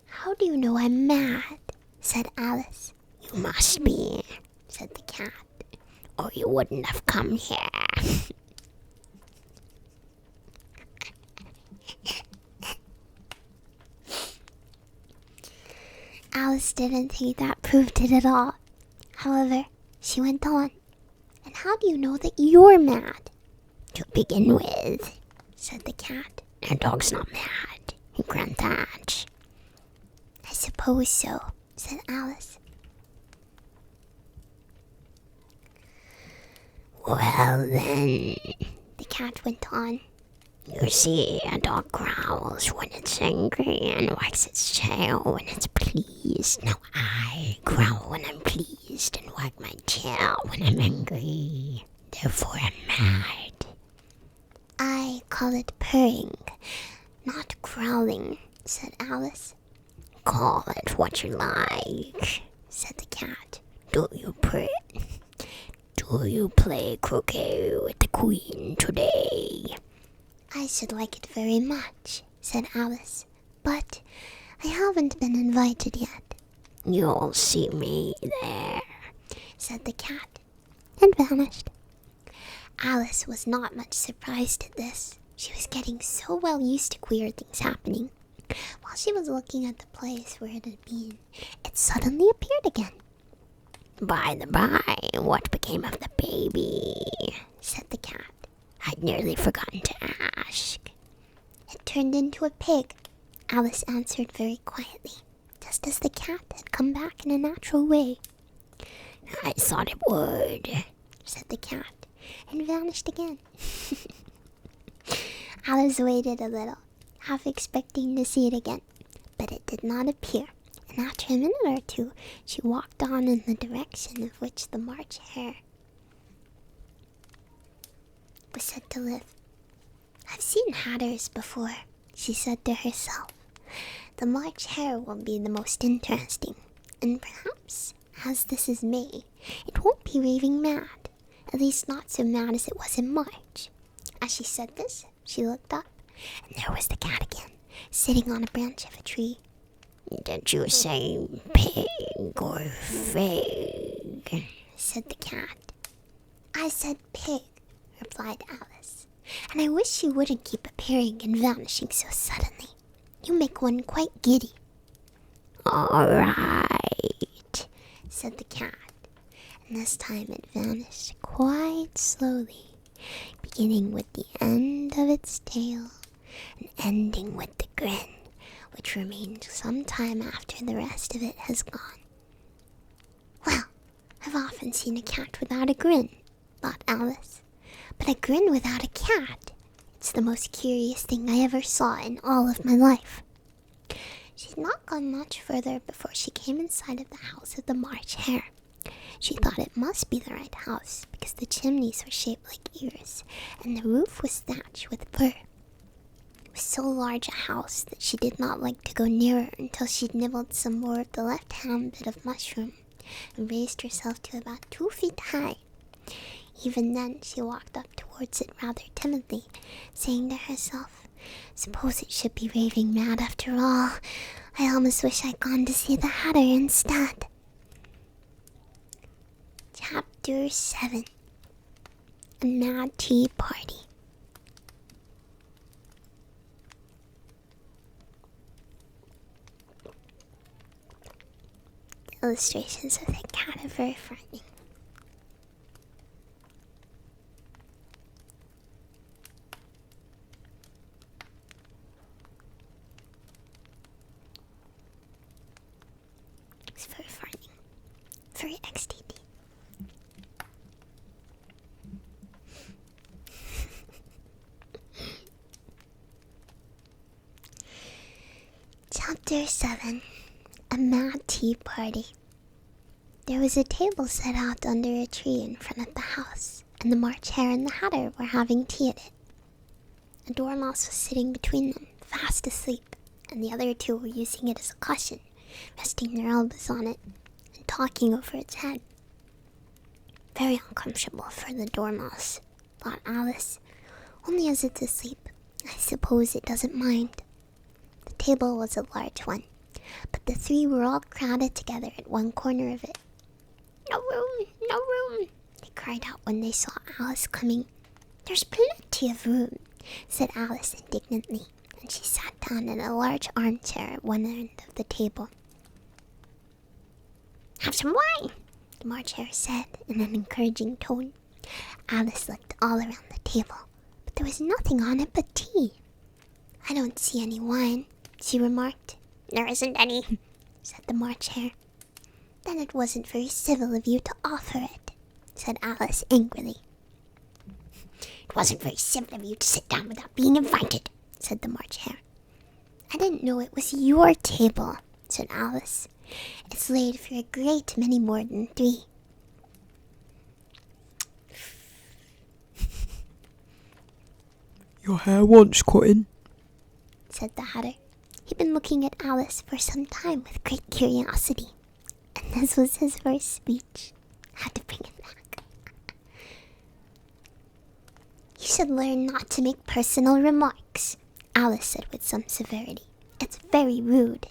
How do you know I'm mad? Said Alice. You must be, said the cat. Or you wouldn't have come here. Alice didn't think that proved it at all. However, she went on. And how do you know that you're mad? To begin with, said the cat. A dog's not mad. Grant that. I suppose so, said Alice. Well then, the cat went on. You see, a dog growls when it's angry and wags its tail when it's pleased. Now I growl when I'm pleased and wag my tail when I'm angry. Therefore I'm mad. I call it purring, not growling, said Alice. Call it what you like, said the cat. Do you purr? Do you play croquet with the queen today? I should like it very much, said Alice, but I haven't been invited yet. You'll see me there, said the cat, and vanished. Alice was not much surprised at this. She was getting so well used to queer things happening. While she was looking at the place where it had been, it suddenly appeared again. By the by, what became of the baby? Said the cat. I'd nearly forgotten to ask. It turned into a pig, Alice answered very quietly, just as the cat had come back in a natural way. I thought it would, said the cat, and vanished again. Alice waited a little, half expecting to see it again, but it did not appear, and after a minute or two, she walked on in the direction of which the March Hare was said to live. "I've seen hatters before," she said to herself. "The March Hare will be the most interesting, and perhaps, as this is May, it won't be raving mad, at least not so mad as it was in March." As she said this, she looked up, and there was the cat again, sitting on a branch of a tree. "Did you say pig or fig?" said the cat. "I said pig," replied Alice, "and I wish you wouldn't keep appearing and vanishing so suddenly. You make one quite giddy." "All right," said the cat, and this time it vanished quite slowly, beginning with the end of its tail and ending with the grin, which remained some time after the rest of it has gone. "Well, I've often seen a cat without a grin," thought Alice, "but a grin without a cat, it's the most curious thing I ever saw in all of my life." She'd not gone much further before she came in sight of the house of the March Hare. She thought it must be the right house, because the chimneys were shaped like ears, and the roof was thatched with fur. It was so large a house that she did not like to go nearer until she'd nibbled some more of the left-hand bit of mushroom, and raised herself to about 2 feet high. Even then, she walked up towards it rather timidly, saying to herself, "Suppose it should be raving mad after all. I almost wish I'd gone to see the Hatter instead." Chapter 7. A Mad Tea Party. The illustrations of the cat are very frightening. It's very frightening. Very XTD. Chapter 7. A Mad Tea Party. There was a table set out under a tree in front of the house, and the March Hare and the Hatter were having tea at it. A dormouse was sitting between them, fast asleep, and the other two were using it as a cushion, resting their elbows on it, and talking over its head. Very uncomfortable for the dormouse, thought Alice. Only as it's asleep, I suppose it doesn't mind. The table was a large one, but the three were all crowded together at one corner of it. "No room, no room," they cried out when they saw Alice coming. "There's plenty of room," said Alice indignantly, and she sat down in a large armchair at one end of the table. "Have some wine," the March Hare said in an encouraging tone. Alice looked all around the table, but there was nothing on it but tea. "I don't see any wine," she remarked. "There isn't any," said the March Hare. "Then it wasn't very civil of you to offer it," said Alice angrily. "It wasn't very civil of you to sit down without being invited," said the March Hare. "I didn't know it was your table," said Alice. "It's laid for a great many more than 3. "Your hair wants cutting," said the Hatter. He'd been looking at Alice for some time with great curiosity, and this was his first speech. I had to bring it back. "You should learn not to make personal remarks," Alice said with some severity. "It's very rude."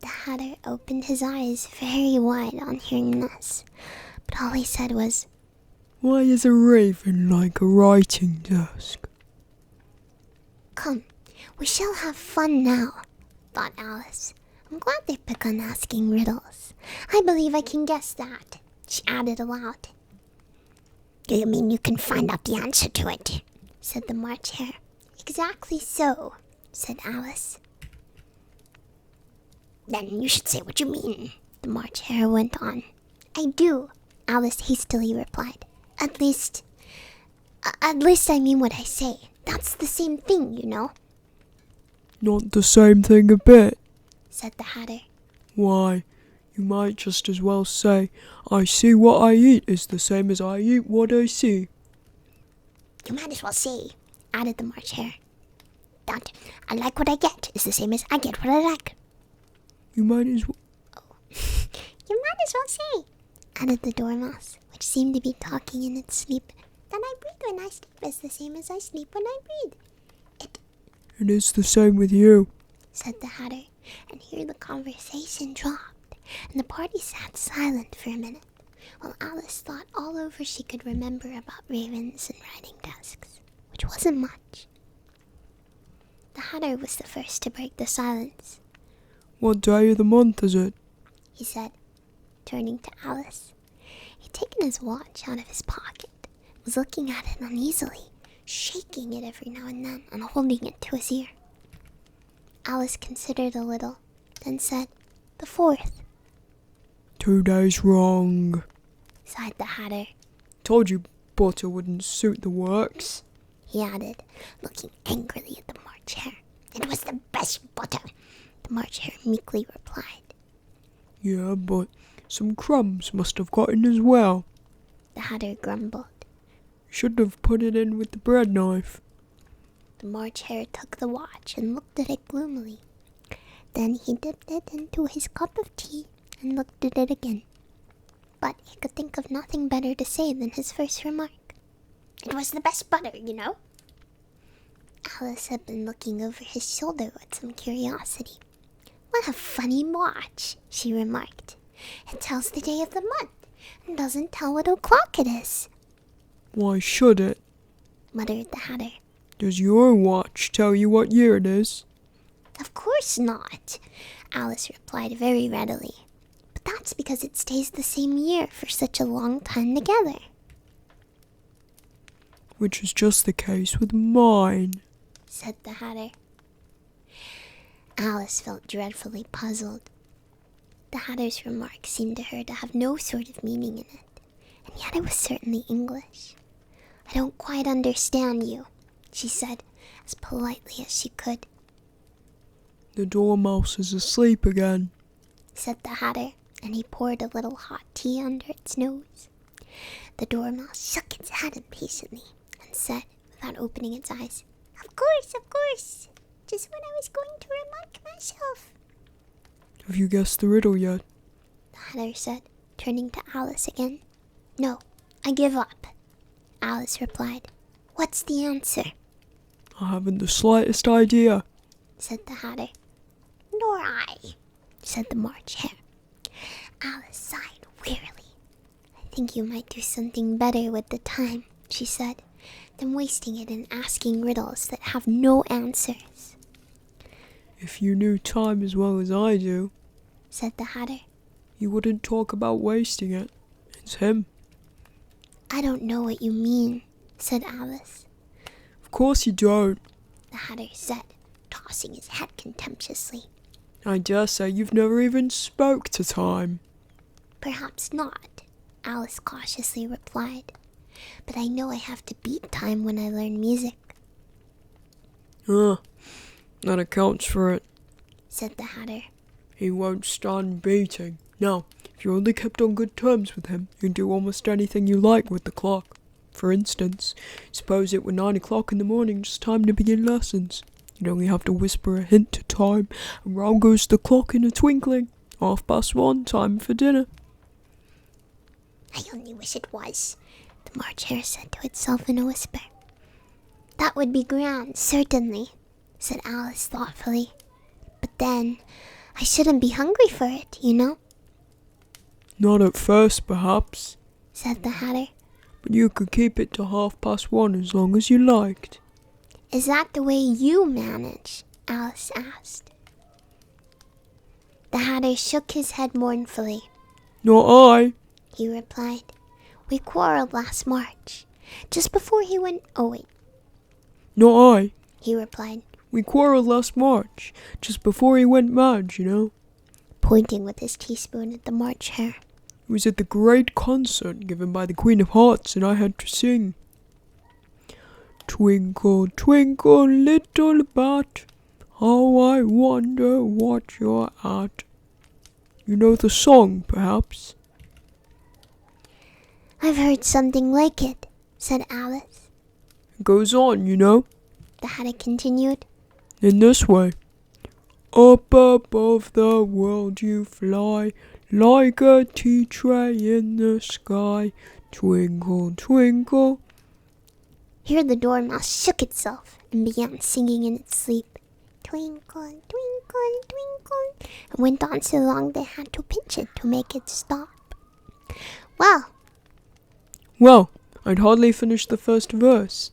The Hatter opened his eyes very wide on hearing this, but all he said was, "Why is a raven like a writing desk?" "Come, we shall have fun now," thought Alice. "I'm glad they've begun asking riddles. I believe I can guess that," she added aloud. "Do you mean you can find out the answer to it?" said the March Hare. "Exactly so," said Alice. "Then you should say what you mean," the March Hare went on. "I do," Alice hastily replied. At least I mean what I say. That's the same thing, you know." Not the same thing a bit. said the Hatter. Why, you might just as well say, I see what I eat is the same as I eat what I see. You might as well say, added the March Hare. That I like what I get is the same as I get what I like. You might as well... You might as well say, added the Dormouse, which seemed to be talking in its sleep, that I breathe when I sleep is the same as I sleep when I breathe. It is the same with you, said the Hatter, and here the conversation dropped, and the party sat silent for a minute, while Alice thought all over she could remember about ravens and writing desks, which wasn't much. The Hatter was the first to break the silence. What day of the month is it? He said, turning to Alice. He'd taken his watch out of his pocket, was looking at it uneasily, shaking it every now and then and holding it to his ear. Alice considered a little, then said, the 4th. 2 days wrong. Sighed the Hatter. Told you butter wouldn't suit the works, he added, looking angrily at the March Hare. It was the best butter, the March Hare meekly replied. Yeah, but some crumbs must have gotten as well. The Hatter grumbled. Should have put it in with the bread knife. The March Hare took the watch and looked at it gloomily. Then he dipped it into his cup of tea and looked at it again. But he could think of nothing better to say than his first remark. It was the best butter, you know. Alice had been looking over his shoulder with some curiosity. What a funny watch, she remarked. It tells the day of the month and doesn't tell what o'clock it is. Why should it? Muttered the Hatter. Does your watch tell you what year it is? Of course not, Alice replied very readily. But that's because it stays the same year for such a long time together. Which is just the case with mine, said the Hatter. Alice felt dreadfully puzzled. The Hatter's remark seemed to her to have no sort of meaning in it, and yet it was certainly English. I don't quite understand you, she said, as politely as she could. The Dormouse is asleep again, said the Hatter, and he poured a little hot tea under its nose. The Dormouse shook its head impatiently and said, without opening its eyes, Of course, just what I was going to remark myself. Have you guessed the riddle yet? The Hatter said, turning to Alice again. No, I give up, Alice replied. What's the answer? I haven't the slightest idea, said the Hatter. Nor I, said the March Hare. Alice sighed wearily. I think you might do something better with the time, she said, than wasting it in asking riddles that have no answers. If you knew time as well as I do, said the Hatter, you wouldn't talk about wasting it. It's him. I don't know what you mean, said Alice. Of course you don't, the Hatter said, tossing his head contemptuously. I dare say you've never even spoke to time. Perhaps not, Alice cautiously replied. But I know I have to beat time when I learn music. That accounts for it, said the Hatter. He won't stand beating. Now, if you only kept on good terms with him, you'd do almost anything you like with the clock. For instance, suppose it were 9 o'clock in the morning, just time to begin lessons. You'd only have to whisper a hint to time, and round goes the clock in a twinkling. 1:30, time for dinner. I only wish it was, the March Hare said to itself in a whisper. That would be grand, certainly, said Alice thoughtfully. But then, I shouldn't be hungry for it, you know. Not at first, perhaps, said the Hatter. But you could keep it to 1:30 as long as you liked. Is that the way you manage? Alice asked. The Hatter shook his head mournfully. Not I, he replied. We quarreled last March, just before he went... Oh, wait. Not I, he replied. We quarreled last March, just before he went mad, you know. Pointing with his teaspoon at the March Hare. It was at the great concert given by the Queen of Hearts, and I had to sing. Twinkle, twinkle, little bat, How I wonder what you're at. You know the song, perhaps? I've heard something like it, said Alice. It goes on, you know, The Hatter continued. in this way. Up above the world you fly, like a tea tray in the sky. Twinkle, twinkle. Here the dormouse shook itself and began singing in its sleep. Twinkle, twinkle, twinkle. And went on so long they had to pinch it to make it stop. Well, I'd hardly finished the first verse.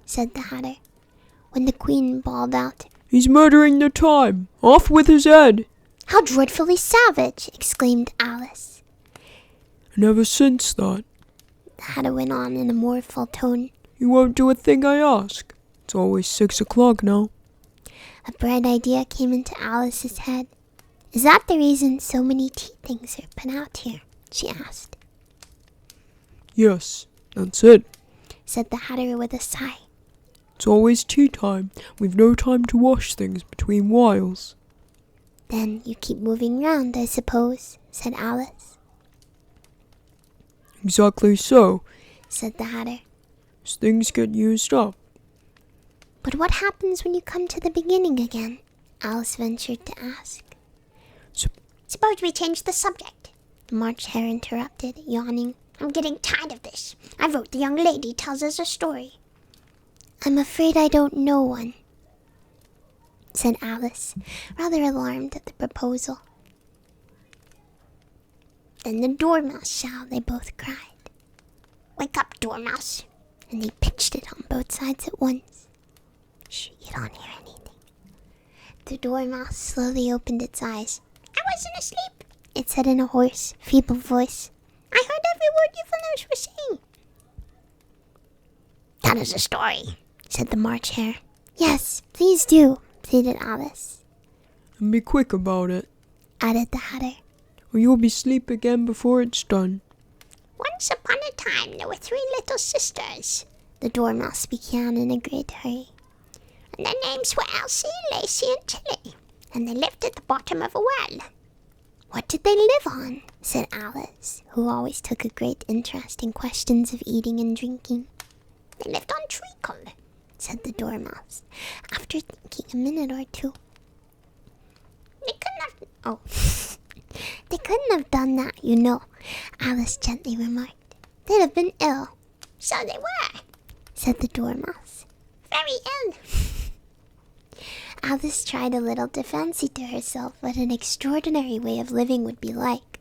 Said the Hatter, when the Queen bawled out, He's murdering the time. Off with his head. How dreadfully savage! Exclaimed Alice. And ever since that, The Hatter went on in a mournful tone. you won't do a thing I ask. It's always 6 o'clock now. A bright idea came into Alice's head. Is that the reason so many tea things are put out here? She asked. Yes, that's it. Said the Hatter with a sigh. It's always tea time. We've no time to wash things between whiles. Then you keep moving round, I suppose, said Alice. Exactly so, Said the Hatter. as things get used up. But what happens when you come to the beginning again? Alice ventured to ask. Suppose we change the subject. The March Hare interrupted, yawning. I'm getting tired of this. I wrote the young lady tells us a story. I'm afraid I don't know one, said Alice, rather alarmed at the proposal. Then the dormouse shall, they both cried. Wake up, dormouse. And they pitched it on both sides at once. Shh, you don't hear anything. The dormouse slowly opened its eyes. I wasn't asleep. It said in a hoarse, feeble voice. I heard every word you fellows were saying. That is a story, said the March Hare. Yes, please do, pleaded Alice. And be quick about it, added the Hatter. or you'll be asleep again before it's done. Once upon a time there were 3 little sisters, The dormouse began in a great hurry. and their names were Elsie, Lacey, and Tilly, and they lived at the bottom of a well. What did they live on? Said Alice, who always took a great interest in questions of eating and drinking. They lived on treacle, said the dormouse, after thinking a minute or two. They could not. Oh, they couldn't have done that, you know, Alice gently remarked. They'd have been ill, So they were. said the dormouse. Very ill. Alice tried a little to fancy to herself what an extraordinary way of living would be like,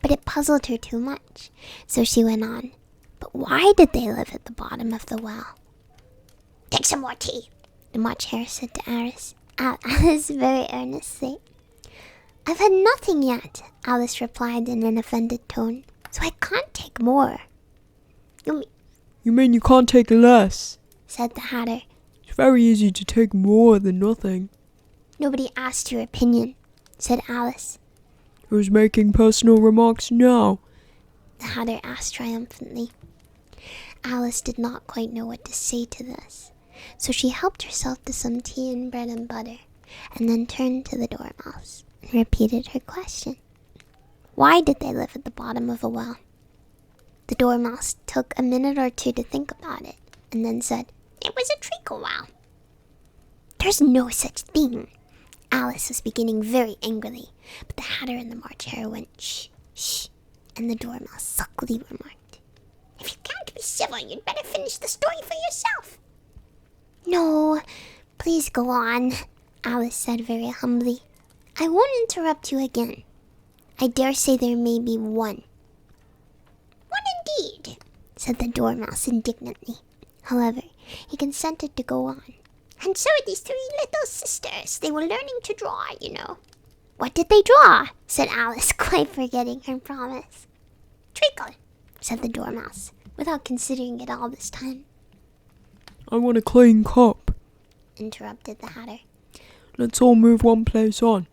but it puzzled her too much, so she went on. But why did they live at the bottom of the well? Take some more tea. The March Hare said to Alice very earnestly. I've had nothing yet, Alice replied in an offended tone, so I can't take more. You mean you can't take less? Said the Hatter. It's very easy to take more than nothing. Nobody asked your opinion, said Alice. Who's making personal remarks now? The Hatter asked triumphantly. Alice did not quite know what to say to this, so she helped herself to some tea and bread and butter, and then turned to the dormouse and repeated her question. Why did they live at the bottom of a well? The dormouse took a minute or two to think about it, and then said, It was a treacle well. There's no such thing. Alice was beginning very angrily, but the Hatter and the March Hare went, shh, shh, and the dormouse sulkily remarked, If you can't be civil, you'd better finish the story for yourself. No, please go on, Alice said very humbly. I won't interrupt you again. I dare say there may be one, Indeed. said the dormouse indignantly. However, he consented to go on. And so are these 3 little sisters. They were learning to draw, you know. What did they draw? Said Alice, quite forgetting her promise. Treacle, said the dormouse, without considering it all this time. I want a clean cup. Interrupted the Hatter. Let's all move one place on.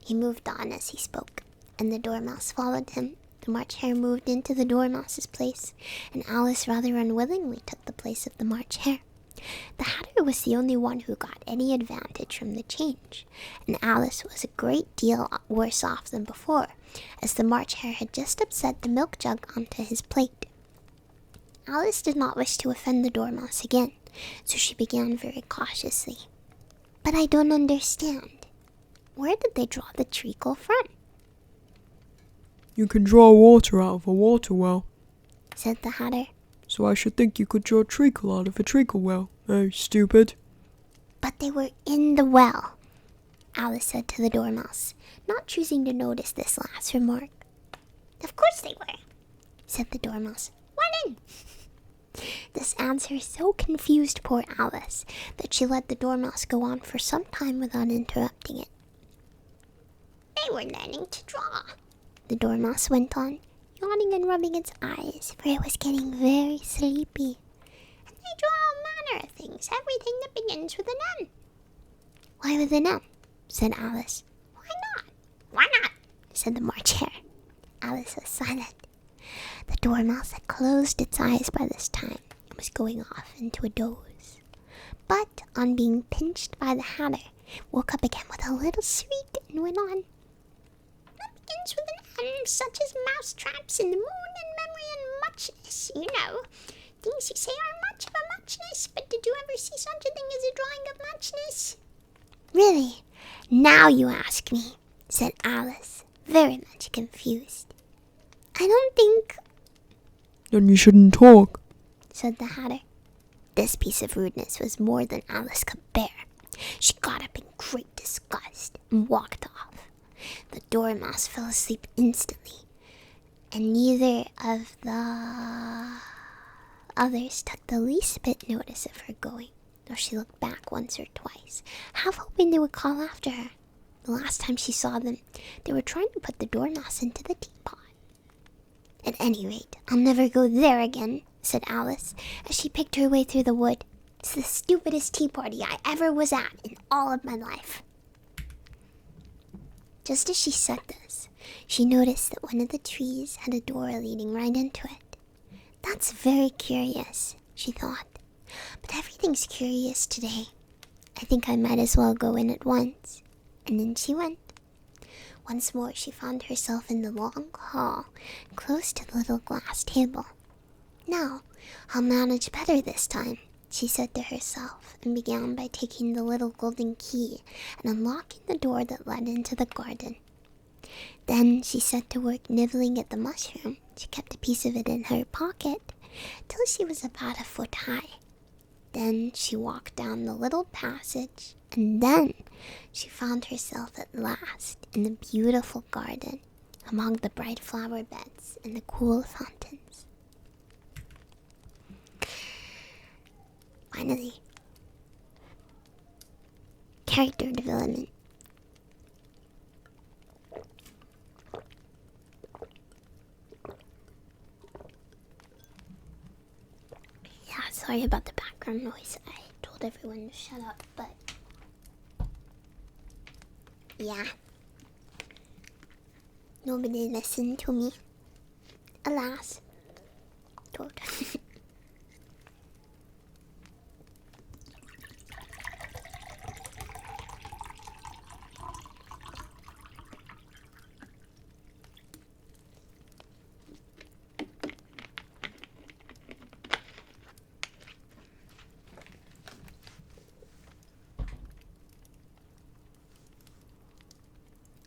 He moved on as he spoke, and the dormouse followed him. The March Hare moved into the dormouse's place, and Alice rather unwillingly took the place of the March Hare. The Hatter was the only one who got any advantage from the change, and Alice was a great deal worse off than before, as the March Hare had just upset the milk jug onto his plate. Alice did not wish to offend the Dormouse again, so she began very cautiously. "But I don't understand. Where did they draw the treacle from?" You can draw water out of a water well, said the Hatter. so I should think you could draw treacle out of a treacle well. Oh, stupid. "But they were in the well," Alice said to the Dormouse, not choosing to notice this last remark. "Of course they were," said the Dormouse. "What in?" This answer so confused poor Alice that she let the Dormouse go on for some time without interrupting it. "They were learning to draw," the Dormouse went on, yawning and rubbing its eyes, for it was getting very sleepy. "And they draw all manner of things, everything that begins with an N." "Why with an N?" said Alice. "Why not? Why not?" said the March Hare. Alice was silent. The Dormouse had closed its eyes by this time and was going off into a doze. But on being pinched by the Hatter, woke up again with a little shriek and went on. "That begins with an M, such as mouse traps in the moon and memory and muchness, you know. Things you say are much of a muchness, but did you ever see such a thing as a drawing of muchness?" "Really? Now you ask me," said Alice, very much confused. "I don't think—" Then you shouldn't talk, said the Hatter. This piece of rudeness was more than Alice could bear. She got up in great disgust and walked off. The Dormouse fell asleep instantly, and neither of the others took the least bit notice of her going, though she looked back once or twice, half hoping they would call after her. The last time she saw them, they were trying to put the Dormouse into the teapot. "At any rate, I'll never go there again," said Alice, as she picked her way through the wood. "It's the stupidest tea party I ever was at in all of my life." Just as she said this, she noticed that one of the trees had a door leading right into it. "That's very curious," she thought. "But everything's curious today. I think I might as well go in at once." And in she went. Once more she found herself in the long hall, close to the little glass table. "Now, I'll manage better this time," she said to herself, and began by taking the little golden key and unlocking the door that led into the garden. Then she set to work nibbling at the mushroom. She kept a piece of it in her pocket till she was about a foot high. Then she walked down the little passage, and then she found herself at last in the beautiful garden, among the bright flower beds and the cool fountains. Finally, character development. Yeah, sorry about the background noise. I told everyone to shut up, but yeah, nobody listened to me. Alas. Told.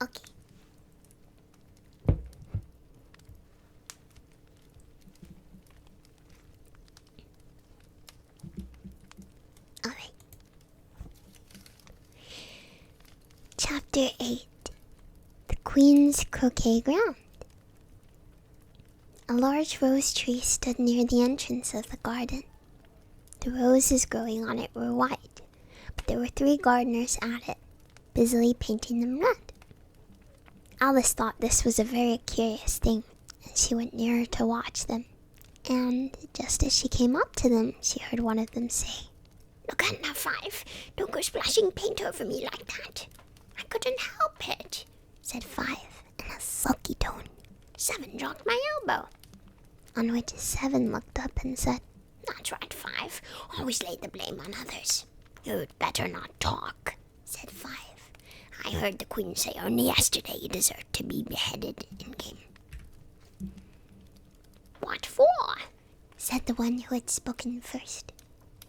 Okay. Alright. Chapter 8. The Queen's Croquet Ground. A large rose tree stood near the entrance of the garden. The roses growing on it were white, but there were 3 gardeners at it, busily painting them red. Alice thought this was a very curious thing, and she went nearer to watch them. And just as she came up to them, she heard one of them say, "Look out now, 5. Don't go splashing paint over me like that." "I couldn't help it," said 5 in a sulky tone. 7 dropped my elbow. On which 7 looked up and said, That's right, 5. Always lay the blame on others. You'd better not talk, said 5. I heard the Queen say only yesterday you deserved to be beheaded in-game. What for? Said the one who had spoken first.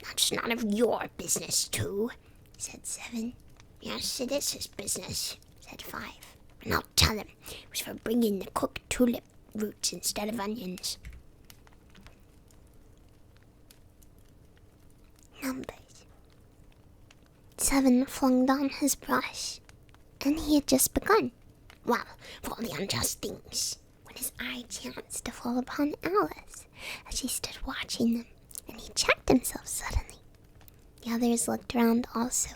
That's none of your business, 2, Said 7. Yes, it is his business, said 5. And I'll tell him it was for bringing the cooked tulip roots instead of onions. Numbers. 7 flung down his brush, and he had just begun. Well, for all the unjust things. When his eye chanced to fall upon Alice as she stood watching them, and he checked himself suddenly. The others looked round also,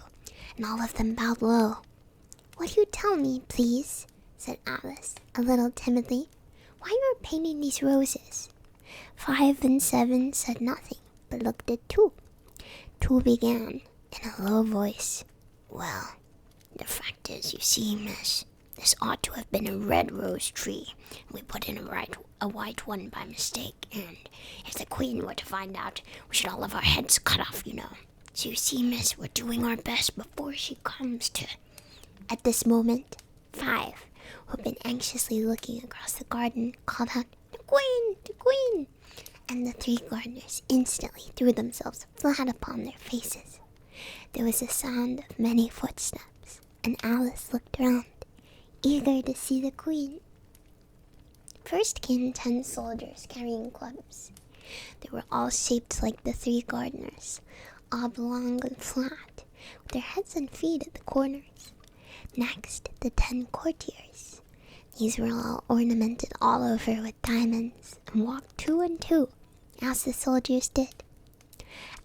and all of them bowed low. Would you tell me, please, said Alice, a little timidly, why you are painting these roses? 5 and 7 said nothing, but looked at 2. 2 began, in a low voice. Well, the fact is, you see, miss, this ought to have been a red rose tree. We put in a white one by mistake, and if the Queen were to find out, we should all have our heads cut off, you know. So you see, miss, we're doing our best before she comes to... At this moment, 5, who had been anxiously looking across the garden, called out, "The Queen! The Queen!" And the 3 gardeners instantly threw themselves flat upon their faces. There was a sound of many footsteps, and Alice looked round, eager to see the Queen. First came 10 soldiers carrying clubs. They were all shaped like the 3 gardeners, oblong and flat, with their heads and feet at the corners. Next, the 10 courtiers. These were all ornamented all over with diamonds, and walked 2 and 2, as the soldiers did.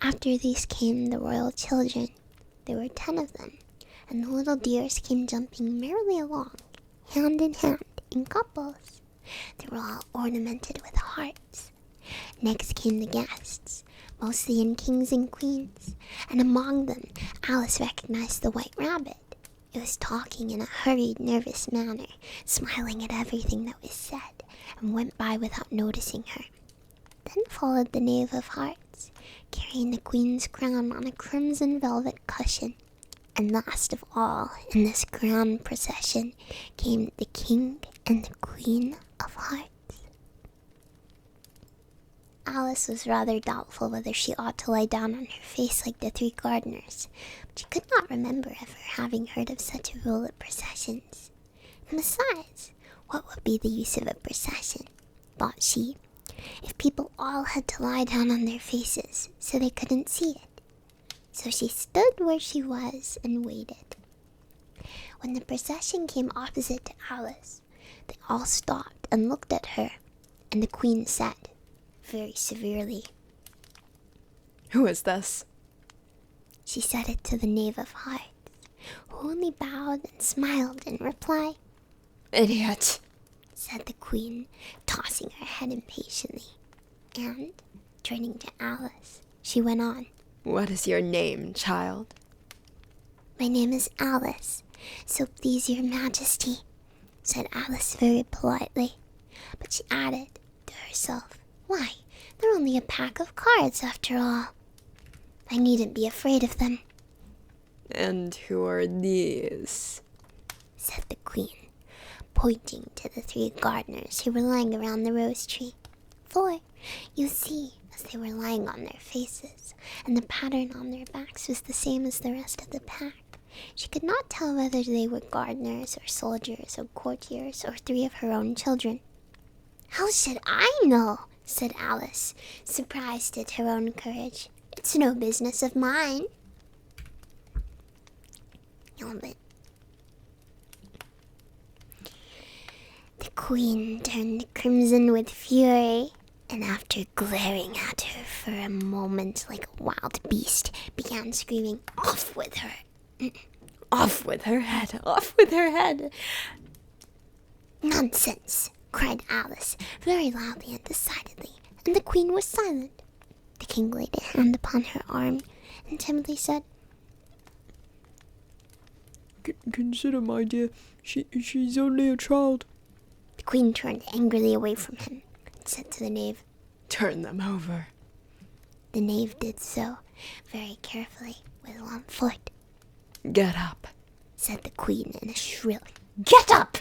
After these came the royal children. There were 10 of them, and the little dears came jumping merrily along, hand in hand, in couples. They were all ornamented with hearts. Next came the guests, mostly in kings and queens, and among them Alice recognized the White Rabbit. It was talking in a hurried, nervous manner, smiling at everything that was said, and went by without noticing her. Then followed the Knave of Hearts, carrying the Queen's crown on a crimson velvet cushion. And last of all, in this grand procession, came the King and the Queen of Hearts. Alice was rather doubtful whether she ought to lie down on her face like the 3 gardeners, but she could not remember ever having heard of such a rule at processions. And besides, what would be the use of a procession, thought she, if people all had to lie down on their faces so they couldn't see it? So she stood where she was and waited. When the procession came opposite to Alice, they all stopped and looked at her, and the Queen said, very severely, "Who is this?" She said it to the Knave of Hearts, who only bowed and smiled in reply. "Idiot," said the Queen, tossing her head impatiently. And, turning to Alice, she went on. "What is your name, child?" My name is Alice, so please your Majesty, said Alice very politely. But she added to herself, why, they're only a pack of cards after all. I needn't be afraid of them. "And who are these?" said the Queen, pointing to the 3 gardeners who were lying around the rose tree. For, you see, as they were lying on their faces, and the pattern on their backs was the same as the rest of the pack, she could not tell whether they were gardeners or soldiers or courtiers or 3 of her own children. How should I know? Said Alice, surprised at her own courage. It's no business of mine. The Queen turned crimson with fury, and after glaring at her for a moment like a wild beast, began screaming, "Off with her! "Off with her head! Off with her head!" Nonsense! Cried Alice, very loudly and decidedly, and the Queen was silent. The King laid a hand upon her arm, and timidly said, Consider, my dear, she's only a child. The Queen turned angrily away from him, and said to the knave, "Turn them over." The knave did so, very carefully, with one foot. Get up, Said the queen in a shrill, get up!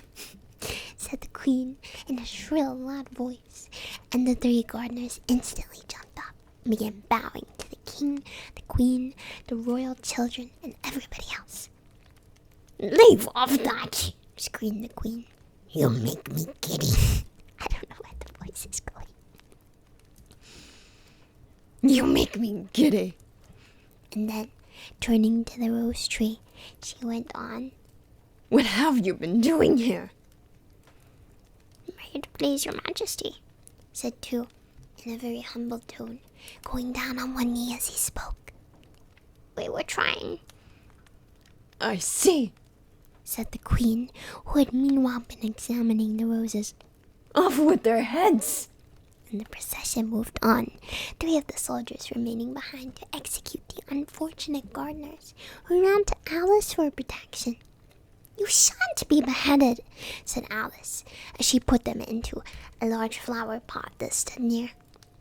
said the queen in a shrill, loud voice, and the 3 gardeners instantly jumped up and began bowing to the king, the queen, the royal children, and everybody else. Leave off that! Screamed the queen. You make me giddy. I don't know where the voice is going. You make me giddy. And then, turning to the rose tree, she went on. What have you been doing here? May it please your majesty, said two, in a very humble tone, going down on one knee as he spoke. We were trying, I see. said the queen, who had meanwhile been examining the roses. Off with their heads. And the procession moved on, 3 of the soldiers remaining behind to execute the unfortunate gardeners, who ran to Alice for protection. You shan't be beheaded, said Alice, as she put them into a large flower pot that stood near.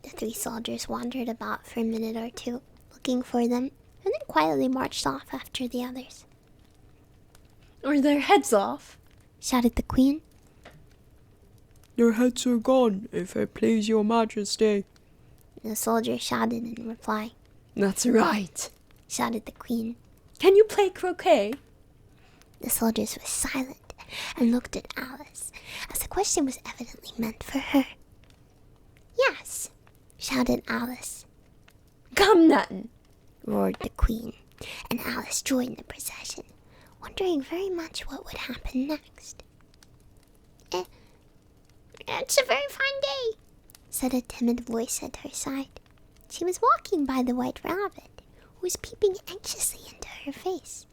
The 3 soldiers wandered about for a minute or two, looking for them, and then quietly marched off after the others. Are their heads off? Shouted the queen. Their heads are gone, if it please your majesty. The soldier shouted in reply. That's right. Shouted the queen. Can you play croquet? The soldiers were silent and looked at Alice, as the question was evidently meant for her. Yes, shouted Alice. Come then. Roared the queen, and Alice joined the procession, wondering very much what would happen next. It's a very fine day, said a timid voice at her side. She was walking by the white rabbit, who was peeping anxiously into her face.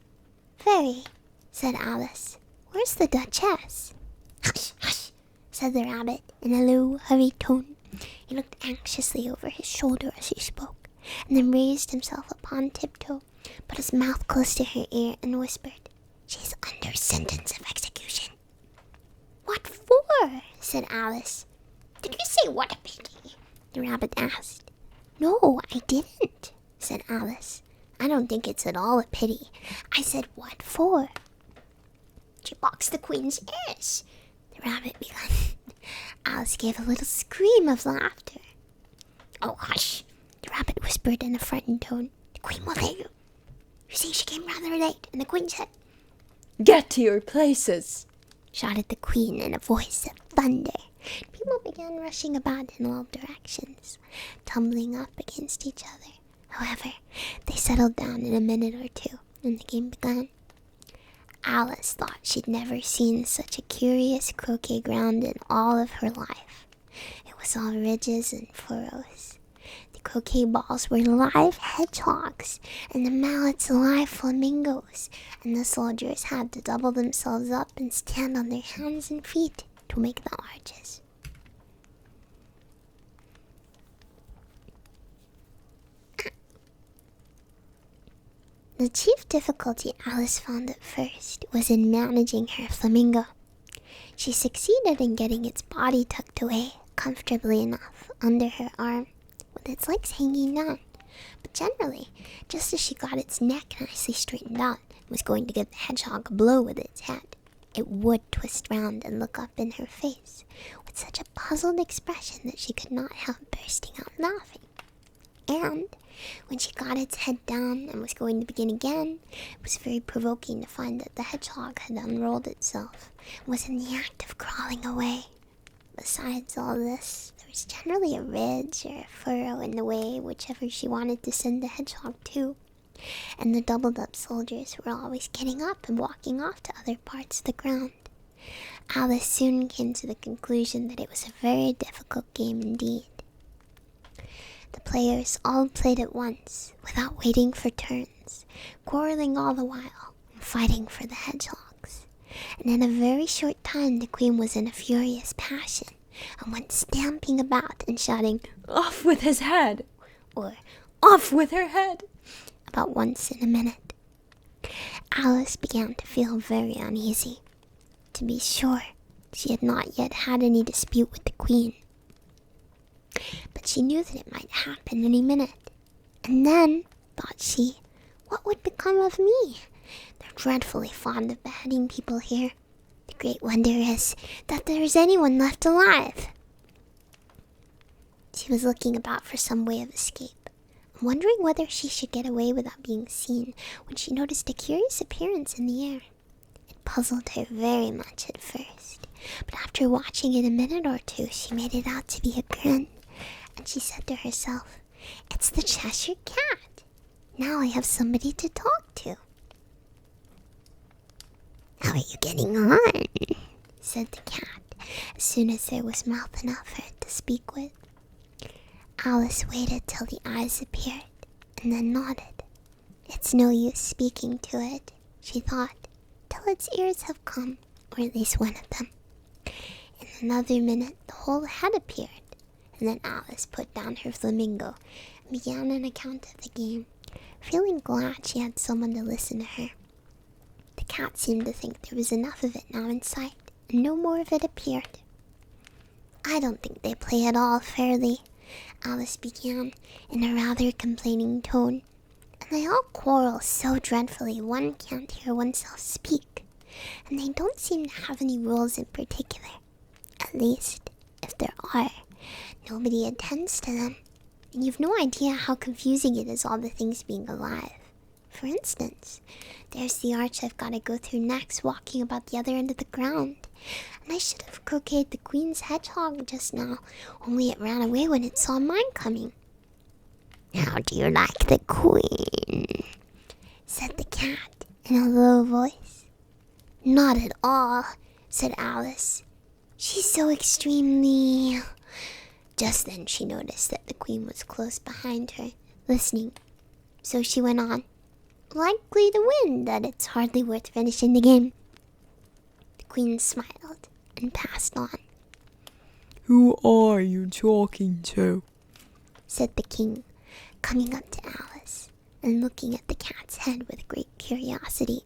Very, said Alice. Where's the Duchess? Hush, hush, said the rabbit in a low, hurried tone. He looked anxiously over his shoulder as he spoke, and then raised himself upon tiptoe, put his mouth close to her ear, and whispered, She's under sentence of execution. What for? Said Alice. Did you say what a pity? The rabbit asked. No, I didn't, said Alice. I don't think it's at all a pity. I said what for? She boxed the queen's ears. The rabbit began. Alice gave a little scream of laughter. Oh, hush, the rabbit whispered in a frightened tone. The queen will hear you. You see, she came rather late, and the queen said, Get to your places. Shouted the queen in a voice of thunder. People began rushing about in all directions, tumbling up against each other. However, they settled down in a minute or two, and the game began. Alice thought she'd never seen such a curious croquet ground in all of her life. It was all ridges and furrows. The croquet balls were live hedgehogs, and the mallets live flamingos, and the soldiers had to double themselves up and stand on their hands and feet to make the arches. The chief difficulty Alice found at first was in managing her flamingo. She succeeded in getting its body tucked away comfortably enough under her arm, with its legs hanging down. But generally, just as she got its neck nicely straightened out and was going to give the hedgehog a blow with its head, it would twist round and look up in her face with such a puzzled expression that she could not help bursting out laughing. And when she got its head down and was going to begin again, it was very provoking to find that the hedgehog had unrolled itself and was in the act of crawling away. Besides all this, there was generally a ridge or a furrow in the way, whichever she wanted to send the hedgehog to, and the doubled-up soldiers were always getting up and walking off to other parts of the ground. Alice soon came to the conclusion that it was a very difficult game indeed. The players all played at once, without waiting for turns, quarreling all the while, and fighting for the hedgehogs. And in a very short time the queen was in a furious passion, and went stamping about and shouting, Off with his head. or Off with her head. about once in a minute. Alice began to feel very uneasy. To be sure, she had not yet had any dispute with the queen, but she knew that it might happen any minute. And then, thought she, what would become of me? They're dreadfully fond of beheading people here. The great wonder is that there is anyone left alive. She was looking about for some way of escape, wondering whether she should get away without being seen, when she noticed a curious appearance in the air. It puzzled her very much at first, but after watching it a minute or two, she made it out to be a grin, and she said to herself, "It's the Cheshire Cat. Now I have somebody to talk to." How are you getting on? said the cat, as soon as there was mouth enough for it to speak with. Alice waited till the eyes appeared, and then nodded. It's no use speaking to it, she thought, till its ears have come, or at least one of them. In another minute the whole head appeared, and then Alice put down her flamingo and began an account of the game, feeling glad she had someone to listen to her. The cat seemed to think there was enough of it now in sight, and no more of it appeared. "I don't think they play at all fairly," Alice began in a rather complaining tone, "and they all quarrel so dreadfully one can't hear oneself speak, and they don't seem to have any rules in particular. At least, if there are, nobody attends to them, and you've no idea how confusing it is, all the things being alive. For instance, there's the arch I've got to go through next, walking about the other end of the ground, and I should have croqueted the queen's hedgehog just now, only it ran away when it saw mine coming." How do you like the queen? said the cat in a low voice. "Not at all," said Alice. "She's so extremely—" Just then she noticed that the queen was close behind her, listening. So she went on, "Likely to win that it's hardly worth finishing the game." The queen smiled and passed on. Who are you talking to? said the king, coming up to Alice and looking at the cat's head with great curiosity.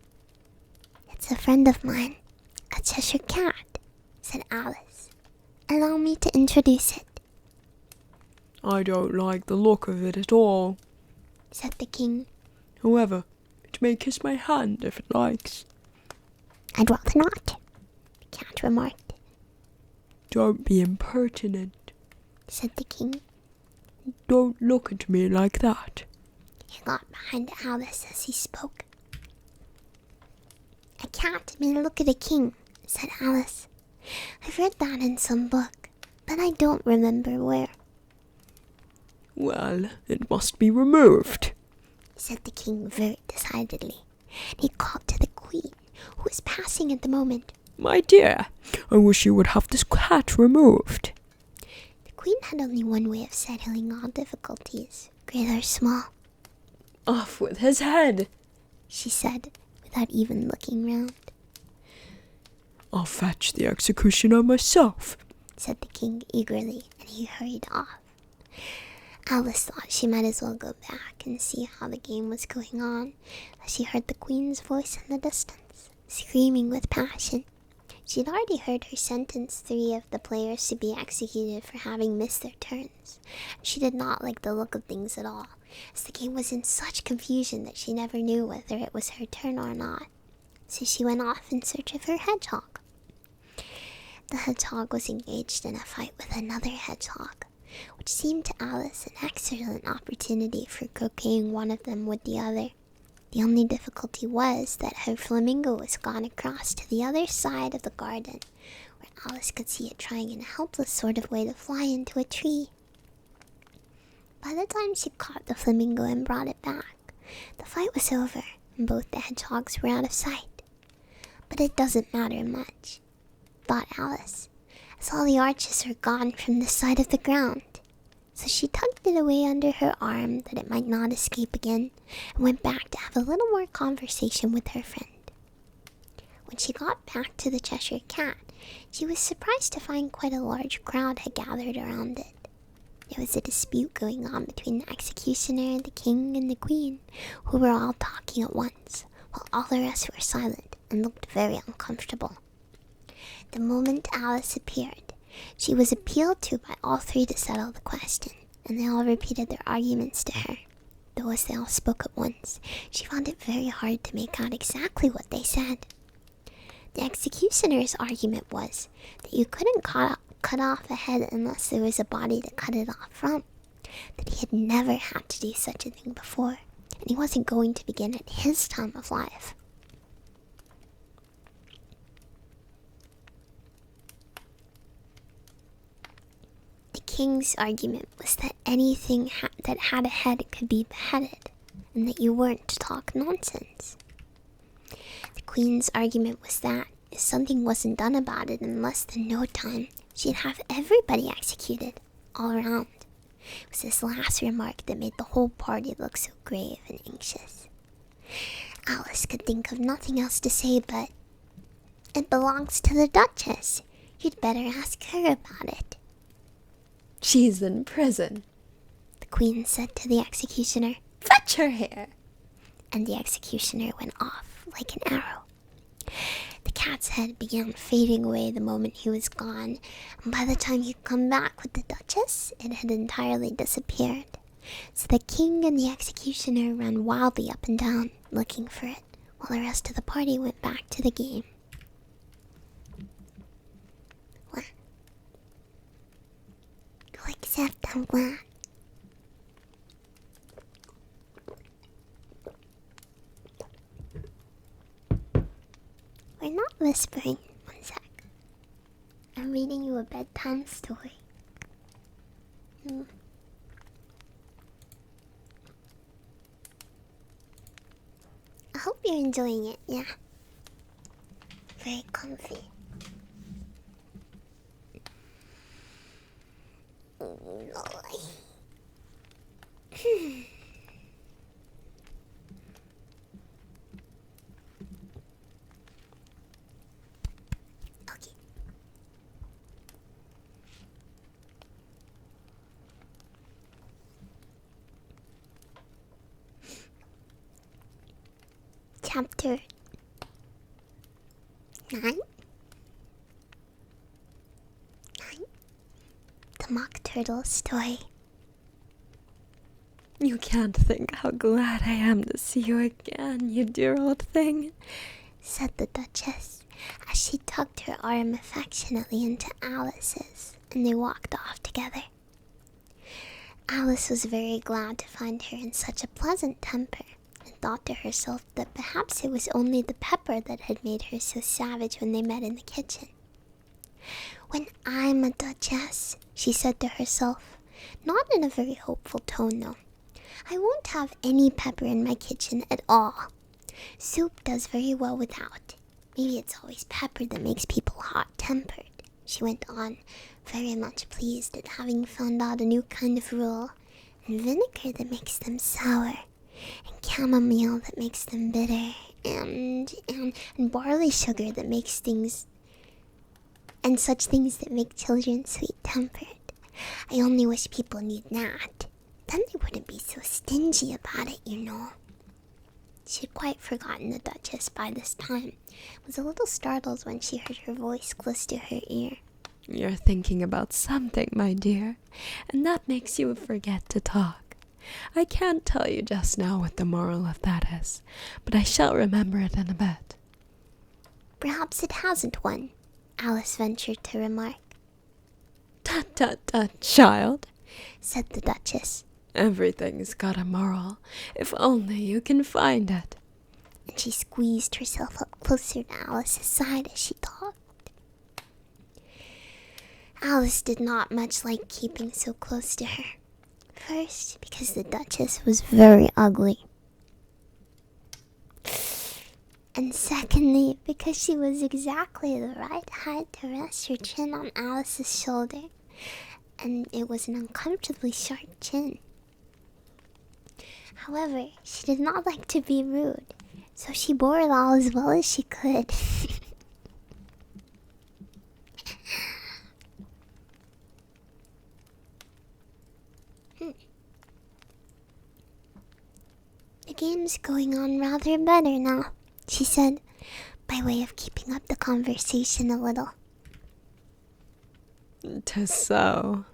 "It's a friend of mine, a Cheshire Cat," said Alice. "Allow me to introduce it," I don't like the look of it at all. said the king. However, it may kiss my hand if it likes. "I'd rather not," the cat remarked, Don't be impertinent. said the king. Don't look at me like that. He got behind Alice as he spoke. "A cat may look at a king," said Alice. "I've read that in some book, but I don't remember where," Well, it must be removed. said the king very decidedly. He called to the queen, who was passing at the moment. My dear, I wish you would have this cat removed. The queen had only one way of settling all difficulties, great or small, Off with his head. she said, without even looking round, I'll fetch the executioner myself. said the king eagerly, and he hurried off. Alice thought she might as well go back and see how the game was going on, as she heard the queen's voice in the distance, screaming with passion. She'd already heard her sentence 3 of the players to be executed for having missed their turns, and she did not like the look of things at all, as the game was in such confusion that she never knew whether it was her turn or not. So she went off in search of her hedgehog. The hedgehog was engaged in a fight with another hedgehog, which seemed to Alice an excellent opportunity for croqueting one of them with the other. The only difficulty was that her flamingo was gone across to the other side of the garden, where Alice could see it trying in a helpless sort of way to fly into a tree. By the time she caught the flamingo and brought it back, the fight was over, and both the hedgehogs were out of sight. But it doesn't matter much, thought Alice, as all the arches were gone from this side of the ground. So she tugged it away under her arm that it might not escape again, and went back to have a little more conversation with her friend. When she got back to the Cheshire Cat, she was surprised to find quite a large crowd had gathered around it. There was a dispute going on between the executioner, the king, and the queen, who were all talking at once, while all the rest were silent and looked very uncomfortable. The moment Alice appeared, she was appealed to by all 3 to settle the question, and they all repeated their arguments to her. it was they all spoke at once. She found it very hard to make out exactly what they said. The executioner's argument was that you couldn't cut off a head unless there was a body to cut it off from, that he had never had to do such a thing before, and he wasn't going to begin at his time of life. The king's argument was that anything that had a head could be beheaded, and that you weren't to talk nonsense. The queen's argument was that if something wasn't done about it in less than no time, she'd have everybody executed, all around. It was this last remark that made the whole party look so grave and anxious. Alice could think of nothing else to say but, "It belongs to the Duchess. You'd better ask her about it." She's in prison. The queen said to the executioner, Fetch her here. and the executioner went off like an arrow. The cat's head began fading away the moment he was gone, and by the time he'd come back with the Duchess, it had entirely disappeared. So the king and the executioner ran wildly up and down, looking for it, while the rest of the party went back to the game. What? Oh, except I'm glad. We're not whispering. One sec. I'm reading you a bedtime story. I hope you're enjoying it, yeah. Very comfy. Okay. Chapter 9? The Mock Turtle Story. You can't think how glad I am to see you again, you dear old thing, said the Duchess, as she tucked her arm affectionately into Alice's, and they walked off together. Alice was very glad to find her in such a pleasant temper, and thought to herself that perhaps it was only the pepper that had made her so savage when they met in the kitchen. "When I'm a Duchess," she said to herself, not in a very hopeful tone though, "I won't have any pepper in my kitchen at all. Soup does very well without. Maybe it's always pepper that makes people hot-tempered," she went on, very much pleased at having found out a new kind of rule, and vinegar that makes them sour, and chamomile that makes them bitter, and barley sugar that makes things, and such things that make children sweet-tempered. I only wish people knew that. Then they wouldn't be so stingy about it, you know. She had quite forgotten the Duchess by this time, was a little startled when she heard her voice close to her ear. You're thinking about something, my dear, and that makes you forget to talk. I can't tell you just now what the moral of that is, but I shall remember it in a bit. Perhaps it hasn't one, Alice ventured to remark. Tut, tut, tut, child, said the Duchess, everything's got a moral, if only you can find it. and she squeezed herself up closer to Alice's side as she talked. Alice did not much like keeping so close to her. First, because the Duchess was very ugly. And secondly, because she was exactly the right height to rest her chin on Alice's shoulder, and it was an uncomfortably sharp chin. However, she did not like to be rude, so she bore it all as well as she could. The game's going on rather better now, she said, by way of keeping up the conversation a little. 'Tis so,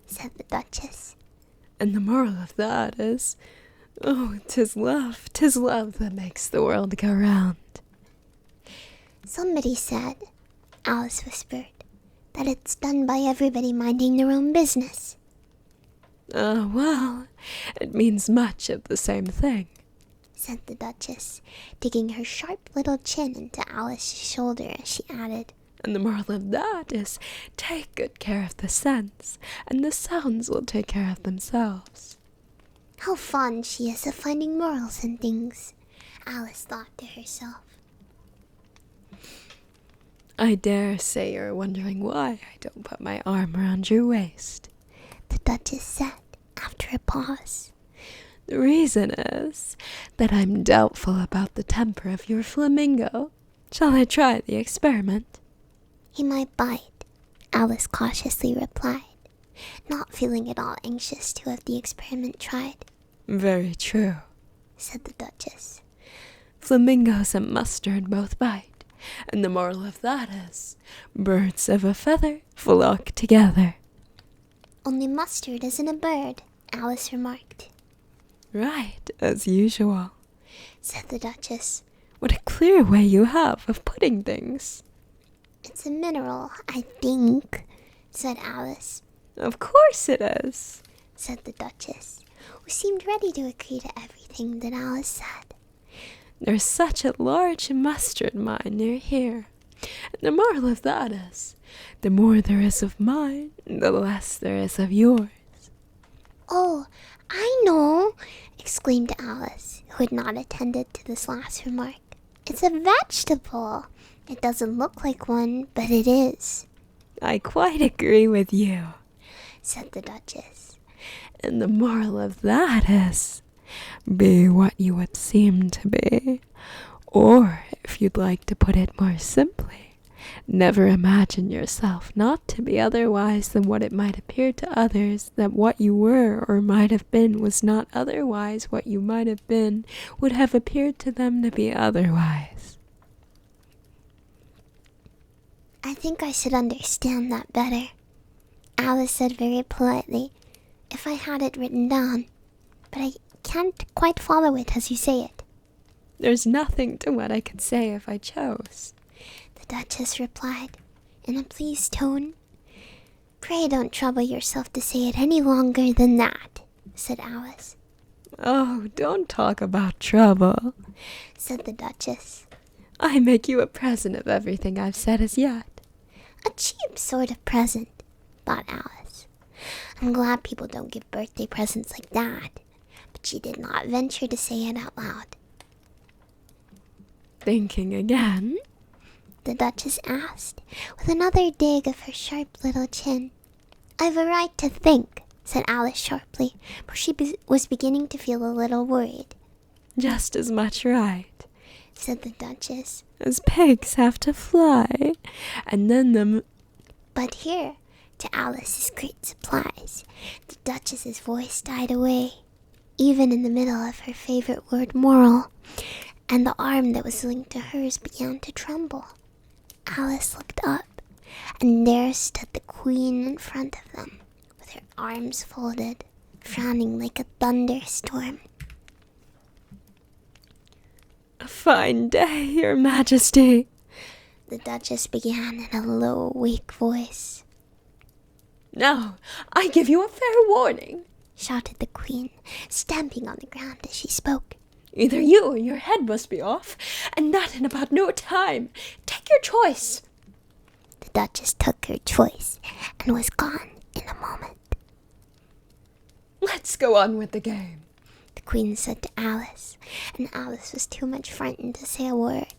said the Duchess. and the moral of that is Oh, 'tis love that makes the world go round. Somebody said, Alice whispered, that it's done by everybody minding their own business. Well, it means much of the same thing, said the Duchess, digging her sharp little chin into Alice's shoulder as she added, and the moral of that is take good care of the scents, and the sounds will take care of themselves. How fond she is of finding morals in things, Alice thought to herself. I dare say you're wondering why I don't put my arm around your waist, the Duchess said after a pause. The reason is that I'm doubtful about the temper of your flamingo. Shall I try the experiment? He might bite, Alice cautiously replied, not feeling at all anxious to have the experiment tried. Very true, said the Duchess. Flamingos and mustard both bite, and the moral of that is, birds of a feather flock together. Only mustard isn't a bird, Alice remarked. Right, as usual, said the Duchess. What a clear way you have of putting things. It's a mineral, I think, said Alice. Of course it is, said the Duchess, who seemed ready to agree to everything that Alice said. There's such a large mustard mine near here. And the moral of that is, the more there is of mine, the less there is of yours. Oh, I know, exclaimed Alice, who had not attended to this last remark. It's a vegetable. It doesn't look like one, but it is. I quite agree with you, said the Duchess. And the moral of that is, be what you would seem to be. Or, if you'd like to put it more simply, never imagine yourself not to be otherwise than what it might appear to others that what you were or might have been was not otherwise what you might have been would have appeared to them to be otherwise. I think I should understand that better, Alice said very politely, if I had it written down, but I can't quite follow it as you say it. There's nothing to what I could say if I chose, the Duchess replied, in a pleased tone. Pray don't trouble yourself to say it any longer than that, said Alice. Oh, don't talk about trouble, said the Duchess. I make you a present of everything I've said as yet. A cheap sort of present, thought Alice. I'm glad people don't give birthday presents like that, but she did not venture to say it out loud. Thinking again? The Duchess asked, with another dig of her sharp little chin. I've a right to think, said Alice sharply, for she was beginning to feel a little worried. Just as much right, said the Duchess, as pigs have to fly, and then them. But here, to Alice's great surprise, the Duchess's voice died away, even in the middle of her favorite word moral, and the arm that was linked to hers began to tremble. Alice looked up, and there stood the Queen in front of them, with her arms folded, frowning like a thunderstorm. A fine day, Your Majesty, the Duchess began in a low, weak voice. Now, I give you a fair warning, shouted the Queen, stamping on the ground as she spoke. Either you or your head must be off, and that in about no time. Take your choice. The Duchess took her choice and was gone in a moment. Let's go on with the game, the Queen said to Alice, and Alice was too much frightened to say a word,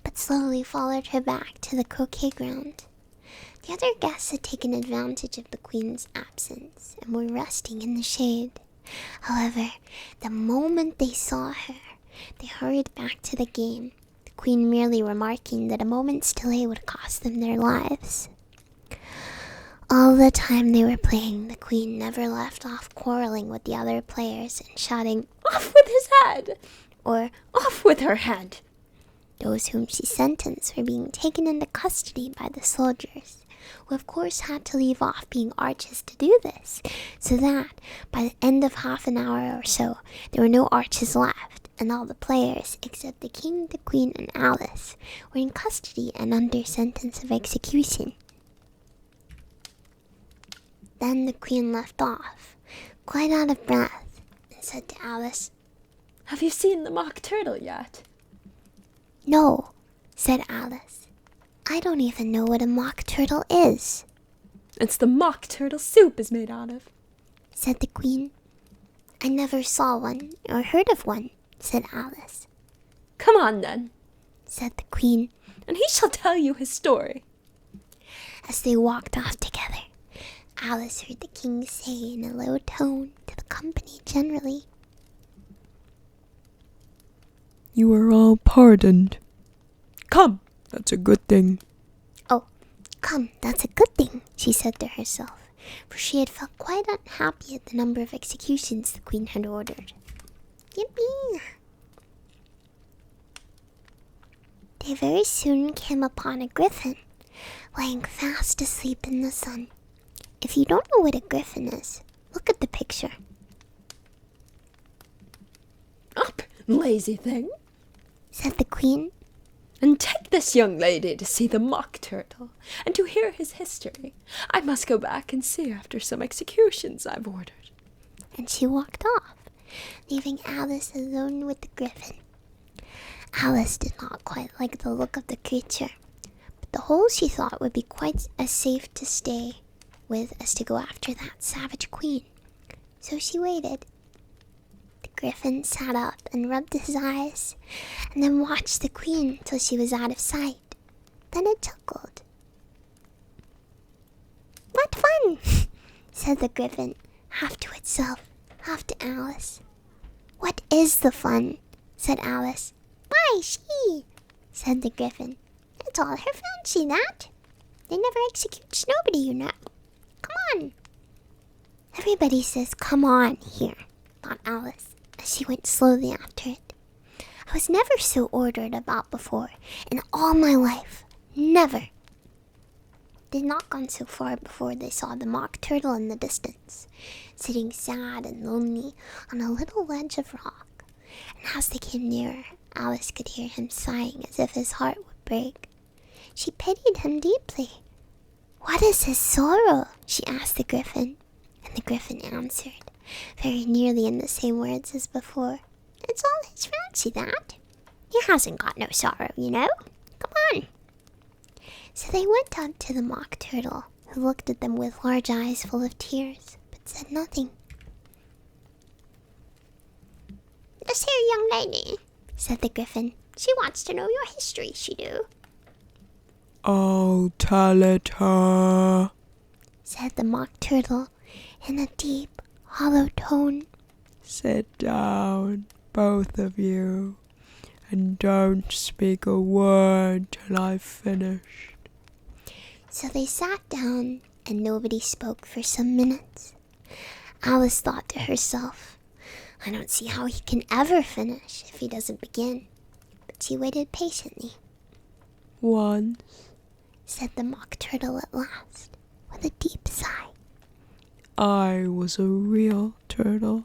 but slowly followed her back to the croquet ground. The other guests had taken advantage of the Queen's absence and were resting in the shade. However, the moment they saw her, they hurried back to the game, the Queen merely remarking that a moment's delay would cost them their lives. All the time they were playing, the Queen never left off quarreling with the other players and shouting, "Off with his head!" or "Off with her head!" Those whom she sentenced were being taken into custody by the soldiers, who of course had to leave off being arches to do this, so that by the end of half an hour or so, there were no arches left, and all the players, except the king, the queen, and Alice, were in custody and under sentence of execution. Then the queen left off, quite out of breath, and said to Alice, Have you seen the mock turtle yet? No, said Alice. I don't even know what a mock turtle is, It's the mock turtle soup is made out of. said the queen. I never saw one or heard of one, said Alice. Come on then, Said the queen, and he shall tell you his story. as they walked off together. Alice heard the king say in a low tone to the company generally, You are all pardoned. Come, that's a good thing. "Oh, come, that's a good thing," she said to herself, for she had felt quite unhappy at the number of executions the queen had ordered. Yippee! They very soon came upon a griffin, lying fast asleep in the sun. If you don't know what a griffin is, look at the picture. Up, lazy thing, Said the queen. and take this young lady to see the mock turtle, and to hear his history. I must go back and see after some executions I've ordered. And she walked off, leaving Alice alone with the griffin. Alice did not quite like the look of the creature, but the whole she thought would be quite as safe to stay with as to go after that savage queen. So she waited. The griffin sat up and rubbed his eyes, and then watched the queen till she was out of sight. Then it chuckled. "What fun!" said the griffin, half to itself, half to Alice. "What is the fun?" said Alice. "Why, she," said the griffin. "It's all her fancy, that. They never executes nobody, you know. Come on." Everybody says "come on" here, thought Alice, as she went slowly after it. I was never so ordered about before in all my life. Never. They'd not gone so far before they saw the mock turtle in the distance, sitting sad and lonely on a little ledge of rock. And as they came nearer, Alice could hear him sighing as if his heart would break. She pitied him deeply. "What is his sorrow?" she asked the griffin. And the griffin answered, very nearly in the same words as before, "It's all his fancy, that. He hasn't got no sorrow, you know. Come on." So they went up to the mock turtle, who looked at them with large eyes full of tears, but said nothing. "This here young lady," said the griffin. "She wants to know your history, she do," I'll tell it her. said the mock turtle in a deep, hollow tone. Sit down, both of you, and don't speak a word till I've finished. So they sat down, and nobody spoke for some minutes. Alice thought to herself, I don't see how he can ever finish if he doesn't begin. But she waited patiently, Once, said the mock turtle at last, with a deep sigh. I was a real turtle.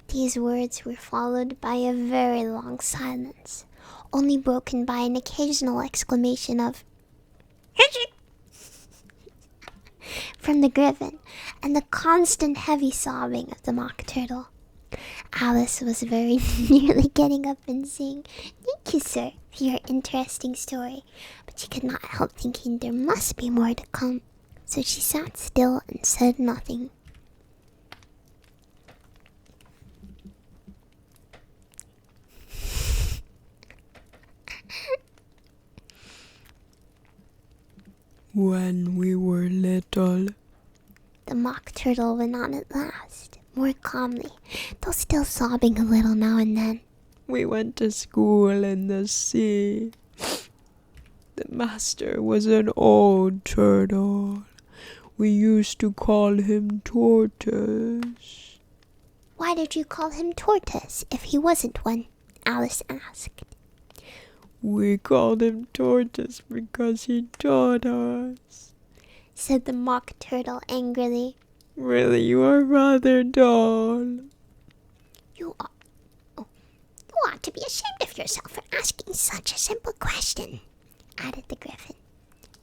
These words were followed by a very long silence, only broken by an occasional exclamation of from the griffin, and the constant heavy sobbing of the mock turtle. Alice was very nearly getting up and saying, "Thank you, sir, for your interesting story," but she could not help thinking there must be more to come, so she sat still and said nothing. When we were little, The mock turtle went on at last, more calmly, though still sobbing a little now and then. we went to school in the sea. The master was an old turtle. We used to call him Tortoise. "Why did you call him Tortoise if he wasn't one?" Alice asked. We called him Tortoise because he taught us, said the Mock Turtle angrily. Really, you are rather dull. You ought to be ashamed of yourself for asking such a simple question, added the Griffin.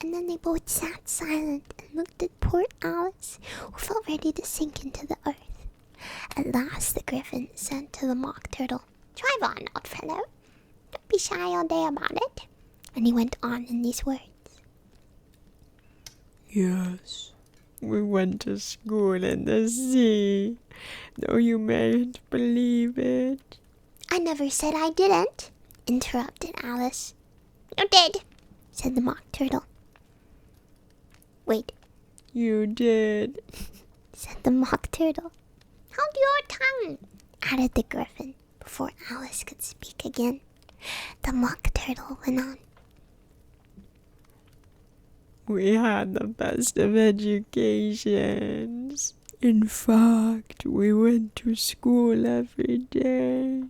And then they both sat silent and looked at poor Alice, who felt ready to sink into the earth. At last the Griffin said to the Mock Turtle, Drive on, old fellow. Don't be shy all day about it. And he went on in these words. Yes, we went to school in the sea, though you mayn't believe it. I never said I didn't, interrupted Alice. You did, said the Mock Turtle. Wait, You did, said the Mock Turtle. Hold your tongue, added the Griffin, before Alice could speak again. The Mock Turtle went on. We had the best of educations. In fact, we went to school every day.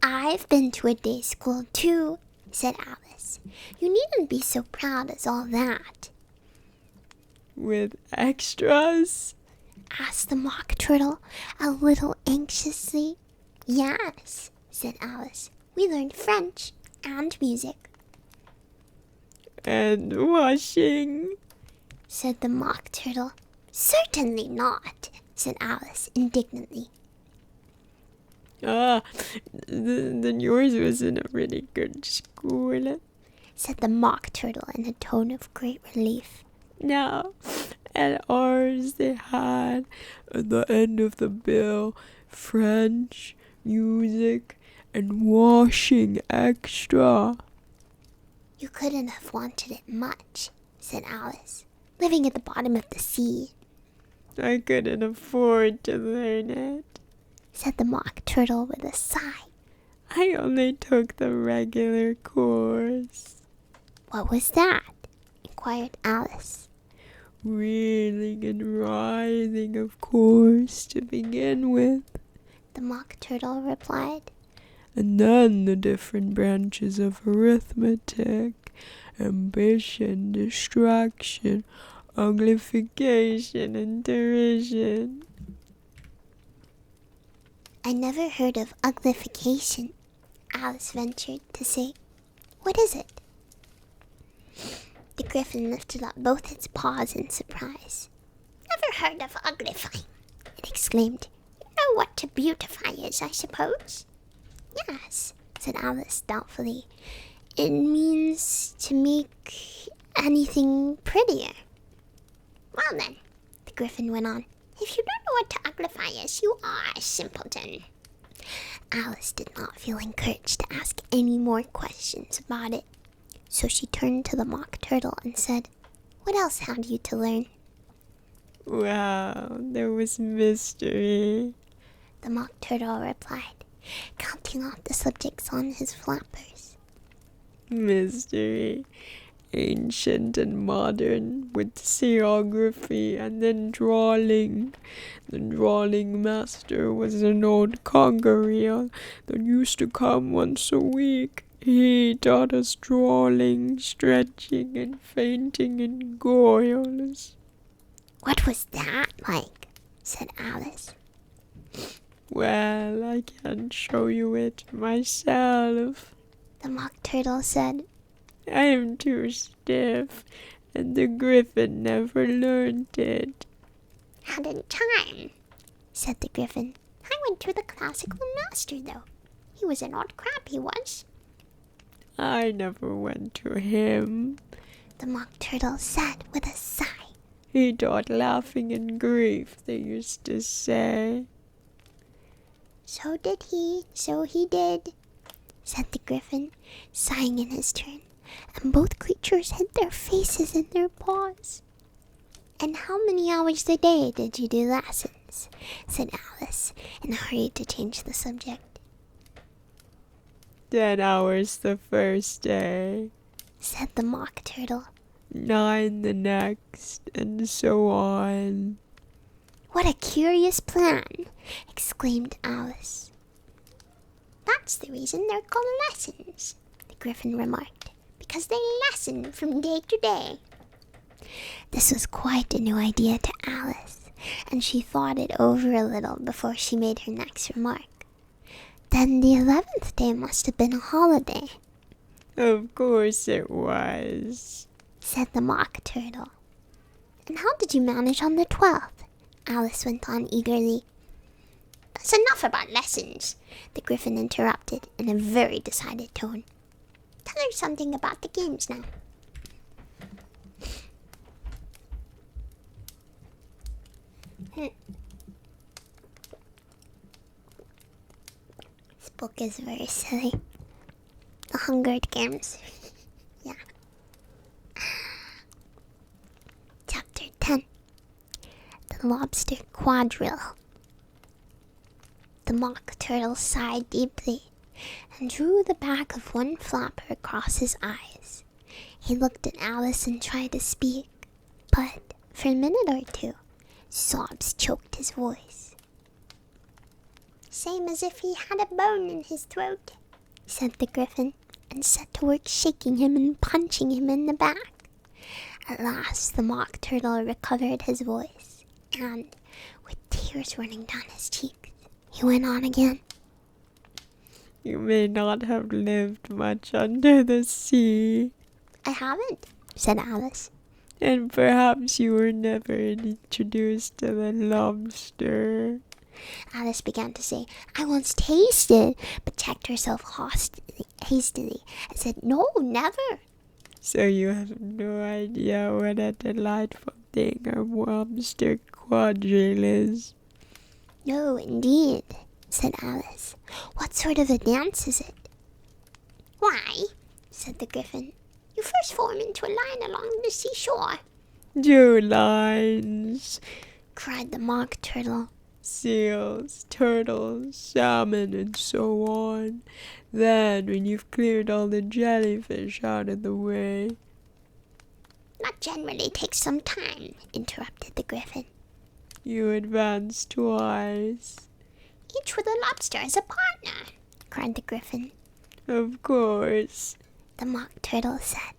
I've been to a day school too, said Alice. You needn't be so proud as all that. With extras? Asked the Mock Turtle a little anxiously. Yes, said Alice. We learned French and music. And washing? Said the Mock Turtle. Certainly not, said Alice indignantly. Then yours was in a really good school, said the Mock Turtle in a tone of great relief. No, at ours they had, at the end of the bill, French, music, and washing extra. You couldn't have wanted it much, said Alice, living at the bottom of the sea. I couldn't afford to learn it, said the Mock Turtle with a sigh. I only took the regular course. What was that? Inquired Alice. Reeling and writhing, of course, to begin with. The Mock Turtle replied. And then the different branches of arithmetic, ambition, distraction, uglification, and derision. I never heard of uglification, Alice ventured to say. What is it? The Griffin lifted up both its paws in surprise. Never heard of uglifying, It exclaimed. You know what to beautify is, I suppose. Yes, said Alice doubtfully. It means to make anything prettier. Well then, The Griffin went on. if you don't know what to uglify is, you are a simpleton. Alice did not feel encouraged to ask any more questions about it. So she turned to the Mock Turtle and said, What else had you to learn? Wow, there was mystery. The Mock Turtle replied, counting off the subjects on his flappers. Mystery. Ancient and modern, with seography and then drawing. The drawing master was an old congaree that used to come once a week. He taught us drawing, stretching, and fainting in goils. What was that like? Said Alice. Well, I can't show you it myself. The Mock Turtle said. I am too stiff, and the Griffin never learned it. Hadn't time, said the Griffin. I went to the classical master, though. He was an old crab, he was. I never went to him. The Mock Turtle said with a sigh. He taught laughing and grief, they used to say. So did he, so he did, said the Griffin, sighing in his turn, and both creatures hid their faces in their paws. And how many hours a day did you do lessons? Said Alice, in a hurry to change the subject. 10 hours the first day, said the Mock Turtle. 9 the next, and so on. What a curious plan, exclaimed Alice. That's the reason they're called lessons, the Griffin remarked, because they lessen from day to day. This was quite a new idea to Alice, and she thought it over a little before she made her next remark. Then the 11th day must have been a holiday, Of course it was, said the Mock Turtle. And how did you manage on the 12th? Alice went on eagerly. That's enough about lessons, the Griffin interrupted in a very decided tone. Tell her something about the games now. This book is very silly. The Hunger Games. Yeah. Chapter 10. The Lobster Quadrille. The Mock Turtle sighed deeply and drew the back of one flapper across his eyes. He looked at Alice and tried to speak, but for a minute or two, sobs choked his voice. Same as if he had a bone in his throat, said the Griffin, and set to work shaking him and punching him in the back. At last the Mock Turtle recovered his voice, and, with tears running down his cheeks, he went on again. You may not have lived much under the sea, I haven't, said Alice. and perhaps you were never introduced to the lobster. Alice began to say, I once tasted, but checked herself hastily and said, No, never. So you have no idea what a delightful thing a lobster quadrille is. No, indeed, said Alice. What sort of a dance is it? Why, said the Griffin, you first form into a line along the seashore, 2 lines. cried the Mock Turtle. Seals, turtles, salmon, and so on. Then, when you've cleared all the jellyfish out of the way... That generally takes some time, interrupted the Griffin. You advance twice. Each with a lobster as a partner, cried the Griffin. Of course. The Mock Turtle said.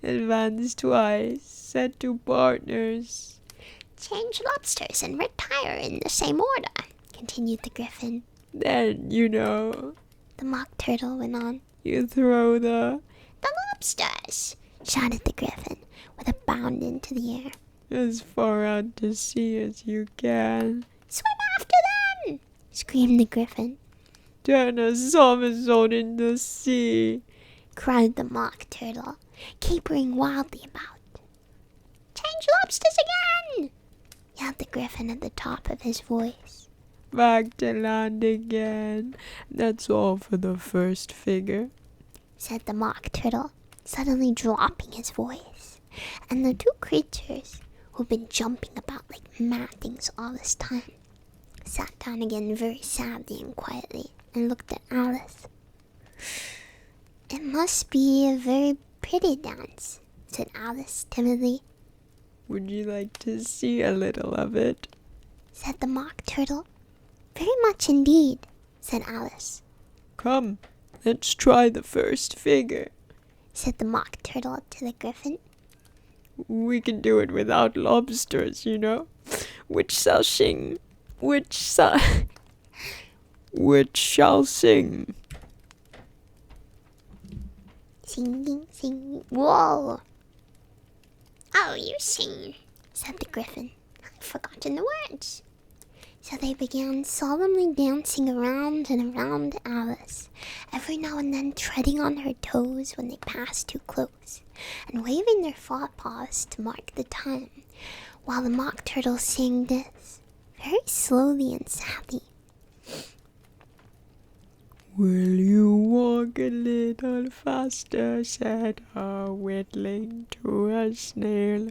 Advance twice, set 2 partners. Change lobsters and retire in the same order, continued the Griffin. Then, you know, The Mock Turtle went on. you throw the lobsters, shouted the Griffin with a bound into the air. as far out to sea as you can. Swim after them, screamed the Griffin. Turn a somersault in the sea. Cried the Mock Turtle, capering wildly about. Change lobsters again, yelled the Griffin at the top of his voice. Back to land again. That's all for the first figure, said the Mock Turtle, suddenly dropping his voice. And the 2 creatures, who'd been jumping about like mad things all this time, sat down again very sadly and quietly and looked at Alice. It must be a very pretty dance, said Alice timidly. Would you like to see a little of it? Said the Mock Turtle. Very much indeed, said Alice. Come, let's try the first figure. Said the Mock Turtle to the Griffin. We can do it without lobsters, you know. Which shall sing? Which shall sing? Singing, singing. Whoa! Oh, you sing, said the Griffin. I've forgotten the words. So they began solemnly dancing around and around Alice, every now and then treading on her toes when they passed too close, and waving their forepaws to mark the time, while the Mock Turtle sang this, very slowly and sadly. Will you walk a little faster, said a whittling to a snail.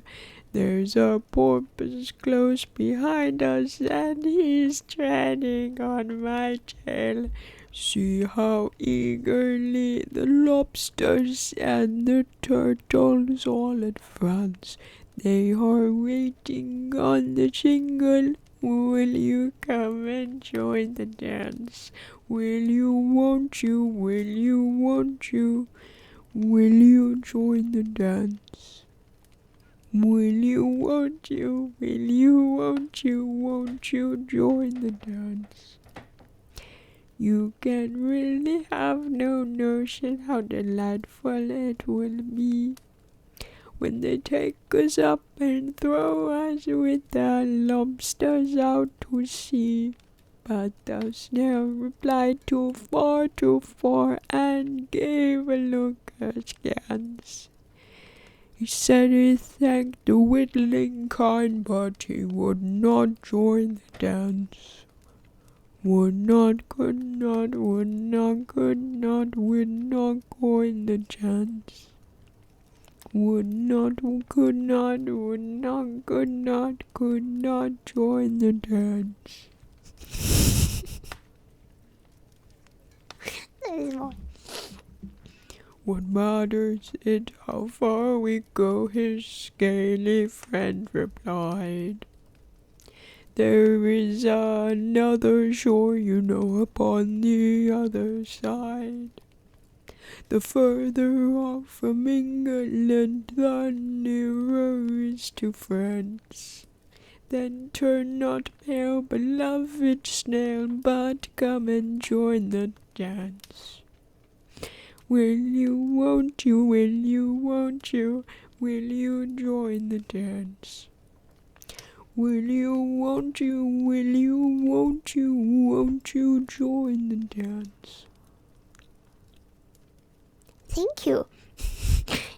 There's a porpoise close behind us, and he's treading on my tail. See how eagerly the lobsters and the turtles all advance. They are waiting on the shingle Will you come and join the dance? Will you, won't you, will you, won't you? Will you join the dance? Will you, won't you, will you, won't you join the dance? You can really have no notion how delightful it will be when they take us up and throw us with the lobsters out to sea. But the snail replied too far, and gave a look askance. He said he thanked the whittling kind, but he would not join the dance. Would not, could not, would not, could not join the dance. Would not, could not, would not, could not join the dance. There's more. What matters it how far we go, his scaly friend replied. There is another shore, you know, upon the other side. The further off from England, the nearer is to France. Then turn not pale, beloved snail, but come and join the dance. Will you, won't you, will you, won't you, will you join the dance? Will you, won't you, will you, won't you join the dance? Thank you.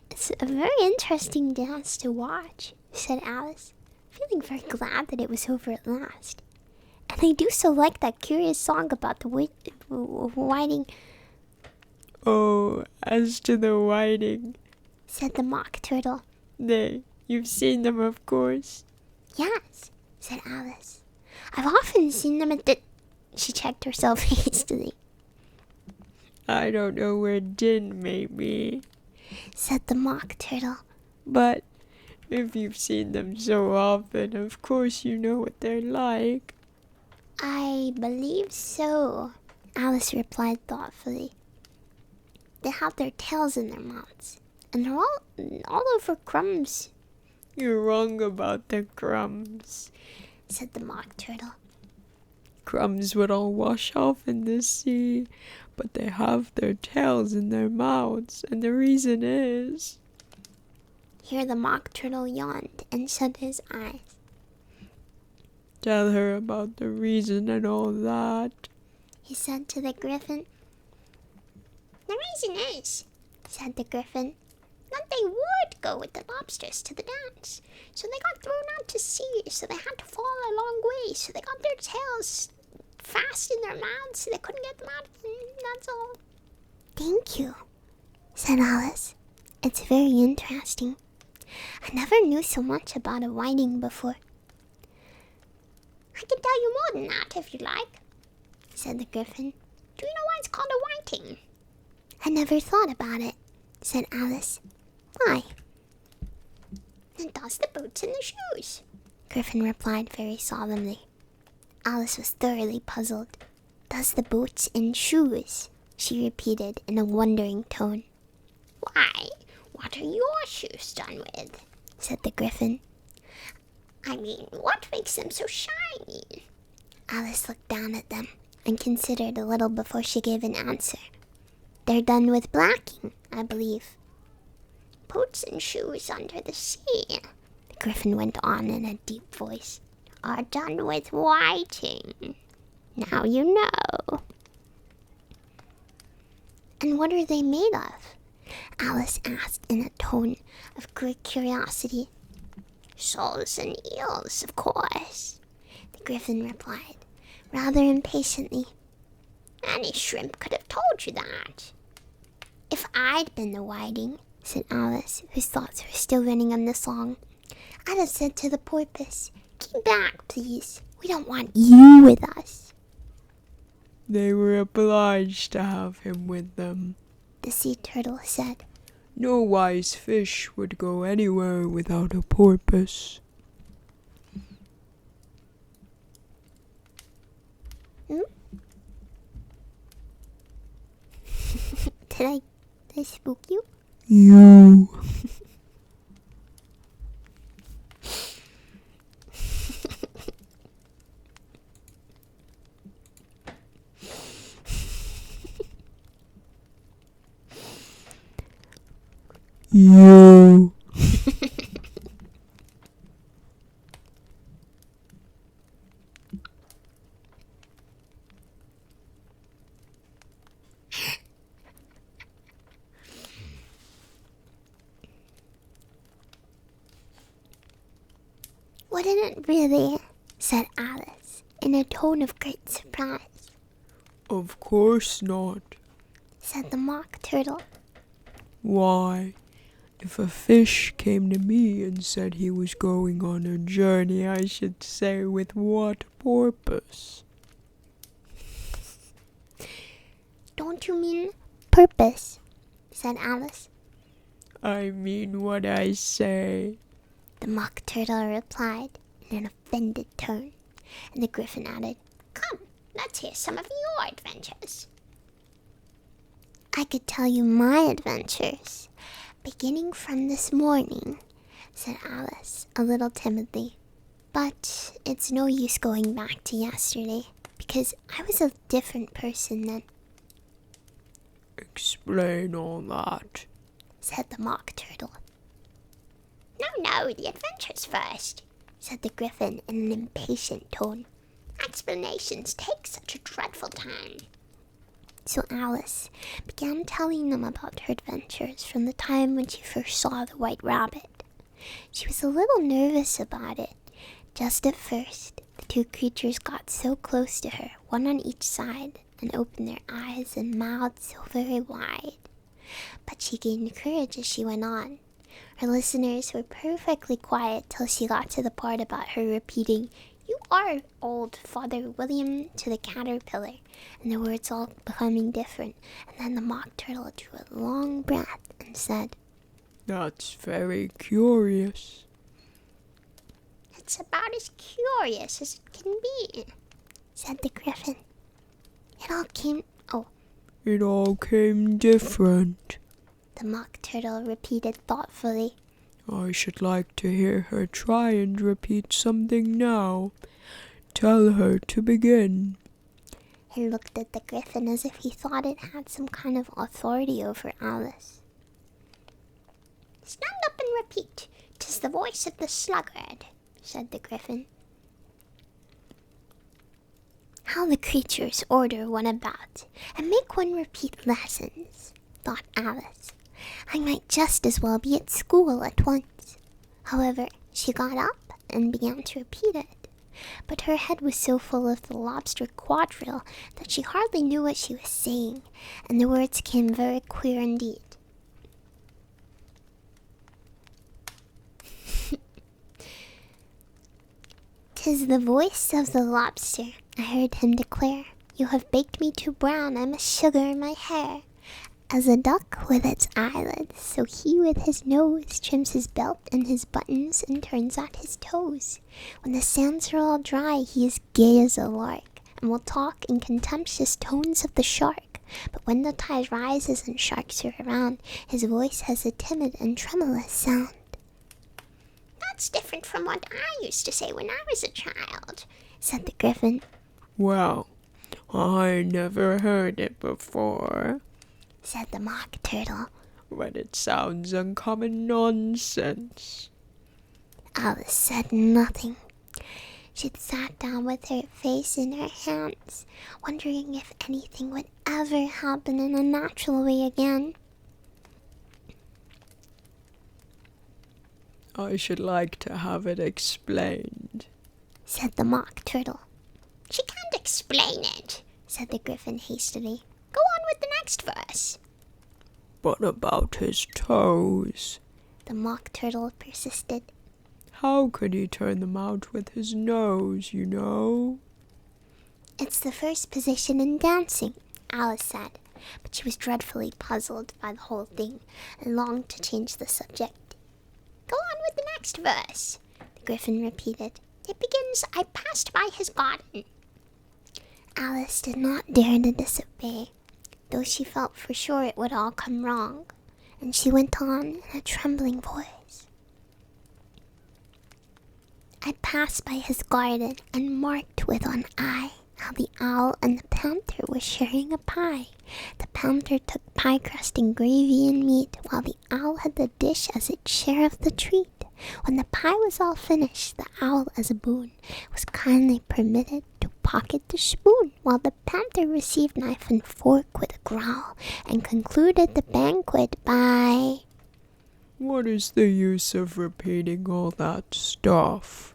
It's a very interesting dance to watch, said Alice, feeling very glad that it was over at last. And I do so like that curious song about the whiting, Oh, as to the whiting, said the Mock Turtle. you've seen them, of course. Yes, said Alice. I've often seen them at the... She checked herself hastily, I don't know where Din may be, said the Mock Turtle. but if you've seen them so often, of course you know what they're like. I believe so, Alice replied thoughtfully. They have their tails in their mouths, and they're all over crumbs, You're wrong about the crumbs. said the Mock Turtle. Crumbs would all wash off in the sea, but they have their tails in their mouths, and the reason is... Here the Mock Turtle yawned and shut his eyes. Tell her about the reason and all that. He said to the Griffin. The reason is, said the Griffin, that they would go with the lobsters to the dance. So they got thrown out to sea, so they had to fall a long way, so they got their tails fast in their mouths, so they couldn't get them out, and that's all. Thank you, said Alice. It's very interesting. I never knew so much about a whiting before. I can tell you more than that if you like, said the Griffin. Do you know why it's called a whiting? I never thought about it, said Alice. Why? It does the boots and the shoes, Griffin replied very solemnly. Alice was thoroughly puzzled. Does the boots and shoes, she repeated in a wondering tone. Why, what are your shoes done with? Said the Griffin. I mean, what makes them so shiny? Alice looked down at them and considered a little before she gave an answer. They're done with blacking, I believe. Boots and shoes under the sea, the Griffin went on in a deep voice, are done with whiting. Now you know. And what are they made of? Alice asked in a tone of great curiosity. Soles and eels, of course, the Griffin replied, rather impatiently. Any shrimp could have told you that. If I'd been the whiting, said Alice, whose thoughts were still running on the song, I'd have said to the porpoise, keep back, please. We don't want you with us. They were obliged to have him with them, the sea turtle said. No wise fish would go anywhere without a porpoise. Did I spook you? You. You. Wouldn't it really? Said Alice, in a tone of great surprise. Of course not. Said the Mock Turtle. Why, if a fish came to me and said he was going on a journey, I should say with what purpose? Don't you mean purpose? Said Alice. I mean what I say. The Mock Turtle replied in an offended tone, and the Griffin added, Come, let's hear some of your adventures. I could tell you my adventures, beginning from this morning, said Alice, a little timidly. But it's no use going back to yesterday, because I was a different person then, Explain all that. said the Mock Turtle. No, the adventures first, Said the Griffin in an impatient tone. Explanations take such a dreadful time. So Alice began telling them about her adventures from the time when she first saw the White Rabbit. She was a little nervous about it. Just at first, the two creatures got so close to her, one on each side, and opened their eyes and mouths so very wide. But she gained courage as she went on. Her listeners were perfectly quiet till she got to the part about her repeating, "You are old, Father William," to the caterpillar, and the words all becoming different, and then the Mock Turtle drew a long breath and said, That's very curious. It's about as curious as it can be. said the Griffin. It all came, It all came different. the Mock Turtle repeated thoughtfully. I should like to hear her try and repeat something now. Tell her to begin. He looked at the Griffin as if he thought it had some kind of authority over Alice. Stand up and repeat. 'Tis the voice of the sluggard, said the Griffin. How the creatures order one about, and make one repeat lessons, thought Alice. I might just as well be at school at once. However, she got up and began to repeat it, but her head was so full of the lobster quadrille that she hardly knew what she was saying, and the words came very queer indeed. "'Tis the voice of the lobster," I heard him declare. "You have baked me too brown, I must sugar my hair. As a duck with its eyelids, so he with his nose trims his belt and his buttons and turns out his toes. When the sands are all dry, he is gay as a lark, and will talk in contemptuous tones of the shark. But when the tide rises and sharks are around, his voice has a timid and tremulous sound." That's different from what I used to say when I was a child, said the Griffin. Well, I never heard it before, said the Mock Turtle. but it sounds uncommon nonsense. Alice said nothing. She'd sat down with her face in her hands, wondering if anything would ever happen in a natural way again. I should like to have it explained, said the Mock Turtle. She can't explain it, said the Griffin hastily. Go on with the next verse. But about his toes, the Mock Turtle persisted. How could he turn them out with his nose, you know? It's the first position in dancing, Alice said, but she was dreadfully puzzled by the whole thing and longed to change the subject. Go on with the next verse, the Griffin repeated. It begins, I passed by his garden. Alice did not dare to disobey. though she felt for sure it would all come wrong, and she went on in a trembling voice. I passed by his garden and marked with one eye how the owl and the panther were sharing a pie. The panther took pie crust and gravy and meat, while the owl had the dish as its share of the treat. When the pie was all finished, the owl, as a boon, was kindly permitted to pocket the spoon, while the panther received knife and fork with a growl, and concluded the banquet by... What is the use of repeating all that stuff?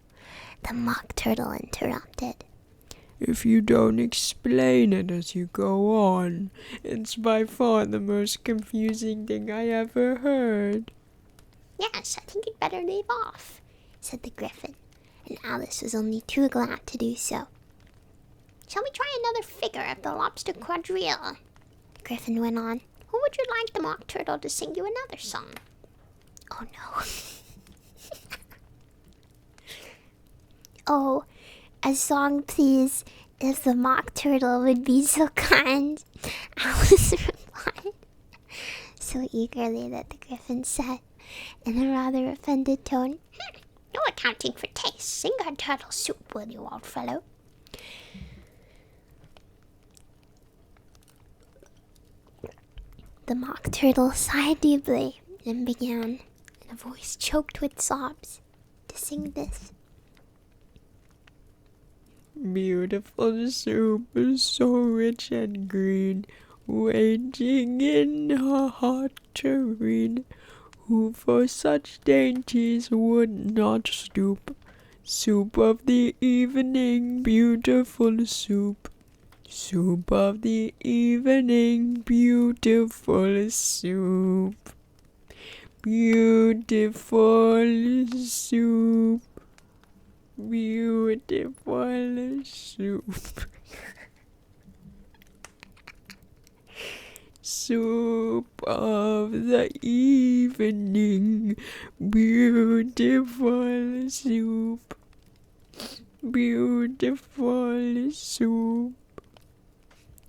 The Mock Turtle interrupted. If you don't explain it as you go on, it's by far the most confusing thing I ever heard. Yes, I think you'd better leave off, said the Griffin, and Alice was only too glad to do so. Shall we try another figure of the lobster quadrille? The Griffin went on. Or would you like the Mock Turtle to sing you another song? Oh no. Oh, a song, please, if the Mock Turtle would be so kind, Alice replied, so eagerly that the Griffin said, in a rather offended tone, no accounting for taste. Sing our turtle soup, will you, old fellow? The Mock Turtle sighed deeply and began, in a voice choked with sobs, to sing this. Beautiful soup is so rich and green, waiting in a hot tureen. Who for such dainties would not stoop? Soup of the evening, beautiful soup. Soup of the evening, beautiful soup. Beautiful soup. Beautiful soup. Soup of the evening, beautiful soup. Beautiful soup.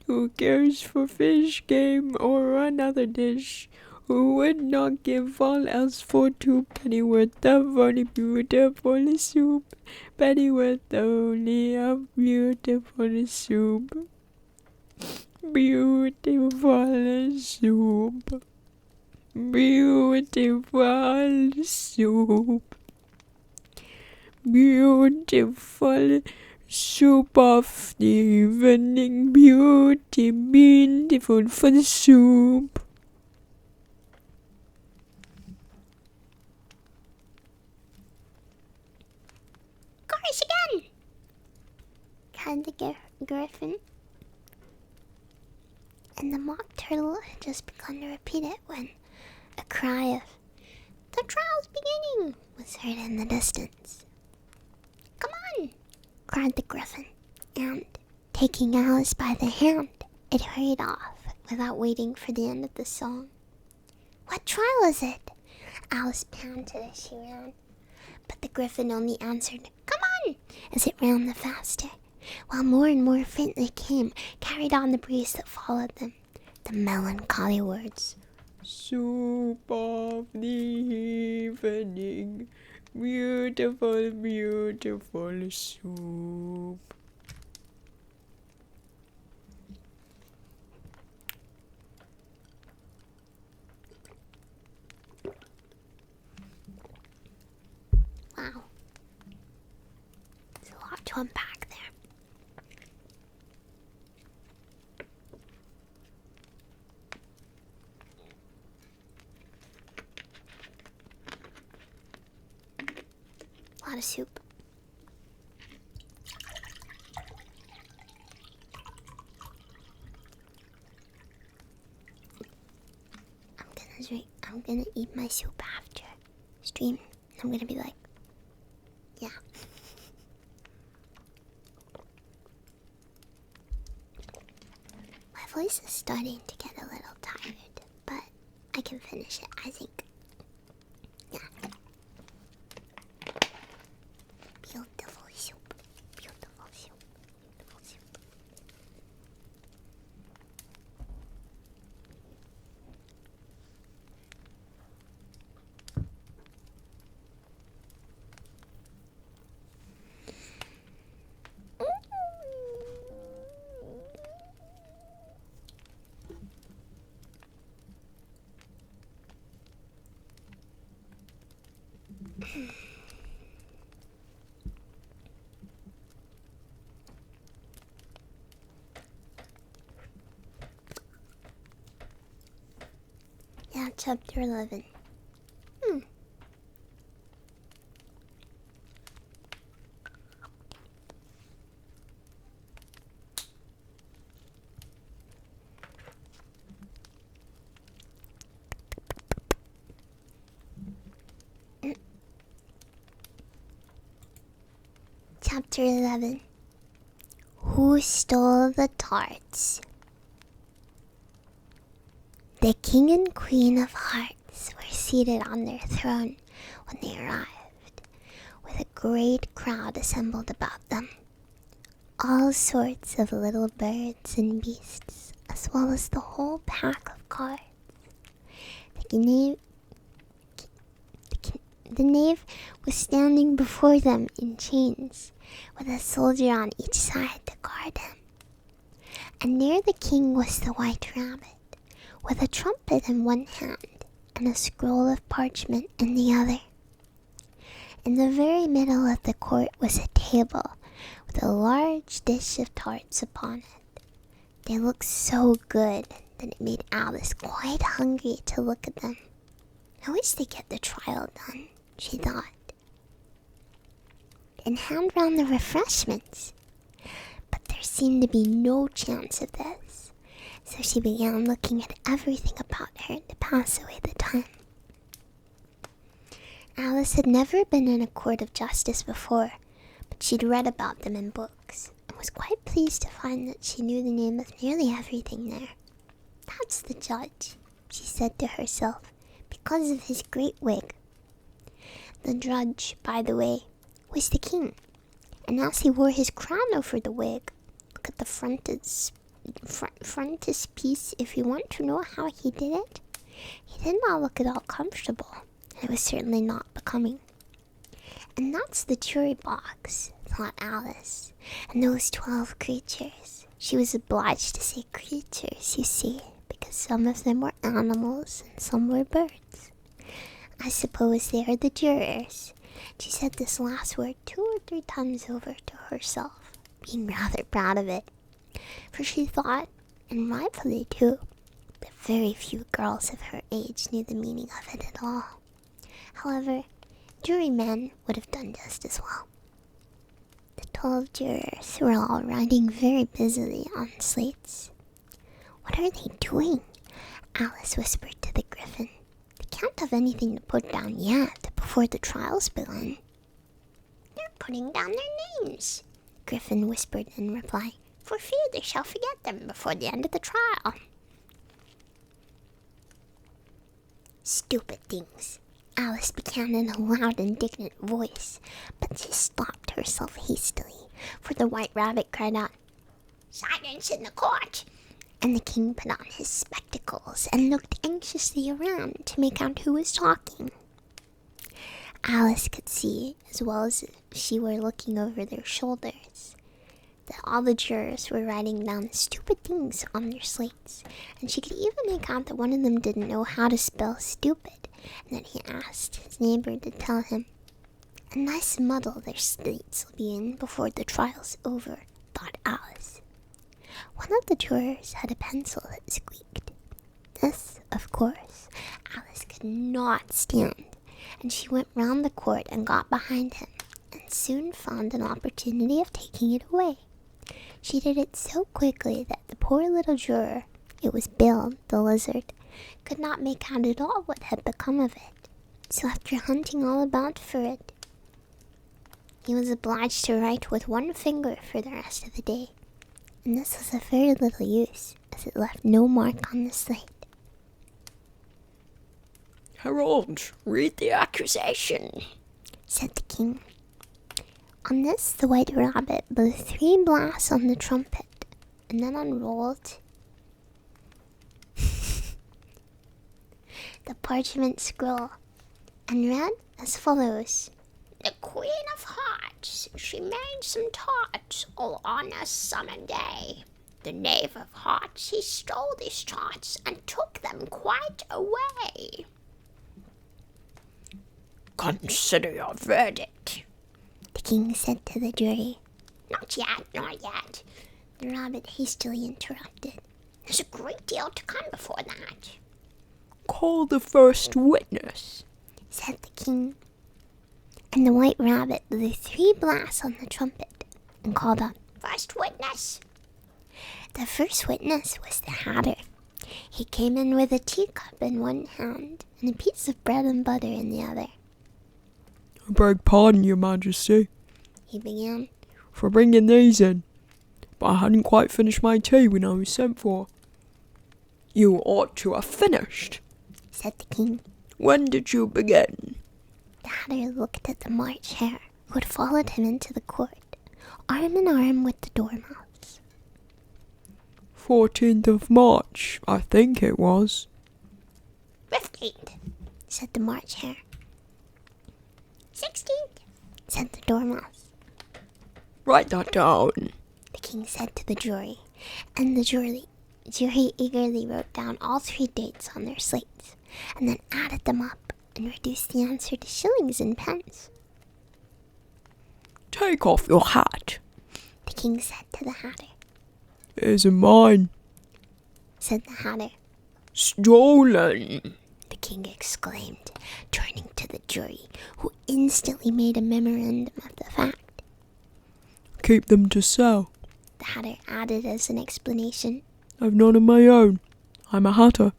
Who cares for fish, game, or another dish? Who would not give all else for 2 pennyworth of only beautiful soup? Pennyworth only of beautiful soup. Beautiful soup. Beautiful soup. Beautiful soup of the evening. Beautiful soup. Chorus again! Cried the Griffin. And the Mock Turtle had just begun to repeat it when a cry of, "The trial's beginning!" was heard in the distance. "Come on!" cried the Griffin, and, taking Alice by the hand, it hurried off without waiting for the end of the song. "What trial is it?" Alice panted as she ran, but the Griffin only answered, "Come on!" as it ran the faster, while more and more faintly came, carried on the breeze that followed them, the melancholy words, Soup of the evening, beautiful, beautiful soup. Wow. There's a lot to unpack there. A lot of soup. I'm gonna eat my soup after stream. I'm gonna be like, yeah. My voice is starting to get a little tired, but I can finish it, I think. Yeah. Beautiful soup. Beautiful soup. Beautiful soup. Yeah, chapter 11. Chapter 11. Who stole the tarts? The king and queen of hearts were seated on their throne when they arrived, with a great crowd assembled about them. All sorts of little birds and beasts, as well as the whole pack of cards. The knave was standing before them in chains, with a soldier on each side to guard him. And near the king was the white rabbit, with a trumpet in one hand and a scroll of parchment in the other. In the very middle of the court was a table with a large dish of tarts upon it. They looked so good that it made Alice quite hungry to look at them. I wish they'd get the trial done, she thought, and hand round the refreshments. But there seemed to be no chance of this, so she began looking at everything about her to pass away the time. Alice had never been in a court of justice before, but she'd read about them in books, and was quite pleased to find that she knew the name of nearly everything there. That's the judge, she said to herself, because of his great wig. The judge, by the way, was the king, and as he wore his crown over the wig, look at the frontispiece if you want to know how he did it. He did not look at all comfortable, and it was certainly not becoming. And that's the jury box, thought Alice, and those 12 creatures. She was obliged to say creatures, you see, because some of them were animals and some were birds. I suppose they are the jurors. She said this last word 2 or 3 times over to herself, being rather proud of it, for she thought, and rightfully too, that very few girls of her age knew the meaning of it at all. However, jurymen would have done just as well. The 12 jurors were all writing very busily on slates. "What are they doing?" Alice whispered to the griffin. "They can't have anything to put down yet, before the trial's begun." "They're putting down their names," Griffin whispered in reply, "for fear they shall forget them before the end of the trial." "Stupid things," Alice began in a loud, indignant voice, but she stopped herself hastily, for the white rabbit cried out, "Silence in the court!" And the king put on his spectacles and looked anxiously around to make out who was talking. Alice could see, as well as if she were looking over their shoulders, that all the jurors were writing down stupid things on their slates, and she could even make out that one of them didn't know how to spell stupid, and that he asked his neighbor to tell him. A nice muddle their slates will be in before the trial's over, thought Alice. One of the jurors had a pencil that squeaked. This, of course, Alice could not stand, and she went round the court and got behind him, and soon found an opportunity of taking it away. She did it so quickly that the poor little juror, it was Bill the lizard, could not make out at all what had become of it. So after hunting all about for it, he was obliged to write with one finger for the rest of the day, and this was of very little use, as it left no mark on the slate. "Herald, read the accusation," said the king. On this, the white rabbit blew 3 blasts on the trumpet, and then unrolled the parchment scroll, and read as follows. "The Queen of Hearts, she made some tarts all on a summer day. The Knave of Hearts, he stole these tarts and took them quite away." Consider your verdict. the king said to the jury. Not yet, not yet. The rabbit hastily interrupted. There's a great deal to come before that. Call the first witness, said the king. And the white rabbit blew 3 blasts on the trumpet and called out, First witness. The first witness was the Hatter. He came in with a teacup in one hand and a piece of bread and butter in the other. I beg pardon, your majesty, He began. for bringing these in, but I hadn't quite finished my tea when I was sent for. You ought to have finished. Said the king. When did you begin? The Hatter looked at the March Hare, who had followed him into the court, arm in arm with the Dormouse. 14th of March, I think it was. 15th. Said the March Hare. 16th. Said the Dormouse. Write that down. The king said to the jury, and the jury eagerly wrote down all 3 dates on their slates, and then added them up and reduced the answer to shillings and pence. Take off your hat. The king said to the Hatter. It isn't mine. Said the Hatter. Stolen. The king exclaimed, turning to the jury, who instantly made a memorandum of the fact. Keep them to sell. The Hatter added as an explanation. I've none of my own. I'm a hatter.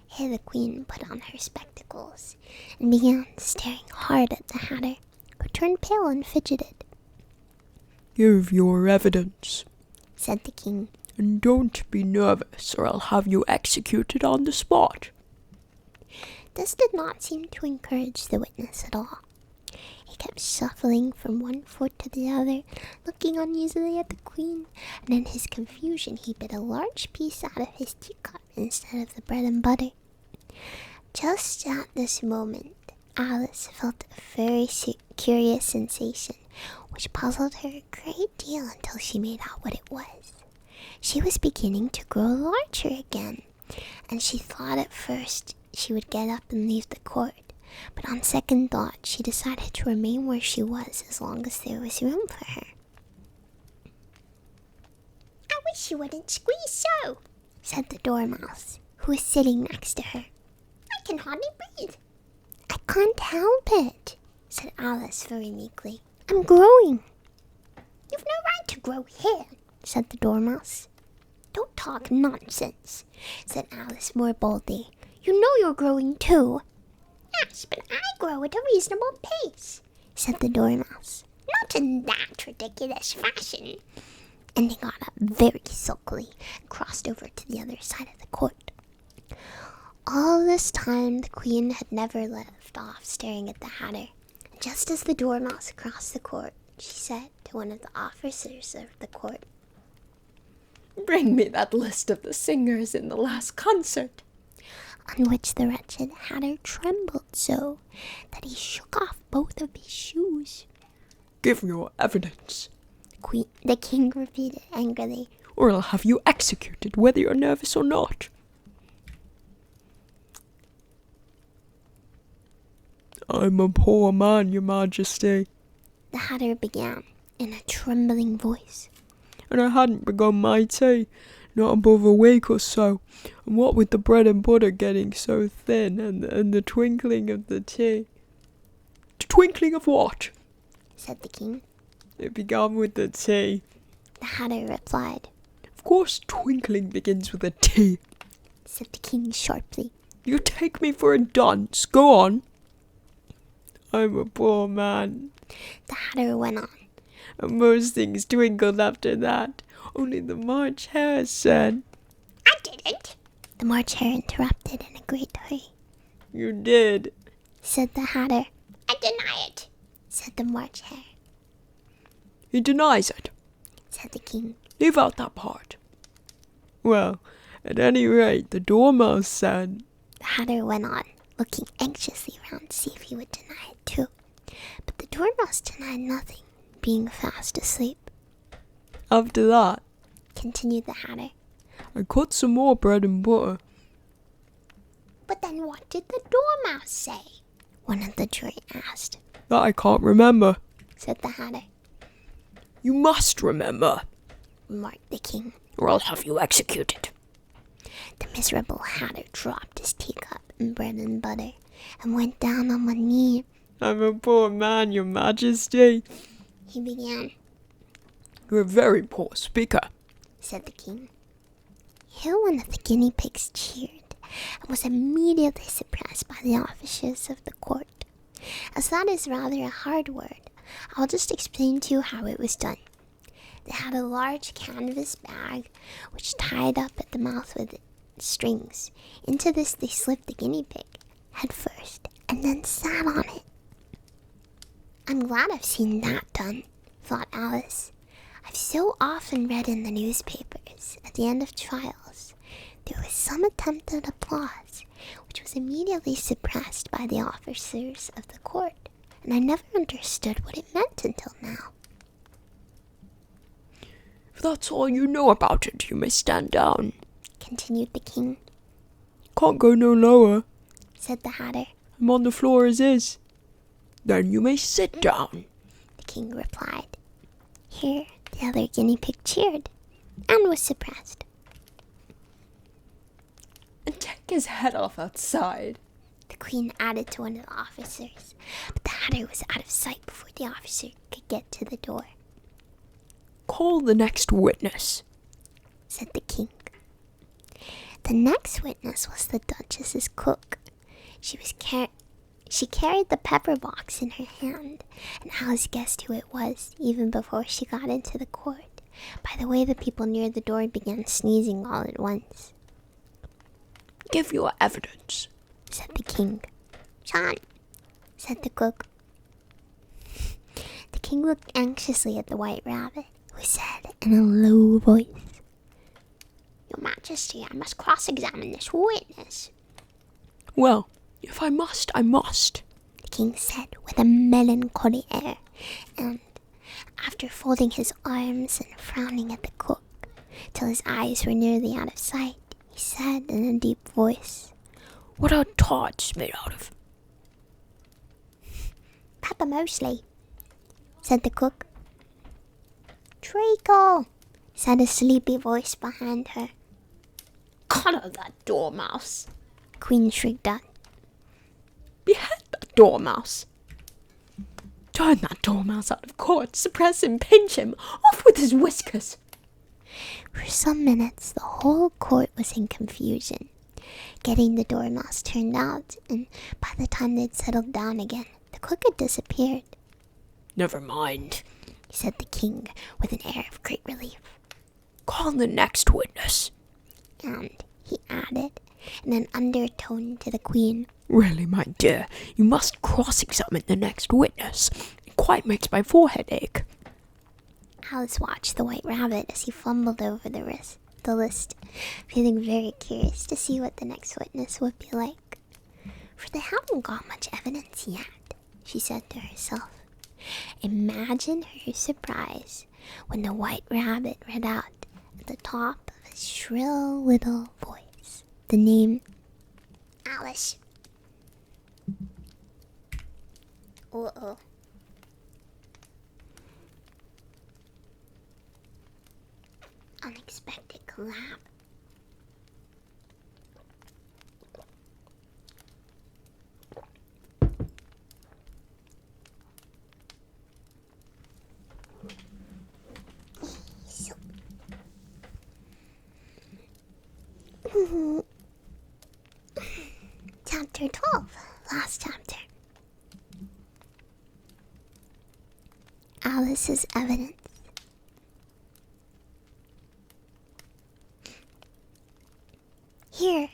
Here the queen put on her spectacles and began staring hard at the Hatter, who turned pale and fidgeted. Give your evidence. Said the king. And don't be nervous, or I'll have you executed on the spot. This did not seem to encourage the witness at all. He kept shuffling from one foot to the other, looking uneasily at the queen, and in his confusion he bit a large piece out of his teacup instead of the bread and butter. Just at this moment, Alice felt a very curious sensation, which puzzled her a great deal until she made out what it was. She was beginning to grow larger again, and she thought at first she would get up and leave the court, but on second thought she decided to remain where she was as long as there was room for her. I wish you wouldn't squeeze so, said the Dormouse, who was sitting next to her. I can hardly breathe. I can't help it, said Alice very meekly. I'm growing. You've no right to grow here, said the Dormouse. Don't talk nonsense, said Alice more boldly. You know you're growing too. Yes, but I grow at a reasonable pace, said the Dormouse. Not in that ridiculous fashion. And he got up very sulkily and crossed over to the other side of the court. All this time the queen had never left off staring at the Hatter. And just as the Dormouse crossed the court, she said to one of the officers of the court, Bring me that list of the singers in the last concert. On which the wretched Hatter trembled so that he shook off both of his shoes. Give your evidence. The king repeated angrily, Or I'll have you executed whether you're nervous or not. I'm a poor man, your majesty. The Hatter began in a trembling voice. And I hadn't begun my tea, not above a week or so, and what with the bread and butter getting so thin, and the twinkling of the tea. The twinkling of what? Said the king. It began with the tea. The Hatter replied. Of course twinkling begins with a T. Said the king sharply. You take me for a dunce. Go on. I'm a poor man. The Hatter went on. And most things twinkled after that. Only the March Hare said. I didn't. The March Hare interrupted in a great hurry. You did. Said the Hatter. I deny it, Said the March Hare. He denies it. Said the king. Leave out that part. Well, at any rate, the Dormouse said. The Hatter went on, looking anxiously around to see if he would deny it too. But the Dormouse denied nothing, being fast asleep. After that, Continued the Hatter. I cut some more bread and butter. But then what did the Dormouse say? one of the jury asked. That I can't remember. Said the Hatter. You must remember, Remarked the king. Or I'll have you executed. The miserable Hatter dropped his teacup and bread and butter and went down on one knee. I'm a poor man, your majesty. He began. You're a very poor speaker. Said the king. Here one of the guinea pigs cheered and was immediately suppressed by the officers of the court. As that is rather a hard word, I'll just explain to you how it was done. They had a large canvas bag which tied up at the mouth with strings. Into this they slipped the guinea pig head first and then sat on it. I'm glad I've seen that done, thought Alice. I've so often read in the newspapers at the end of trials there was some attempt at applause which was immediately suppressed by the officers of the court, and I never understood what it meant until now. If that's all you know about it, you may stand down. Continued the king. Can't go no lower. Said the Hatter. I'm on the floor as is. Then you may sit down. The king replied. Here the other guinea pig cheered and was suppressed. And take his head off outside. The queen added to one of the officers, but the Hatter was out of sight before the officer could get to the door. Call the next witness, said the king. The next witness was the Duchess's cook. She carried the pepper box in her hand, and Alice guessed who it was even before she got into the court, by the way the people near the door began sneezing all at once. Give your evidence, said the king. John, said the cook. The king looked anxiously at the White Rabbit, who said in a low voice, Your Majesty, I must cross-examine this witness. Well, if I must, I must, the king said with a melancholy air, and after folding his arms and frowning at the cook till his eyes were nearly out of sight, he said in a deep voice, What are tarts made out of? Pepper mostly, said the cook. Treacle, said a sleepy voice behind her. Collar that dormouse. The queen shrieked out. Behead that dormouse. Turn that dormouse out of court, suppress him, pinch him, off with his whiskers. For some minutes the whole court was in confusion, getting the dormouse turned out, and by the time they'd settled down again, the cook had disappeared. Never mind, said the king with an air of great relief. Call the next witness. And he added in an undertone to the queen, Really, my dear, you must cross-examine the next witness. It quite makes my forehead ache. Alice watched the White Rabbit as he fumbled over the list, feeling very curious to see what the next witness would be like. For they haven't got much evidence yet, she said to herself. Imagine her surprise when the White Rabbit read out at the top of his shrill little voice the name Alice. Uh-oh. Unexpected collab. Chapter 12, last chapter. Alice's evidence. Here,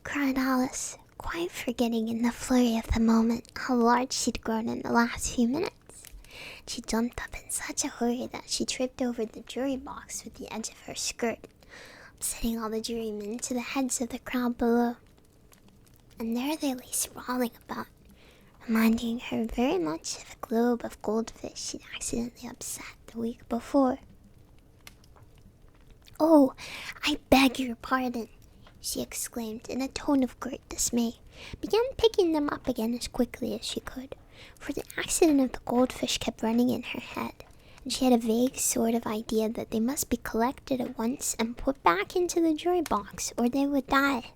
cried Alice, quite forgetting in the flurry of the moment how large she'd grown in the last few minutes. She jumped up in such a hurry that she tripped over the jury box with the edge of her skirt, upsetting all the jurymen to the heads of the crowd below. And there they lay sprawling about, reminding her very much of a globe of goldfish she'd accidentally upset the week before. Oh, I beg your pardon, she exclaimed in a tone of great dismay, began picking them up again as quickly as she could, for the accident of the goldfish kept running in her head, and she had a vague sort of idea that they must be collected at once and put back into the jury box, or they would die.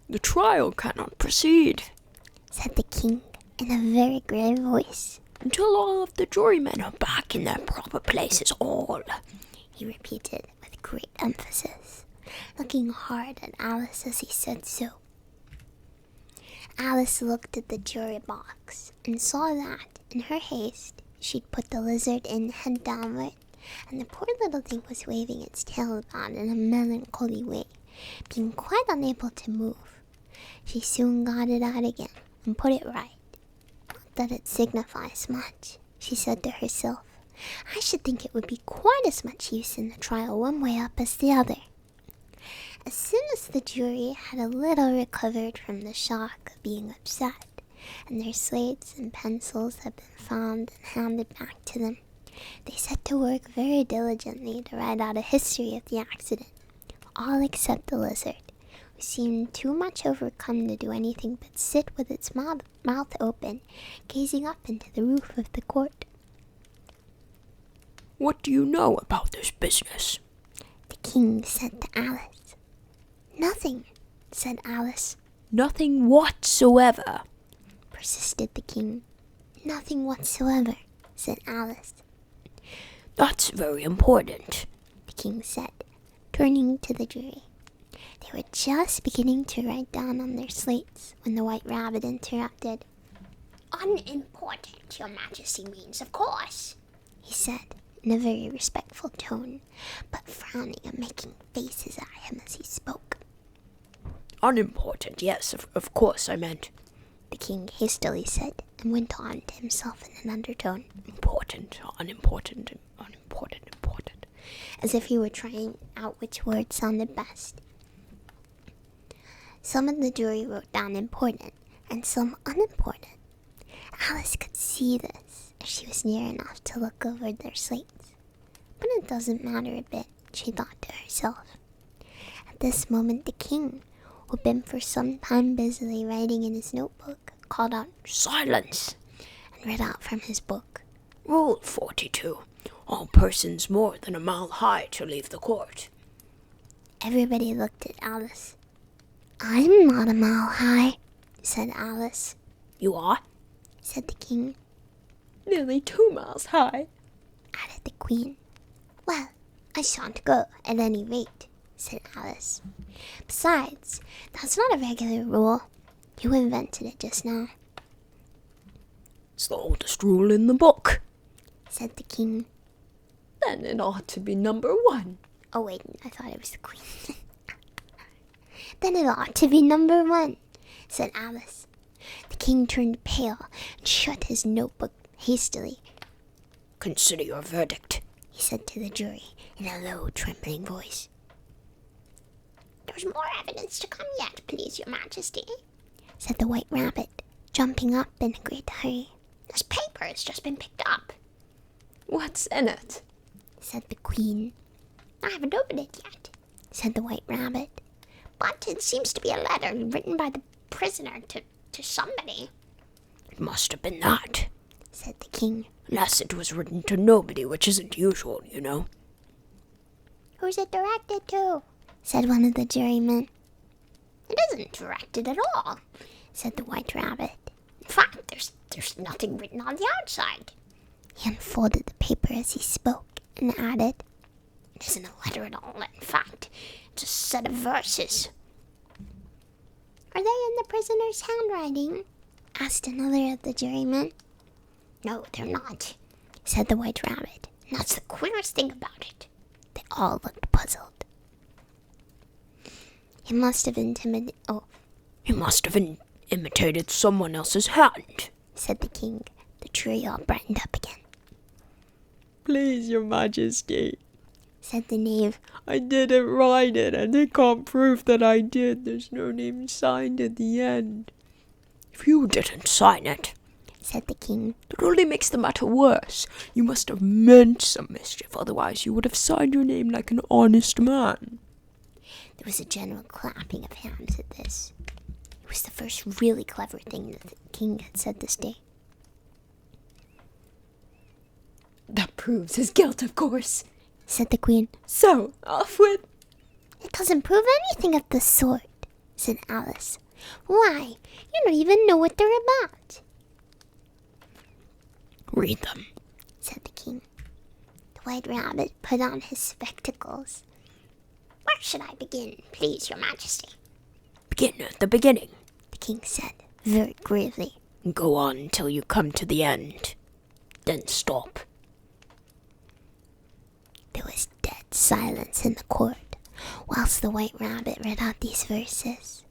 The trial cannot proceed, said the king in a very grave voice. Until all of the jurymen are back in their proper places, all, he repeated with great emphasis, looking hard at Alice as he said so. Alice looked at the jury box and saw that, in her haste, she'd put the lizard in head downward, and the poor little thing was waving its tail about in a melancholy way, being quite unable to move. She soon got it out again and put it right. Not that it signifies much, she said to herself. I should think it would be quite as much use in the trial one way up as the other. As soon as the jury had a little recovered from the shock of being upset, and their slates and pencils had been found and handed back to them, they set to work very diligently to write out a history of the accident, all except the lizard, who seemed too much overcome to do anything but sit with its mouth open, gazing up into the roof of the court. What do you know about this business? The king said to Alice. Nothing, said Alice. Nothing whatsoever, persisted the king. Nothing whatsoever, said Alice. That's very important, the king said, turning to the jury. They were just beginning to write down on their slates when the White Rabbit interrupted. Unimportant, your majesty means, of course, he said in a very respectful tone, but frowning and making faces at him as he spoke. Unimportant, yes, of course I meant, the king hastily said, and went on to himself in an undertone. Important, unimportant, unimportant, important, as if he were trying out which word sounded best. Some of the jury wrote down important, and some unimportant. Alice could see this, as she was near enough to look over their slates. But it doesn't matter a bit, she thought to herself. At this moment the king, who had been for some time busily writing in his notebook, called out, Silence! And read out from his book. Rule 42. All persons more than a mile high to leave the court. Everybody looked at Alice. I'm not a mile high, said Alice. You are? Said the king. Nearly 2 miles high, added the queen. Well, I shan't go, at any rate, said Alice. Besides, that's not a regular rule. You invented it just now. It's the oldest rule in the book, said the king. then it ought to be number 1. Oh wait, I thought it was the queen. Then it ought to be number 1, said Alice. The king turned pale and shut his notebook hastily. Consider your verdict, he said to the jury in a low, trembling voice. There's more evidence to come yet, please, your majesty, said the White Rabbit, jumping up in a great hurry. This paper has just been picked up, What's in it? said the queen. I haven't opened it yet, said the White Rabbit. but it seems to be a letter written by the prisoner to somebody. It must have been that, said the king. Unless it was written to nobody, which isn't usual, you know. Who's it directed to? Said one of the jurymen. It isn't directed at all, said the White Rabbit. In fact, there's nothing written on the outside. He unfolded the paper as he spoke and added, It isn't a letter at all, in fact. It's a set of verses. Are they in the prisoner's handwriting? Asked another of the jurymen. No, they're not, said the White Rabbit. And that's the queerest thing about it. They all looked puzzled. He must have imitated someone else's hand, said the king. The jury all brightened up again. Please, your majesty, said the knave. I didn't write it, and they can't prove that I did. There's no name signed at the end. If you didn't sign it, said the king. That only makes the matter worse. You must have meant some mischief, otherwise you would have signed your name like an honest man. There was a general clapping of hands at this. It was the first really clever thing that the king had said this day. That proves his guilt, of course, said the queen. So, off with... It doesn't prove anything of the sort, said Alice. Why, you don't even know what they're about. Read them, said the king. The White Rabbit put on his spectacles. Where should I begin, please, your majesty? Begin at the beginning. The king said, very gravely. Go on till you come to the end. Then stop. There was dead silence in the court, whilst the White Rabbit read out these verses.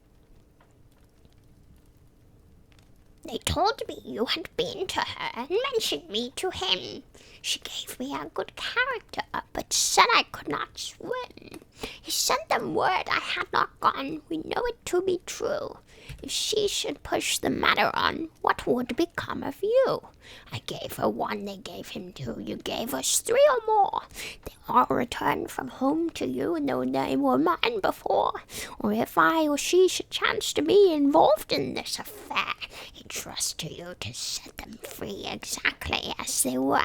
They told me you had been to her and mentioned me to him. She gave me a good character, but said I could not swim. He sent them word I had not gone. We know it to be true. If she should push the matter on, what would become of you? I gave her 1, they gave him 2. You gave us 3 or more. They all returned from home to you, though they were mine before. Or if I or she should chance to be involved in this affair, he trusts to you to set them free exactly as they were.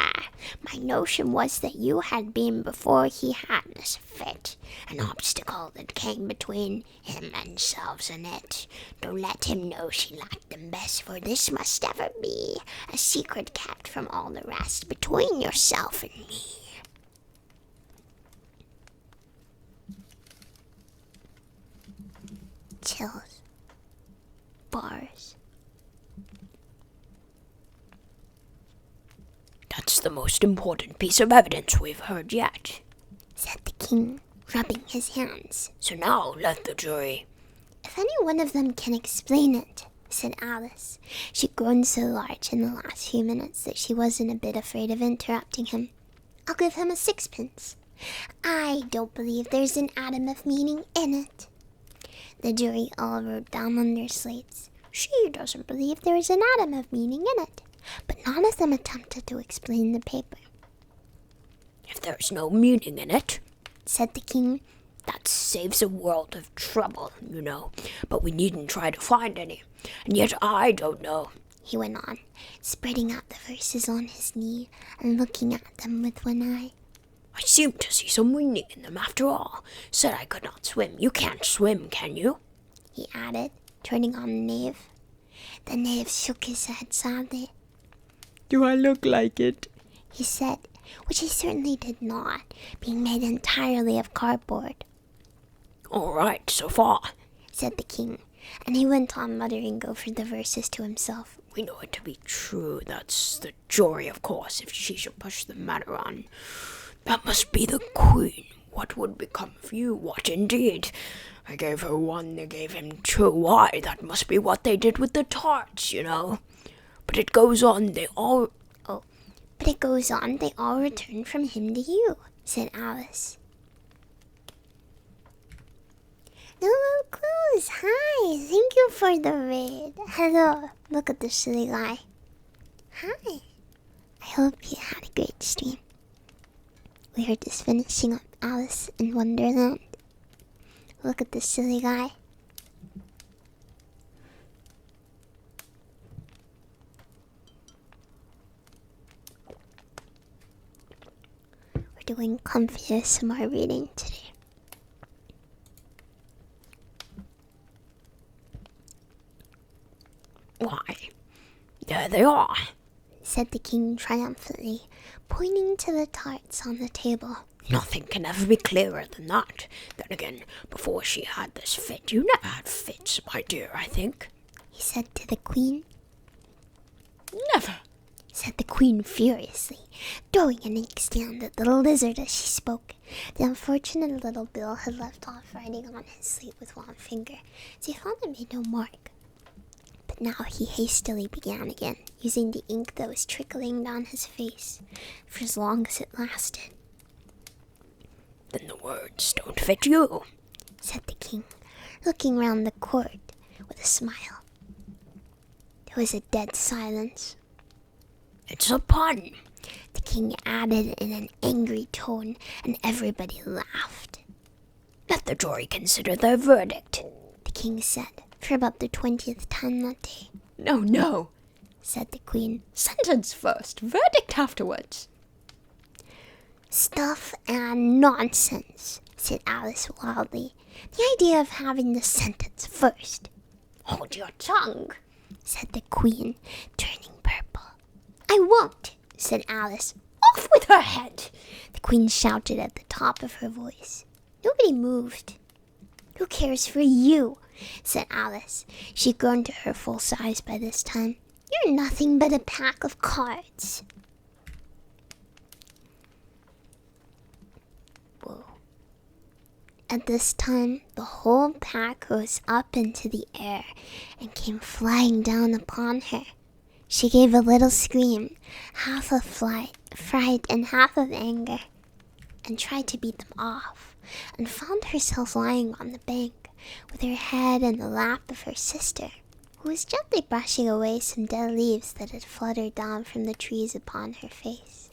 My notion was that you had been before he had this fit, an obstacle that came between him and selves and it. Don't let him know she liked them best, for this must ever be a secret kept from all the rest between yourself and me. Chills. Bars. That's the most important piece of evidence we've heard yet, said the king, rubbing his hands. So now let the jury... If any one of them can explain it, said Alice. She'd grown so large in the last few minutes that she wasn't a bit afraid of interrupting him. I'll give him a 6pence. I don't believe there's an atom of meaning in it. The jury all wrote down on their slates. She doesn't believe there is an atom of meaning in it. But none of them attempted to explain the paper. If there's no meaning in it, said the king, that saves a world of trouble, you know. But we needn't try to find any. And yet I don't know, he went on, spreading out the verses on his knee and looking at them with one eye. I seem to see some meaning in them after all. Said I could not swim. You can't swim, can you? He added, turning on the knave. The knave shook his head sadly. Do I look like it? He said, which he certainly did not, being made entirely of cardboard. All right, so far, said the king, and he went on muttering over the verses to himself. We know it to be true. That's the jury, of course, if she should push the matter on. That must be the queen. What would become of you? What indeed? I gave her 1, they gave him 2. Why, that must be what they did with the tarts, you know. But it goes on, they all returned from him to you, said Alice. No clues. Hi, thank you for the raid. Hello, look at the silly guy. Hi. I hope you had a great stream. We are just finishing up Alice in Wonderland. Look at the silly guy. We're doing comfy ASMR reading today. Why, there they are, said the king triumphantly, pointing to the tarts on the table. Nothing can ever be clearer than that. Then again, before she had this fit, you never had fits, my dear, I think, he said to the queen. Never, said the queen furiously, throwing an inkstand at the lizard as she spoke. The unfortunate little Bill had left off writing on his slate with one finger, so he found it made no mark. But now he hastily began again, using the ink that was trickling down his face for as long as it lasted. Then the words don't fit you, said the king, looking round the court with a smile. There was a dead silence. It's a pun, the king added in an angry tone, and everybody laughed. Let the jury consider their verdict, the king said, for about the 20th time that day. No, said the queen. sentence first, verdict afterwards. Stuff and nonsense, said Alice wildly. The idea of having the sentence first. Hold your tongue, said the queen, turning purple. I won't, said Alice. Off with her head, the queen shouted at the top of her voice. Nobody moved. Who cares for you? Said Alice. She'd grown to her full size by this time. You're nothing but a pack of cards. Whoa. At this time, the whole pack rose up into the air and came flying down upon her. She gave a little scream, half of fright and half of anger, and tried to beat them off, and found herself lying on the bank, with her head in the lap of her sister, who was gently brushing away some dead leaves that had fluttered down from the trees upon her face.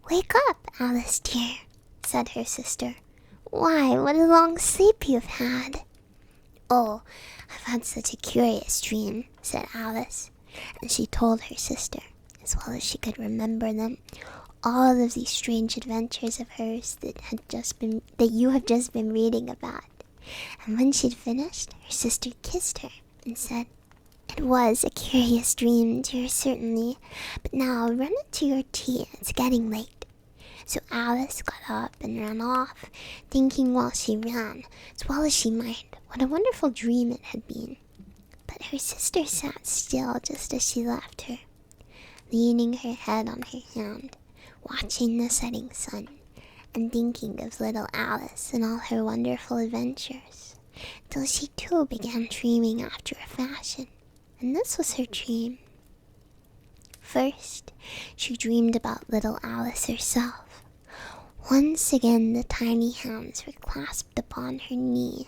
"Wake up, Alice dear," said her sister. "Why, what a long sleep you've had." "Oh, I've had such a curious dream," said Alice, and she told her sister, as well as she could remember them, all of these strange adventures of hers that you have just been reading about. And when she'd finished, her sister kissed her and said, "It was a curious dream, dear, certainly, but now run into your tea, it's getting late." So Alice got up and ran off, thinking while she ran, as well as she might, what a wonderful dream it had been. But her sister sat still just as she left her, leaning her head on her hand, watching the setting sun, and thinking of little Alice and all her wonderful adventures, till she too began dreaming after a fashion. And this was her dream. First, she dreamed about little Alice herself. Once again the tiny hands were clasped upon her knee,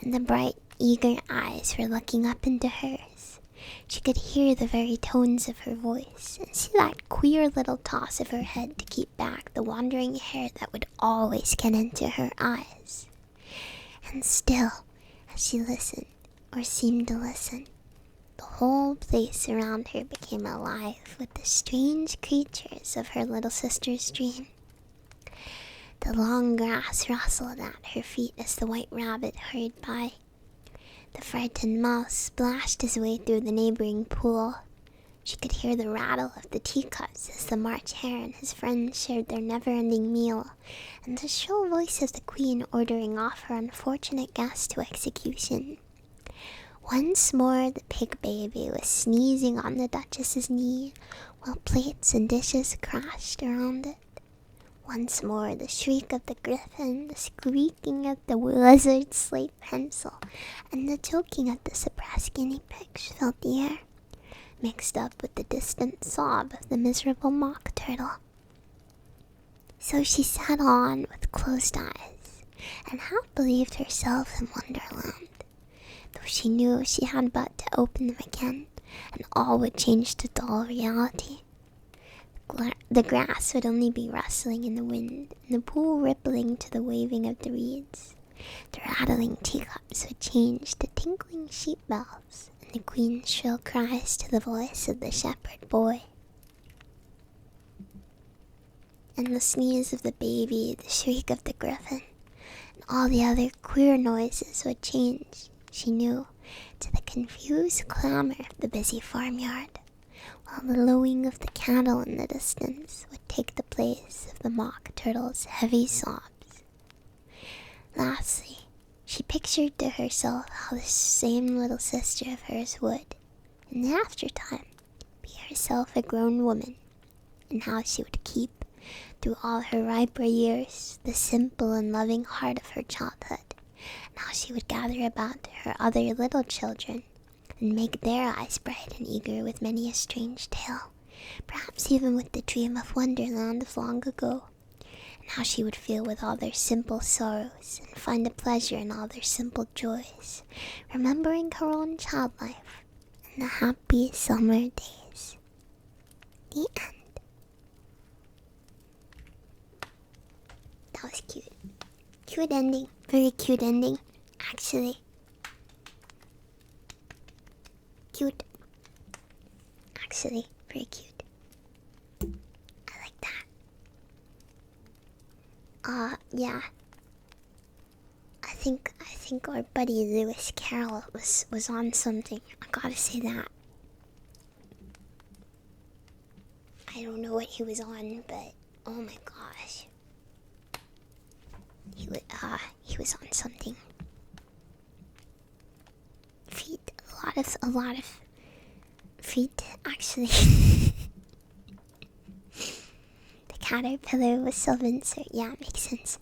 and the bright, eager eyes were looking up into hers. She could hear the very tones of her voice, and see that queer little toss of her head to keep back the wandering hair that would always get into her eyes. And still, as she listened, or seemed to listen, the whole place around her became alive with the strange creatures of her little sister's dream. The long grass rustled at her feet as the white rabbit hurried by. The frightened mouse splashed his way through the neighboring pool. She could hear the rattle of the teacups as the March Hare and his friends shared their never-ending meal, and the shrill voice of the queen ordering off her unfortunate guest to execution. Once more the pig baby was sneezing on the Duchess's knee, while plates and dishes crashed around it. Once more the shriek of the griffin, the squeaking of the lizard's slate pencil, and the choking of the suppressed guinea pigs filled the air, mixed up with the distant sob of the miserable mock turtle. So she sat on with closed eyes, and half believed herself in Wonderland, though she knew she had but to open them again, and all would change to dull reality. The grass would only be rustling in the wind, and the pool rippling to the waving of the reeds. The rattling teacups would change to tinkling sheep bells, and the queen's shrill cries to the voice of the shepherd boy. And the sneeze of the baby, the shriek of the griffin, and all the other queer noises would change, she knew, to the confused clamor of the busy farmyard, while the lowing of the cattle in the distance would take the place of the mock turtle's heavy sobs. Lastly, she pictured to herself how this same little sister of hers would, in the aftertime, be herself a grown woman, and how she would keep, through all her riper years, the simple and loving heart of her childhood, and how she would gather about her other little children, and make their eyes bright and eager with many a strange tale, perhaps even with the dream of Wonderland of long ago, and how she would feel with all their simple sorrows, and find a pleasure in all their simple joys, remembering her own child life and the happy summer days. The end. That was cute. Cute ending. Very cute ending, actually. Cute. Actually, very cute. I like that. Yeah. I think our buddy Lewis Carroll was on something. I gotta say that. I don't know what he was on, but oh my gosh. He was on something. Feet, a lot of feet, actually. The caterpillar was Sylvancer. Yeah, makes sense.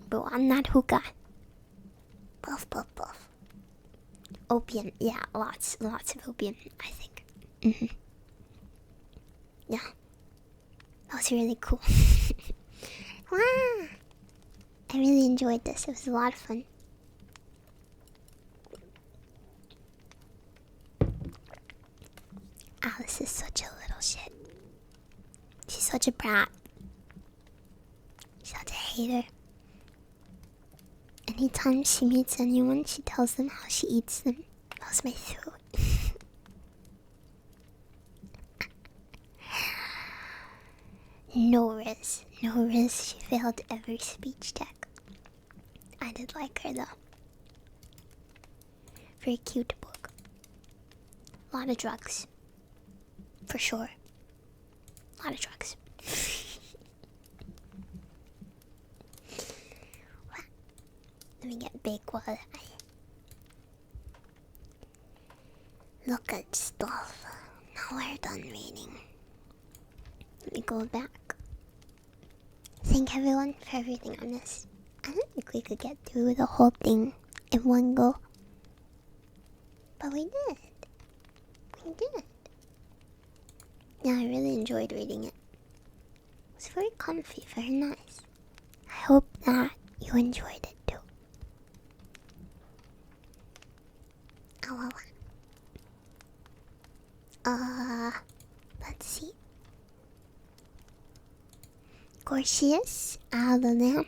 Bro, I'm not hookah. Buff, buff, buff. Opium, yeah, lots of opium, I think. Yeah. That was really cool. Wow. I really enjoyed this. It was a lot of fun. Alice is such a little shit. She's such a brat. Such a hater. Anytime she meets anyone, she tells them how she eats them. That was my throat. No riz. She failed every speech tech. I did like her though. Very cute book. A lot of drugs. For sure. A lot of drugs. Let me get big while I look at stuff. Now we're done reading. Let me go back. Thank everyone for everything I missed. I didn't think we could get through the whole thing in one go. But we did. We did. Yeah, I really enjoyed reading it. It was very comfy, very nice. I hope that you enjoyed it too. Oh, let's see. Gorsius, Alalam,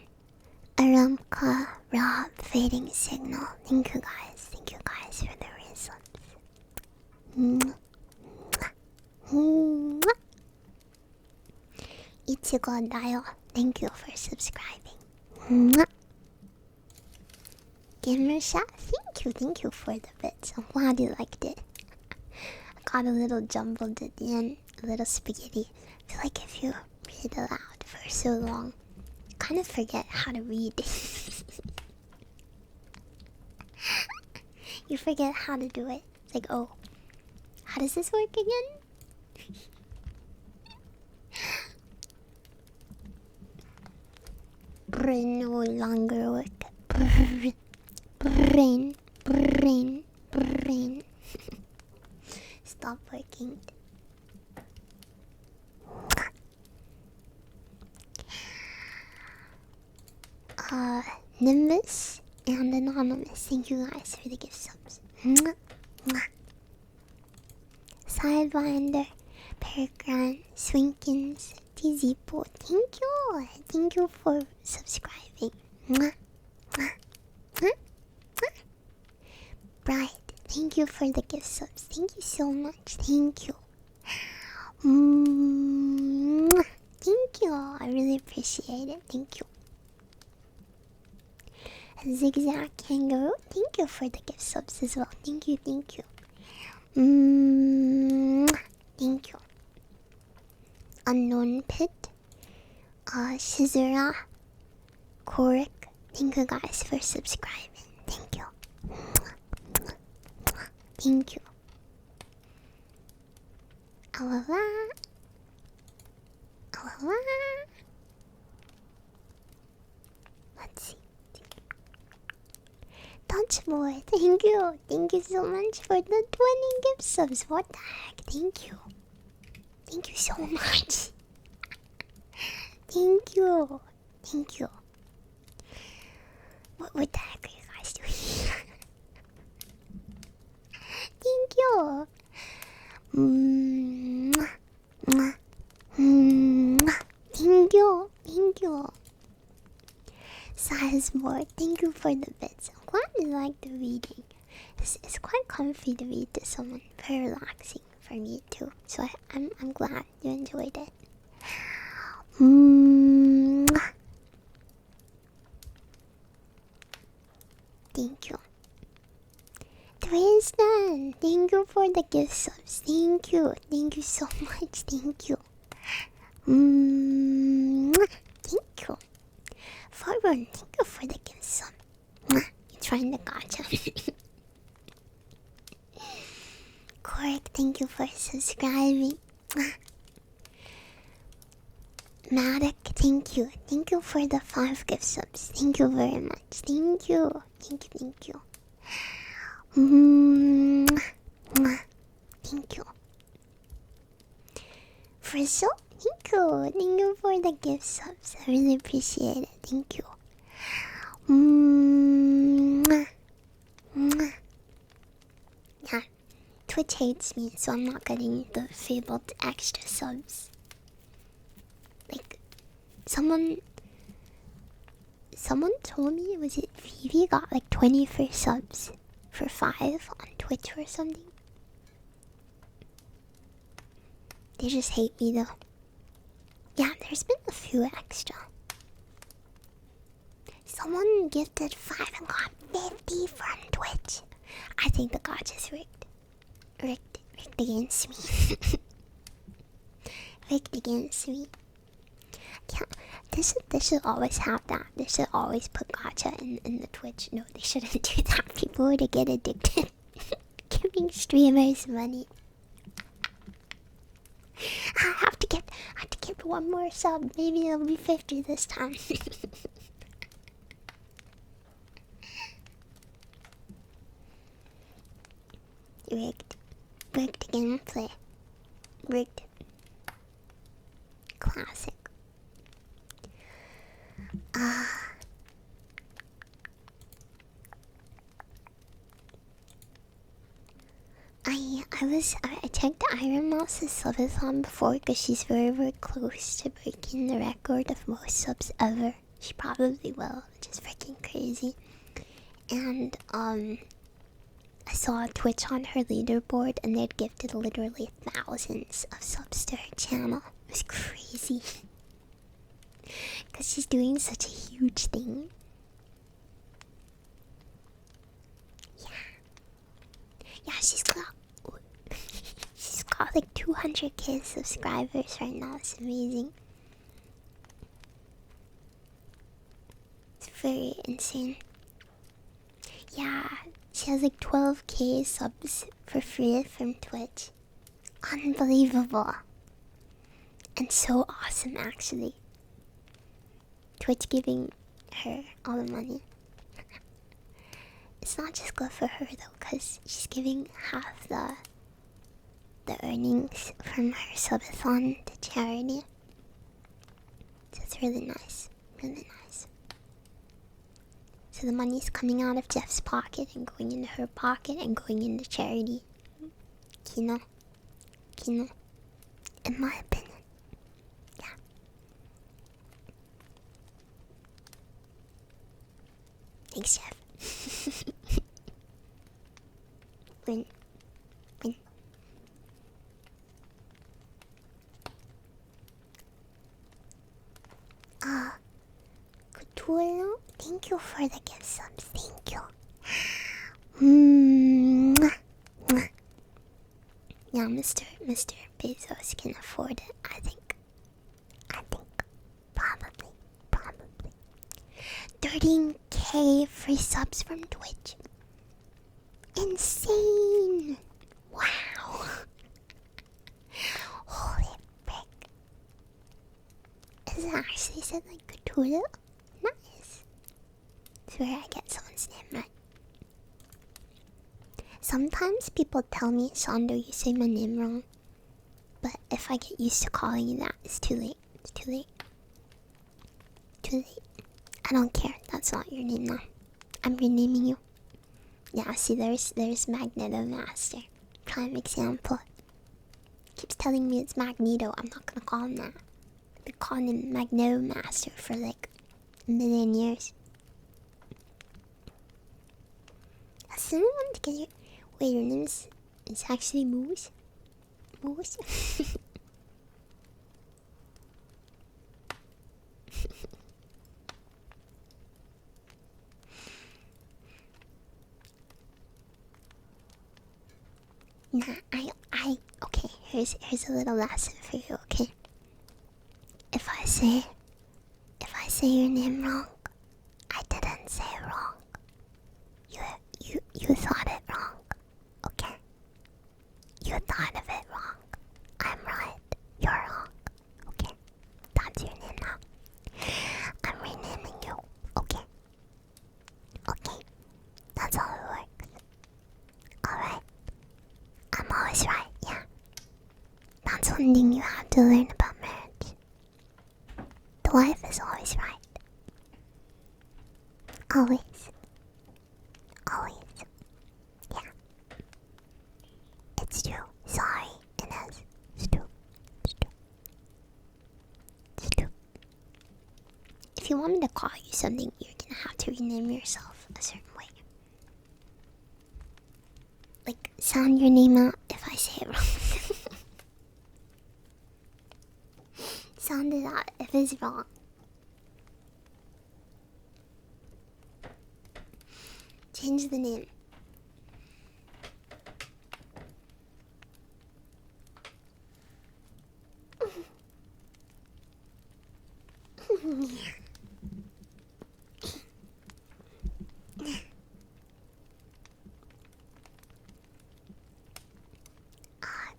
Aramka, Rob, Fading Signal. Thank you guys for the results. Ichigo Dial, thank you for subscribing. Gamersha, thank you for the bits. I'm glad you liked it. I got a little jumbled at the end, a little spaghetti. I feel like if you read aloud for so long, you kind of forget how to read. You forget how to do it. It's like, oh, how does this work again? Brain no longer work. Brain. Stop working. Nimbus and Anonymous, thank you guys for the gift subs. Sidewinder, Peregrine, Swinkins, Tizipo, thank you for subscribing. Bright, thank you for the gift subs. Thank you so much. Thank you. Thank you. I really appreciate it. Thank you. Zigzag Kangaroo, thank you for the gift subs as well. Thank you. Thank you. Unknown Pit, Shizura, Korik, thank you guys for subscribing. Thank you. Thank you. Alala. Let's see. Touch Boy, thank you. Thank you so much for the 20 gift subs. What the heck? Thank you. Thank you so much. Thank you. What the heck are you guys doing? Thank you. Mwah. Mwah. Mwah. Thank you. Thank you. Sizemore, thank you for the bits. I'm glad you like the reading. It's quite comfy to read to someone. Very relaxing for me too. So I'm glad you enjoyed it. Mwah. Thank you. Tristan, thank you for the gift subs. Thank you. Thank you so much. Thank you. Thank you. Farron, thank you for the gift sub. You're trying the gacha. Cork, thank you for subscribing. Matic, thank you. Thank you for the 5 gift subs. Thank you very much. Thank you. Thank you, thank you. Thank you. Frizzle, thank you. Thank you for the gift subs. I really appreciate it. Thank you. Yeah, Twitch hates me, so I'm not getting the fabled extra subs. Like, someone told me, was it Phoebe got like 20 free subs for 5 on Twitch or something? They just hate me though. Yeah, there's been a few extra. Someone gifted 5 and got 50 from Twitch. I think the gacha's rigged. Rigged against me. Rigged against me. Yeah, they should always have that. They should always put gacha in the Twitch. No, they shouldn't do that. People would get addicted. Giving streamers money. I have to get one more sub. Maybe it'll be 50 this time. Rigged gameplay. Rigged. Classic. I checked Iron Mouse's subathon before because she's very, very close to breaking the record of most subs ever. She probably will, which is freaking crazy. And I saw Twitch on her leaderboard and they'd gifted literally thousands of subs to her channel. It was crazy. Because she's doing such a huge thing. Yeah, she's got like 200k subscribers right now. It's amazing. It's very insane. Yeah, she has like 12k subs for free from Twitch. Unbelievable. And so awesome, actually. Twitch giving her all the money. It's not just good for her though, because she's giving half the earnings from her subathon to charity. So it's really nice. Really nice. So the money's coming out of Jeff's pocket and going into her pocket and going into charity. Kino. In my opinion. Yeah. Thanks, Jeff. Win. Cthulhu, thank you for the gift subs. Thank you. Yeah, Mr. Bezos can afford it. I think. Probably. 13k free subs from Twitch. Insane! Wow! Holy frick. Is it actually said like Cthulhu? Nice. Swear I get someone's name right. Sometimes people tell me, Sando, you say my name wrong. But if I get used to calling you that, it's too late. It's too late. I don't care. That's not your name now. I'm renaming you. Yeah, see, there's Magneto Master. Prime example. telling me it's Magneto, I'm not gonna call him that. I've been calling him Magneto Master for like a million years. Has someone to get your... Wait, your name is... It's actually Moose? Moose? Nah, okay, here's a little lesson for you, okay? If I say your name wrong, I didn't say it wrong. You thought it wrong, okay? You thought of it wrong. I'm right, you're wrong, okay? That's your name now. I'm renaming you, okay? Okay, that's how it works. Alright. I'm always right, yeah. That's one thing you have to learn about marriage. The wife is always right. Always. Always. Yeah. It's true. Sorry, Inez. It's true. It's true. It's true. If you want me to call you something, you're gonna have to rename yourself a certain way. Like, sound your name out if I say it wrong. Sound it out if it's wrong. Change the name.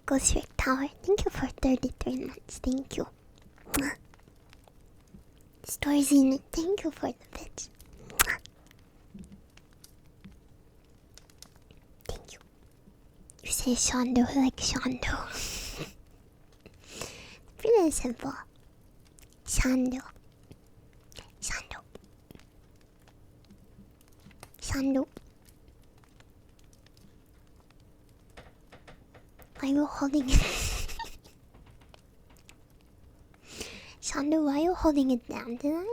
Ghost Rick Tower, thank you for 33 months. Thank you. Storzine, thank you for the bitch. Thank you. You say Shondo like Shondo. Pretty simple. Shondo. Shondo. Shondo. Why are you holding it? Shondo, why are you holding it down tonight?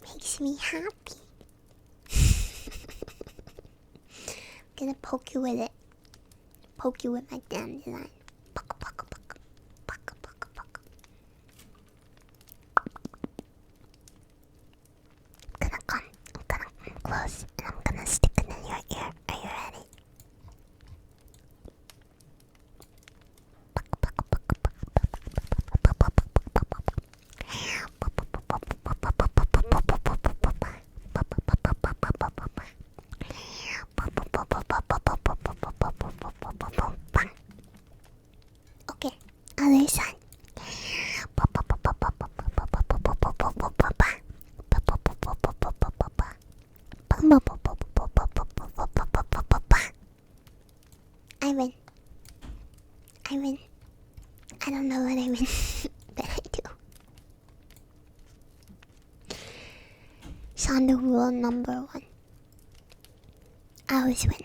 Makes me happy. I'm gonna poke you with it. Poke you with my dandelion. Puck, puck, puck. Puck, puck, puck. I'm gonna come close and I'm gonna stick it in your ear. Are you ready? Okay, other side. I win. I win. I don't know what I win, but I do. Shondo rule number 1. I always win.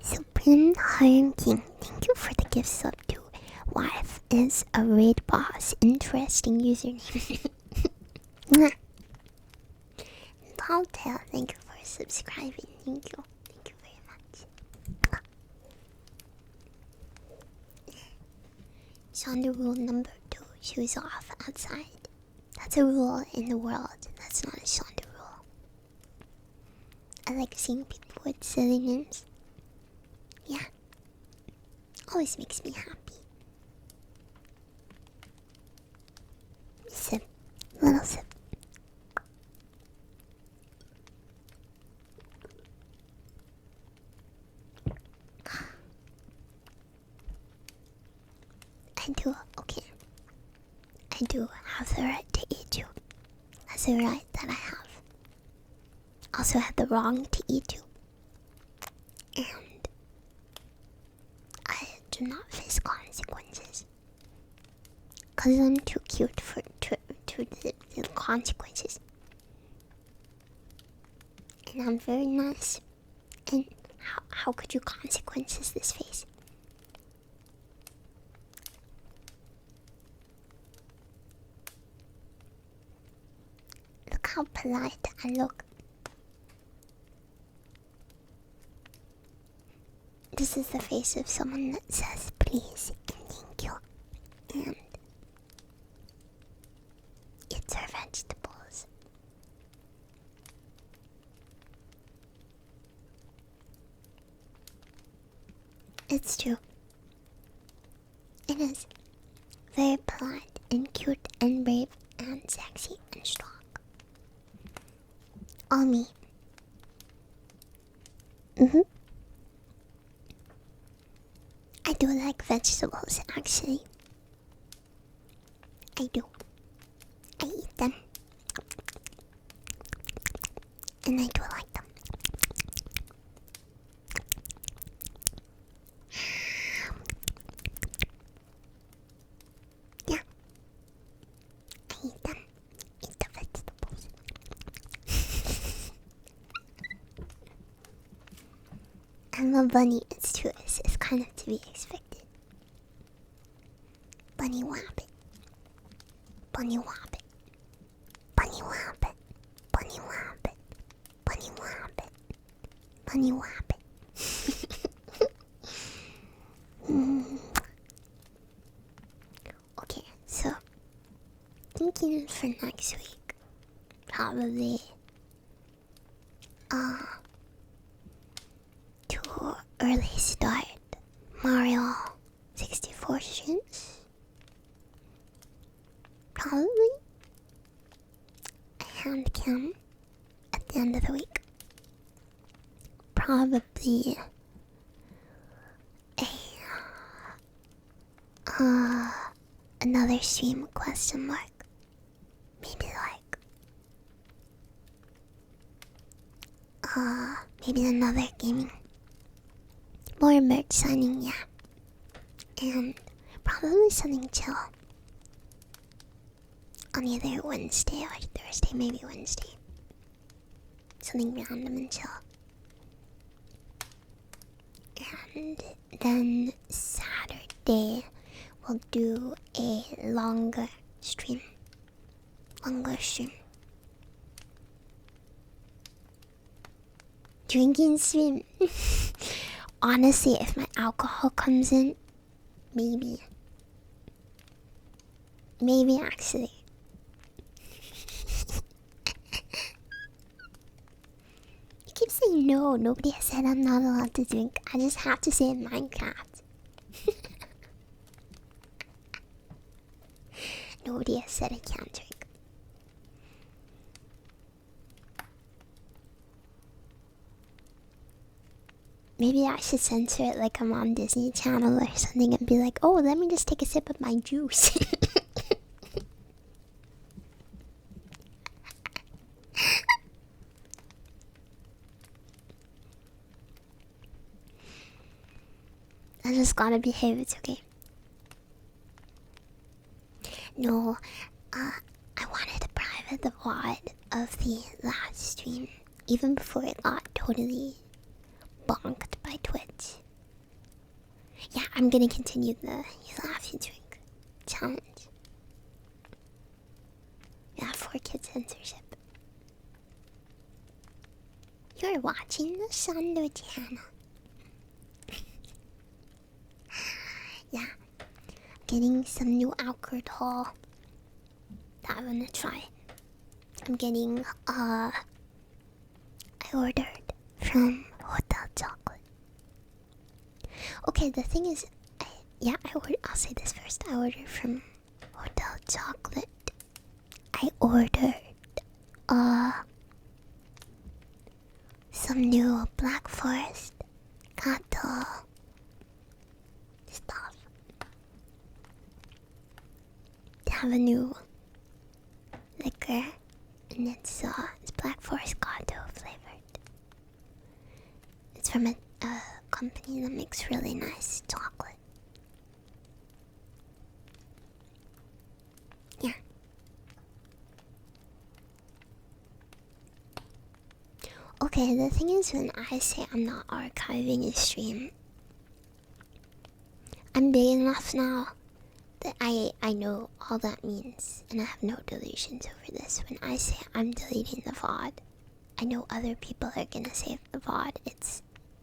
Supreme Harem King, thank you for the gift sub to wife is a raid boss. Interesting username. Telltale, thank you for subscribing. Thank you. Thank you very much. Shondo rule number 2, shoes off outside. That's a rule in the world. That's not a Shondo rule. I like seeing people with silly names. Yeah. Always makes me happy. Sip. Little sip. I do have the right to eat you. That's a right that I have. Also have the wrong to eat you. And I do not face consequences. Cause I'm too cute to to the consequences. And I'm very nice. And how could you consequences this face? Look how polite I look. This is the face of someone that says please and thank you and eats her vegetables. It's true. It is very polite and cute and brave and sexy and strong. All me. I do like vegetables, actually. I do. I eat them. And I do like them. Yeah. I eat them. Eat the vegetables. I'm a bunny. It's true. It's kind of to be expected. Bunny wabbit. Bunny wabbit. Bunny wabbit. Bunny wabbit. Bunny wabbit. Bunny wabbit. Okay, so thinking for next week, probably to early start Mario 64 streams. Probably a hand cam at the end of the week. Probably another stream question mark. Maybe maybe another gaming. More merch signing, yeah. And probably something chill. On either Wednesday or Thursday, maybe Wednesday. Something random and chill. And then Saturday we'll do a longer stream. Drinking stream. Honestly, if my alcohol comes in, maybe actually. You keep saying no. Nobody has said I'm not allowed to drink. I just have to say in Minecraft. Nobody has said I can't drink. Maybe I should censor it like I'm on Disney Channel or something and be like, oh, let me just take a sip of my juice. I just gotta behave, it's okay. No, I wanted to private the VOD of the last stream, even before it got totally bonked by Twitch. Yeah, I'm gonna continue the You Laugh You Drink challenge. Yeah, 4 Kids censorship. You're watching the Sundo channel. Yeah, getting some new alcohol that I'm gonna try. I'm getting I ordered from Hotel Chocolate. Okay, the thing is, I'll say this first. I ordered from Hotel Chocolate. I ordered some new Black Forest gato stuff. They have a new liquor, and it's Black Forest gato flavored. It's from a company that makes really nice chocolate. Yeah. Okay, the thing is, when I say I'm not archiving a stream, I'm big enough now that I know all that means, and I have no delusions over this. When I say I'm deleting the VOD, I know other people are gonna save the VOD. It's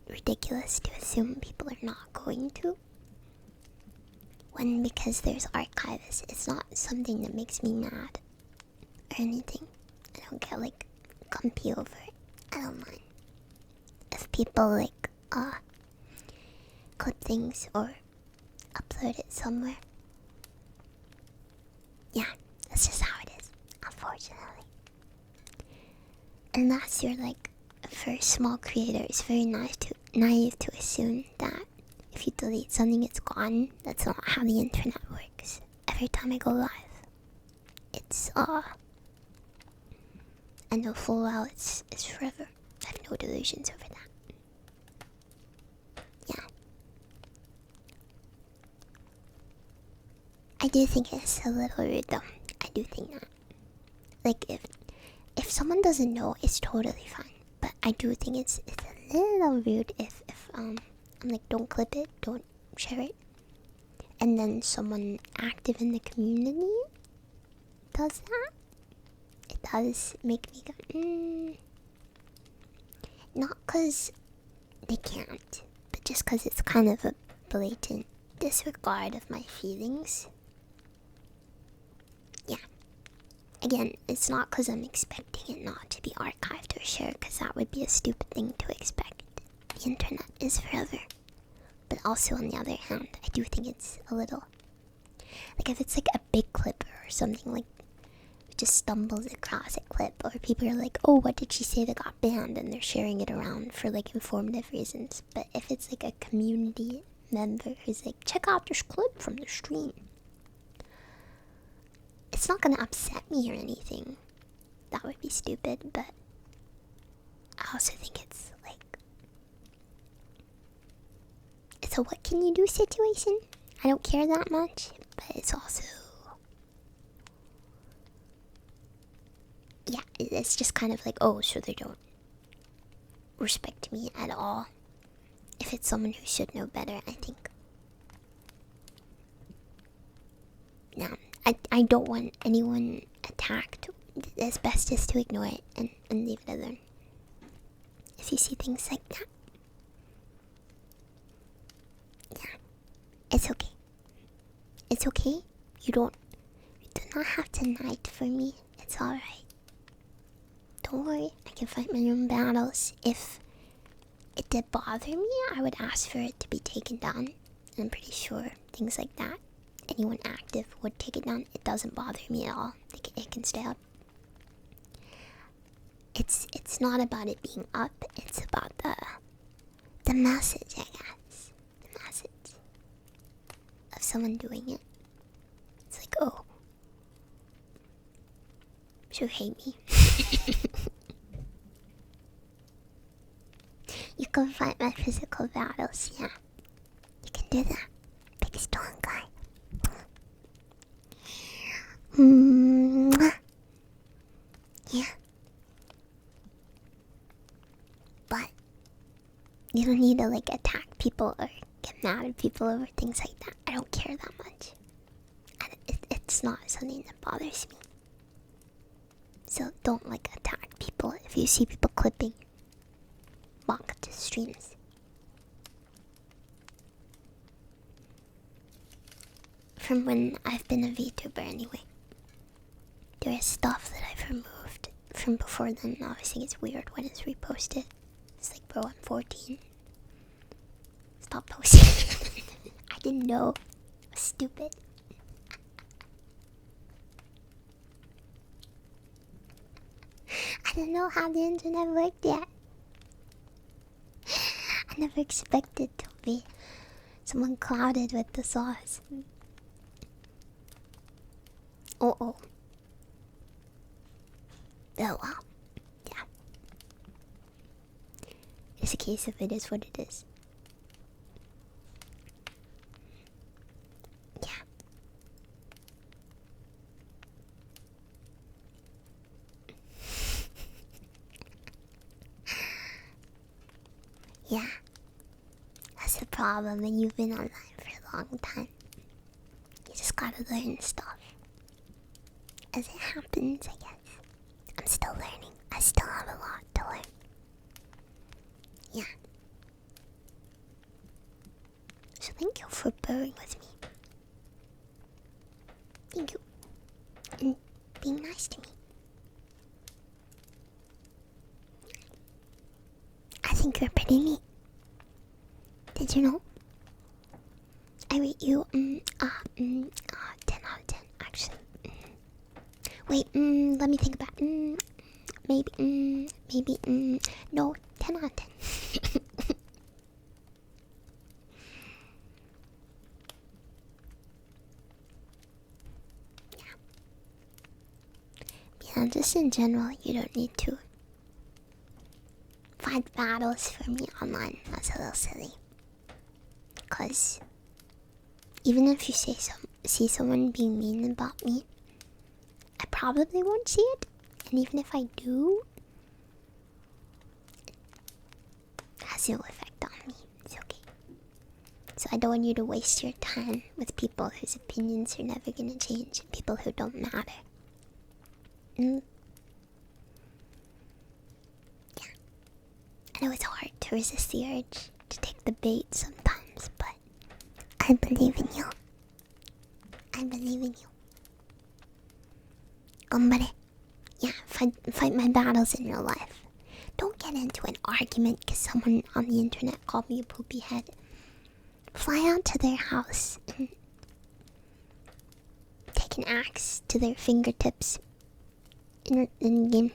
ridiculous to assume people are not going to. When, because there's archivists, it's not something that makes me mad or anything. I don't get like grumpy over it. I don't mind if people like clip things or upload it somewhere. Yeah, that's just how it is, unfortunately. Unless you're like, for small creators, it's very naive to assume that if you delete something, it's gone. That's not how the internet works. Every time I go live, it's I know full well it's forever. I have no delusions over that. Yeah. I do think it's a little rude though. I do think that. Like if someone doesn't know, it's totally fine. But I do think it's a little rude if I'm like, don't clip it, don't share it. And then someone active in the community does that. It does make me go, Not because they can't, but just because it's kind of a blatant disregard of my feelings. Yeah. Again, it's not because I'm expecting it not to be archived or shared, because that would be a stupid thing to expect. The internet is forever. But also, on the other hand, I do think it's a little... Like, if it's like a big clip or something, like, just stumbles across a clip, or people are like, oh, what did she say that got banned, and they're sharing it around for like informative reasons. But if it's like a community member who's like, check out this clip from the stream, it's not gonna upset me or anything. That would be stupid, but I also think it's like, it's a what can you do situation. I don't care that much, but it's also, yeah, it's just kind of like, oh, so they don't respect me at all. If it's someone who should know better, I think. Now, I don't want anyone attacked. It's best just to ignore it and leave it alone. If you see things like that. Yeah, it's okay. It's okay. You do not have to knight for me. It's alright. Don't worry, I can fight my own battles. If it did bother me, I would ask for it to be taken down. And I'm pretty sure things like that, anyone active would take it down. It doesn't bother me at all. It can stay up. It's not about it being up. It's about the message, I guess. The message of someone doing it. It's like, oh, you hate me. You can fight my physical battles, yeah. You can do that. Big strong guy. Yeah. But you don't need to like attack people or get mad at people over things like that. I don't care that much. It's not something that bothers me. So don't like attack people. If you see people clipping mocked streams, from when I've been a VTuber anyway, there is stuff that I've removed from before then. Obviously it's weird when it's reposted. It's like, bro, I'm 14. Stop posting. I didn't know. I was stupid. I didn't know how the internet worked yet. I never expected to be someone clouded with the sauce. Oh. Oh well. Yeah. It's a case of it is what it is. Yeah. Yeah. That's the problem when you've been online for a long time. You just gotta learn stuff. As it happens, I guess. I'm still learning. I still have a lot to learn. Yeah. So thank you for bearing with me. Thank you. And being nice to me. I think you're pretty neat. Did you know? I rate you 10 out of 10 actually. Wait, let me think about maybe no, 10 out of 10. Yeah, just in general, you don't need to fight battles for me online. That's a little silly. Cause even if you see someone being mean about me, I probably won't see it. And even if I do, it has no effect on me. It's okay. So I don't want you to waste your time with people whose opinions are never gonna change and people who don't matter. Yeah. I know it's hard to resist the urge to take the bait sometimes, but I believe in you. I believe in you. Gambare. Yeah, fight my battles in real life. Don't get into an argument because someone on the internet called me a poopy head. Fly out to their house and take an axe to their fingertips in game.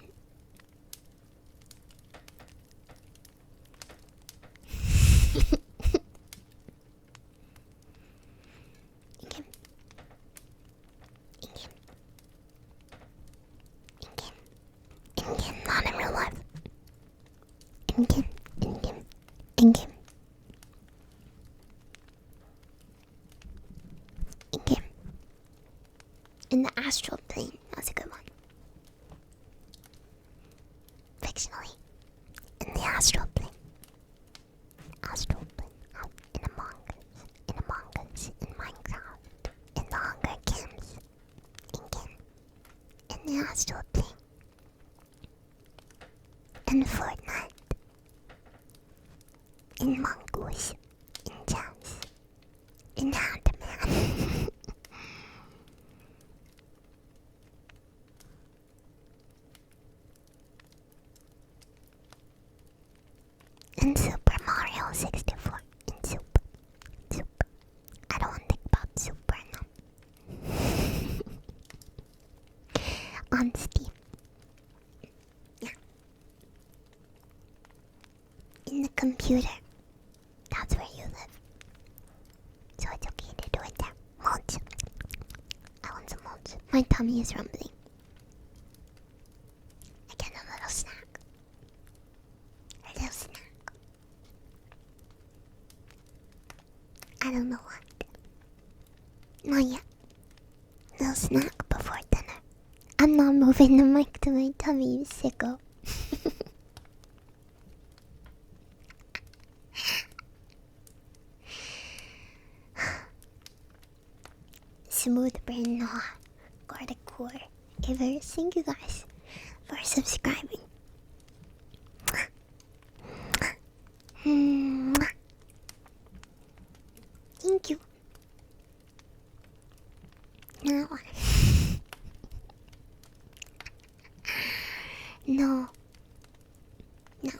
In-game, not in real life. In-game. In-game. In the astral plane. That's a good one. Fictionally. In the astral plane. Astral plane. In Among Us. In Minecraft. In the Hunger Games. In-game. In the astral plane. In Fortnite. In Mongoose. In Jazz. In Hatman. In Super Mario 64. In Super. I don't want to think about Super now. On Steam. Yeah. In the computer. That's where you live. So it's okay to do it there. Mulch. I want some mulch. My tummy is rumbling. I get a little snack. A little snack. I don't know what. Not yet. Little snack before dinner. I'm not moving the mic to my tummy, you sicko. Smooth brain no Garda core. Ever. Thank you guys for subscribing. Thank you. No. No. No.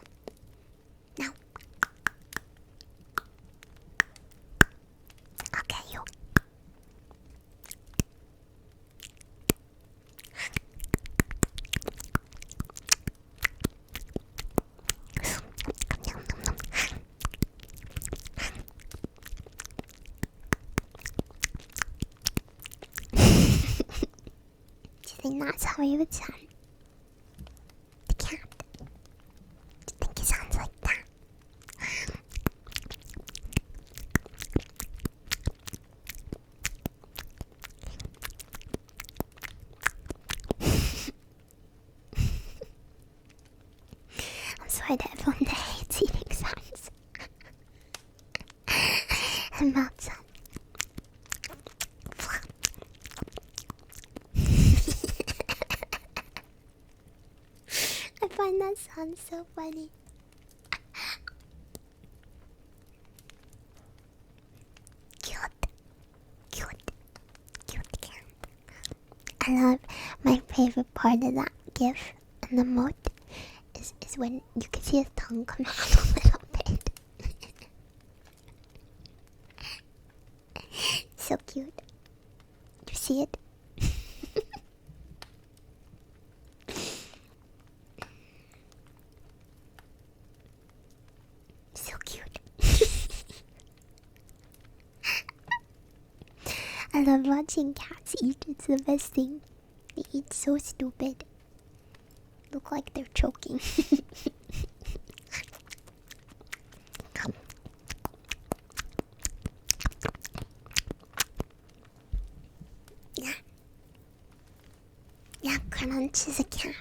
No. Okay, you. Do you think that's how he would sound? The cat. Do you think he sounds like that? I'm sorry to everyone that hates eating sounds. and mouth sound. I find that sound so funny. Cute. I love my favorite part of that gif and the emote is when you can see his tongue come out a little bit. So cute. You see it? So cute. I love watching cats eat. It's the best thing. They eat so stupid. Look like they're choking. Yeah, Crunch is a cat.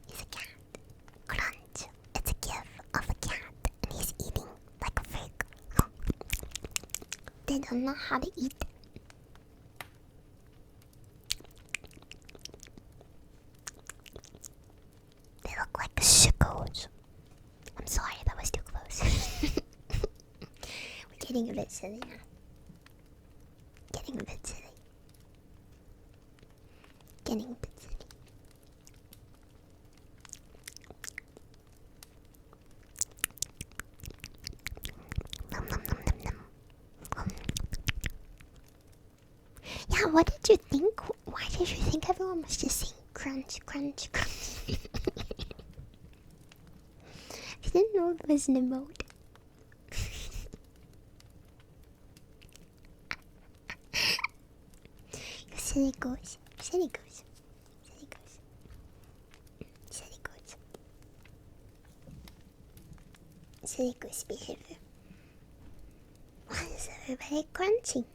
He's a cat. Crunch. It's a gif of a cat, and he's eating like a freak. They don't know how to eat. They look like sickos. I'm sorry, that was too close. We're getting a bit silly now. Getting a bit silly. Getting a bit silly. Nom, nom, nom, nom, nom. Yeah, what did you think? Why did you think everyone was just saying crunch, crunch, crunch? I didn't know it was an emote. Silly goose. Silly goose. Silly goose. Silly goose. Silly goose behavior. Why is everybody crunching?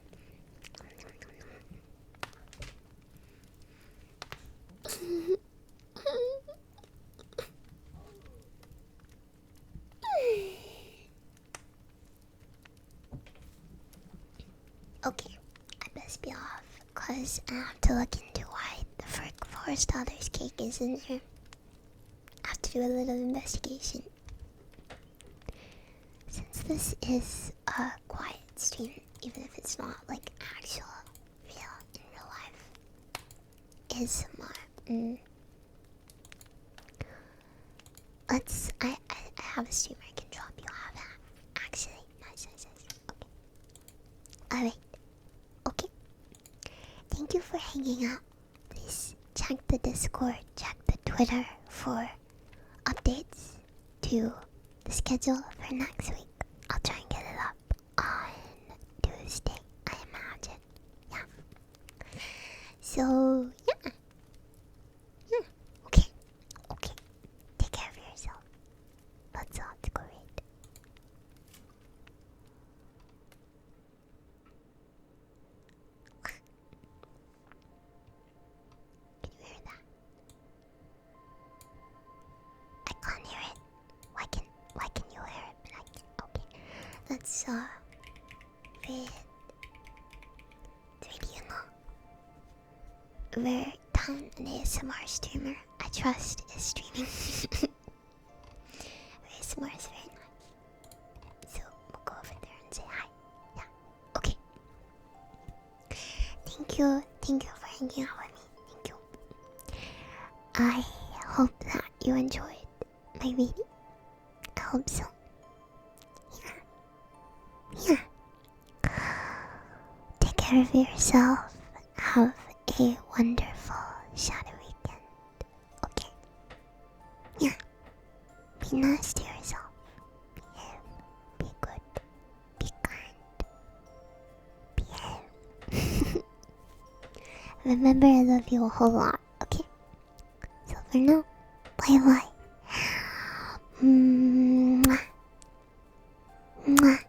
Okay, I best be off, cause I have to look into why the frick Forest Others cake is in there. I have to do a little investigation. Since this is a quiet stream, even if it's not like actual, in real life, ASMR. I have a streamer I can drop you off at. Actually, nice. Okay. Alright. Okay. Thank you for hanging out. Please check the Discord, check the Twitter for updates to the schedule for next week. I'll try and get it up on Tuesday, I imagine. Yeah. So, yeah. Okay. Take care of yourself. Let's go read. Can you hear that? I can't hear it. Why can you hear it? But I can. Okay. Let's read where Time, an ASMR streamer I trust, is streaming. ASMR is very nice. So we'll go over there and say hi. Yeah. Okay. Thank you for hanging out with me. Thank you. I hope that you enjoyed my reading. I hope so. Yeah. Take care of yourself. Have a wonderful shadow weekend. Okay? Yeah. Be nice to yourself. Behave. Be good. Be kind. Behave. Remember, I love you a whole lot. Okay? So for now, bye bye. Mwah. Mwah.